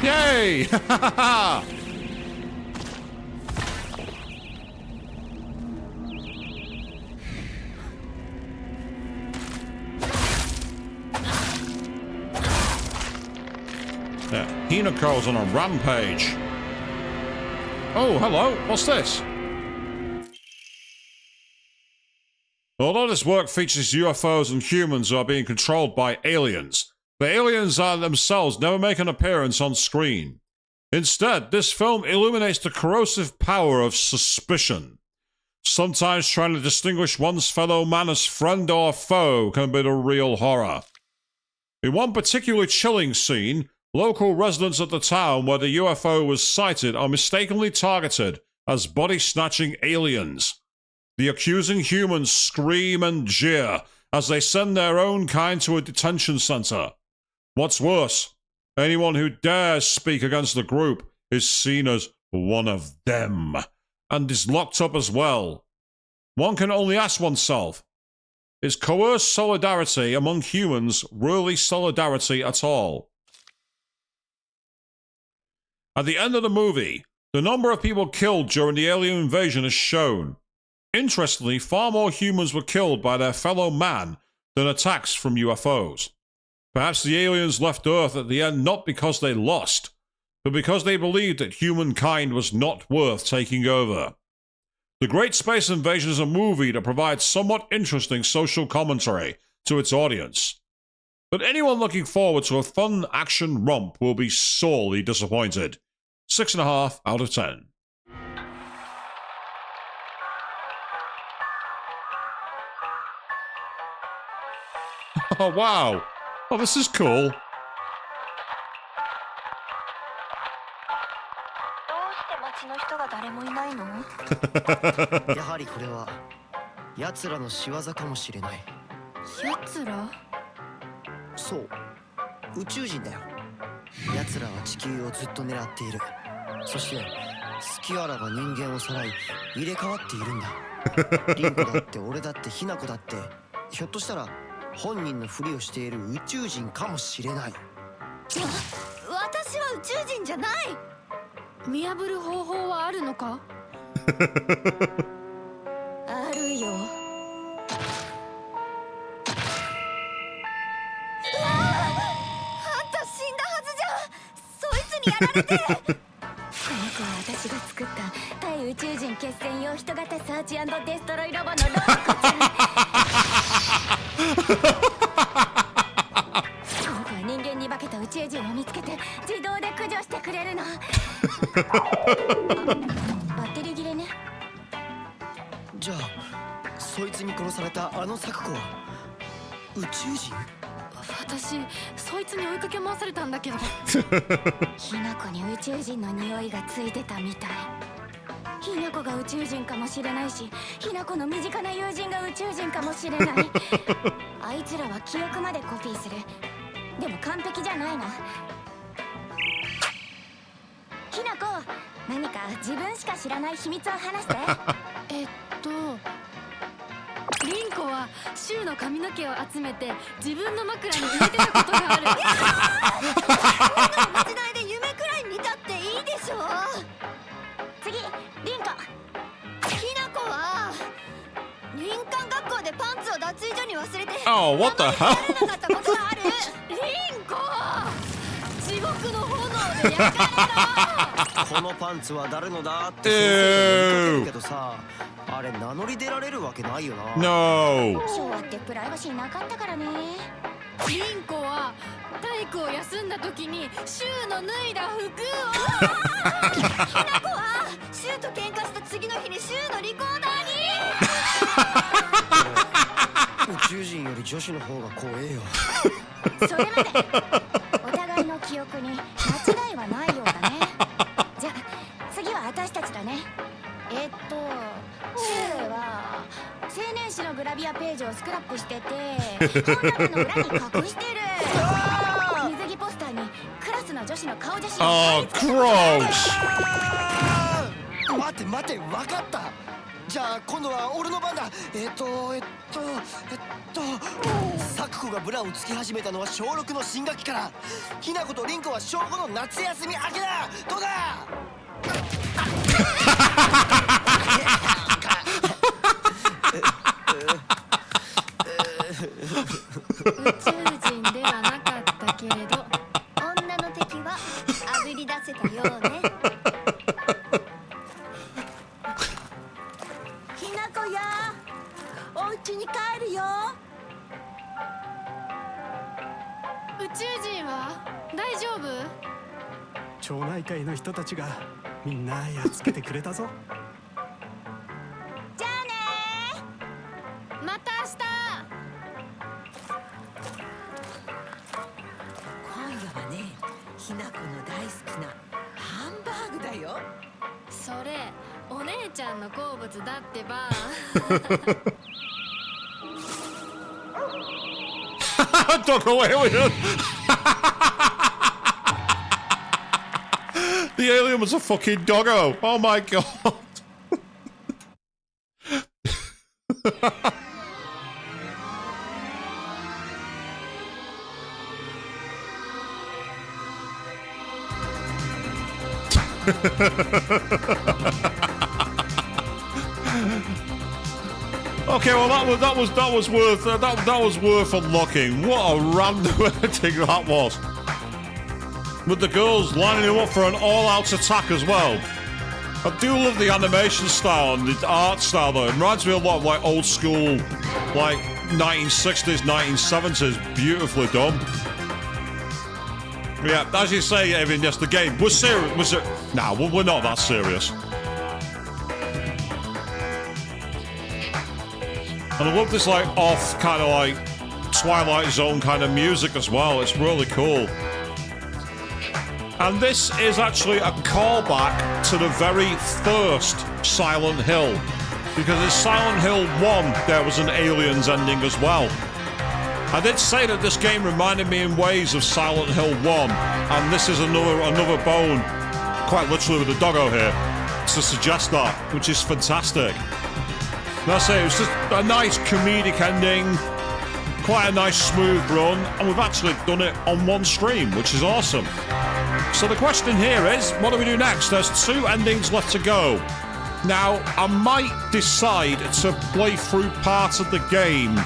Yay! Yeah, Hinako's on a rampage. Oh, hello. What's this? Although this work features UFOs and humans who are being controlled by aliens, the aliens are themselves never make an appearance on screen. Instead, this film illuminates the corrosive power of suspicion. Sometimes trying to distinguish one's fellow man as friend or foe can be the real horror. In one particularly chilling scene, local residents of the town where the UFO was sighted are mistakenly targeted as body-snatching aliens. The accusing humans scream and jeer as they send their own kind to a detention center. What's worse, anyone who dares speak against the group is seen as one of them and is locked up as well. One can only ask oneself, is coerced solidarity among humans really solidarity at all? At the end of the movie, the number of people killed during the alien invasion is shown. Interestingly, far more humans were killed by their fellow man than attacks from UFOs. Perhaps the aliens left Earth at the end not because they lost, but because they believed that humankind was not worth taking over. The Great Space Invasion is a movie that provides somewhat interesting social commentary to its audience. But anyone looking forward to a fun action romp will be sorely disappointed. 6.5 out of 10. Oh, wow. Oh, this is cool. やはりこれは奴らの仕業かもしれない。奴ら？そう、宇宙人だよ。奴らは地球をずっと狙っている。そして隙あらば人間をさらい入れ替わっているんだ。リンコだって俺だってヒナコだって、ひょっとしたら本人のふりをしている宇宙人かもしれない。私は宇宙人じゃない。見破る方法はあるのか？あるよ。あんた死んだはずじゃん。そいつにやられて。この子は私が作った対宇宙人決戦用人型サーチ&デストロイロボのロボコちゃん。この子は人間に化けた宇宙人を見つけて自動で駆除してくれるの。バッテリー切れね。じゃあそいつに殺されたあのサクコは宇宙人？私そいつに追いかけ回されたんだけど。ヒナコに宇宙人の匂いがついてたみたい。ヒナコが宇宙人かもしれないし、ヒナコの身近な友人が宇宙人かもしれない。あいつらは記憶までコピーする。でも完璧じゃないの。ヒナコ、何か自分しか知らない秘密を話して。リンコはシュウの髪の毛を集めて自分の枕に入れてたことがある。おまじないで夢くらい見たっていいでしょ。次、リンコ。ヒナコは林間学校でパンツを脱衣所に忘れて Oh, what the hell? なかったことがある。リンコ、地獄の炎で焼かれろ。このパンツは誰のだって先生が見かけるけどさ、あれ名乗り出られるわけないよな。 No. 昭和ってプライバシーなかったからね。リンコは体育を休んだ時にシュウの脱いだ服を。ヒナコはシュウと喧嘩した次の日にシュウのリコーダーに。宇宙人より女子の方が怖えよ。それまでお互いの記憶に間違いはないようだね。じゃあ次は私たちだね。シュウは青年誌のグラビアページをスクラップしてて本棚の裏に隠してる。水着ポスターにクラスの女子の顔写真を Oh, gross. 待て待て、分かった。じゃあ今度は俺の番だ。サクコがブラをつき始めたのは小6の新学期から。ヒナコとリンコは小5の夏休み明けだ。どうだ。宇宙人ではなかったけれど、女の敵はあぶり出せたようね。ひなこや、お家に帰町内会の人たちがみんなやっつけてくれたぞ。じゃあねー、また明日。今夜はね、ひなこの大好きなハンバーグだよ。それお姉ちゃんの好物だってば。Doggo alien! The alien was a fucking doggo! Oh my god! Okay, well that was worth unlocking. What a random thing that was. With the girls lining them up for an all-out attack as well. I do love the animation style and the art style though. It reminds me a lot of like old school, like 1960s, 1970s. Beautifully done. Yeah, as you say, Evan, yes, the game was serious. Was it? Nah, we're not that serious. And I love this like off kind of like Twilight Zone kind of music as well. It's really cool. And this is actually a callback to the very first Silent Hill. Because in Silent Hill 1, there was an Aliens ending as well. I did say that this game reminded me in ways of Silent Hill 1. And this is another bone, quite literally with the doggo here, to suggest that, which is fantastic. And I say, it was just a nice comedic ending, quite a nice smooth run, and we've actually done it on one stream, which is awesome. So the question here is, what do we do next? There's 2 endings left to go. Now, I might decide to play through parts of the game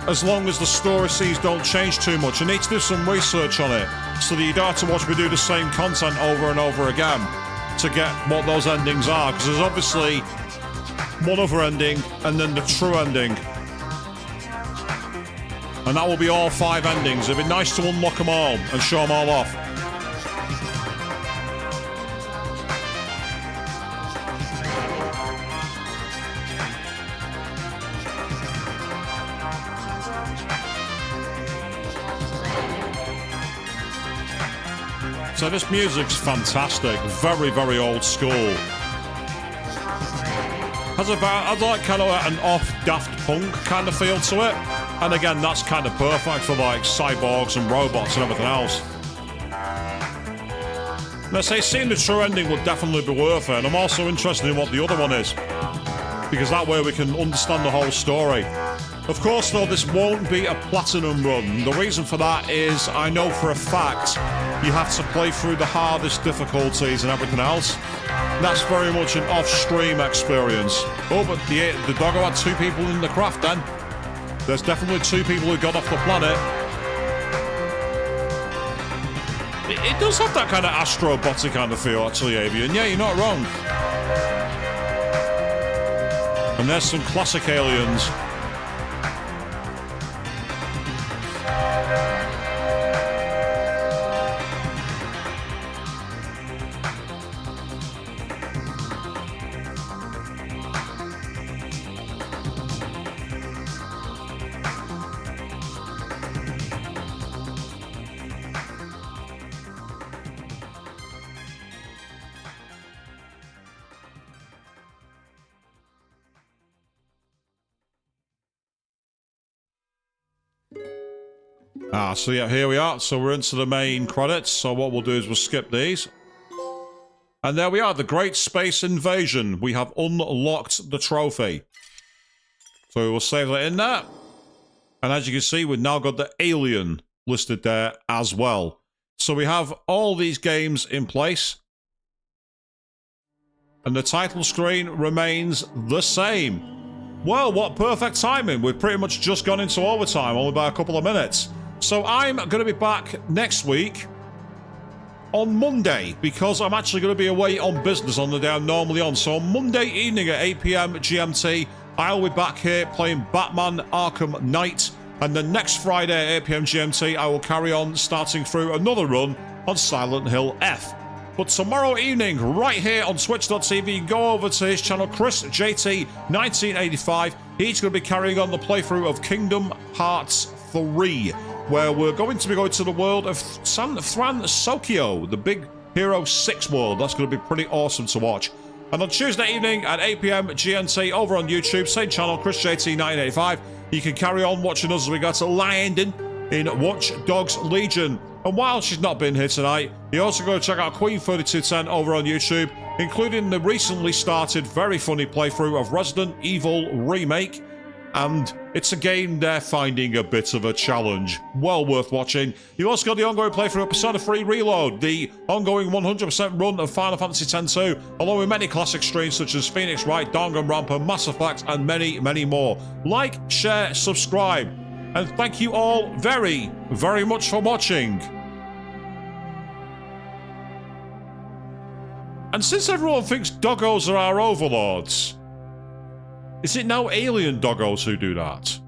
as long as the story scenes don't change too much. I need to do some research on it so that you don't have to watch me do the same content over and over again to get what those endings are, because there's obviously one other ending and then the true ending. And that will be all 5 endings. It'd be nice to unlock them all and show them all off. So this music's fantastic, very, very old school. Has like kind of like an off Daft Punk kind of feel to it. And again, that's kind of perfect for like cyborgs and robots and everything else. Let's say seeing the true ending would definitely be worth it. And I'm also interested in what the other one is, because that way we can understand the whole story. Of course, though, this won't be a platinum run. The reason for that is I know for a fact you have to play through the hardest difficulties and everything else. That's very much an off-stream experience. Oh, but the doggo had 2 people in the craft then. There's definitely 2 people who got off the planet. It does have that kind of Astrobotic kind of feel, actually, Avian. Yeah, you're not wrong. And there's some classic aliens. So yeah, here we are. So we're into the main credits. So what we'll do is we'll skip these. And there we are, the Great Space Invasion. We have unlocked the trophy. So we'll save that in there. And as you can see, we've now got the Alien listed there as well. So we have all these games in place. And the title screen remains the same. Well, what perfect timing. We've pretty much just gone into overtime, only by a couple of minutes. So I'm going to be back next week on Monday, because I'm actually going to be away on business on the day I'm normally on. So on Monday evening at 8 PM GMT, I'll be back here playing Batman Arkham Knight. And then next Friday at 8 PM GMT, I will carry on starting through another run on Silent Hill F. But tomorrow evening, right here on Twitch.tv, you can go over to his channel, Chris JT 1985. He's going to be carrying on the playthrough of Kingdom Hearts 3, where we're going to be going to the world of San Fran Sokyo, the Big Hero 6 world. That's going to be pretty awesome to watch. And on Tuesday evening at 8 PM GMT over on YouTube, same channel, Chris JT 1985, you can carry on watching us as we go to London in Watch Dogs Legion. And while she's not been here tonight, you also go to check out Queen 3210 over on YouTube, including the recently started very funny playthrough of Resident Evil Remake. And it's a game they're finding a bit of a challenge. Well worth watching. You also got the ongoing playthrough of Persona 3 Reload, the ongoing 100% run of Final Fantasy X-2, along with many classic streams such as Phoenix Wright, Danganronpa, Mass Effect, and many, many more. Like, share, subscribe. And thank you all very, very much for watching. And since everyone thinks doggos are our overlords, is it now alien doggos who do that?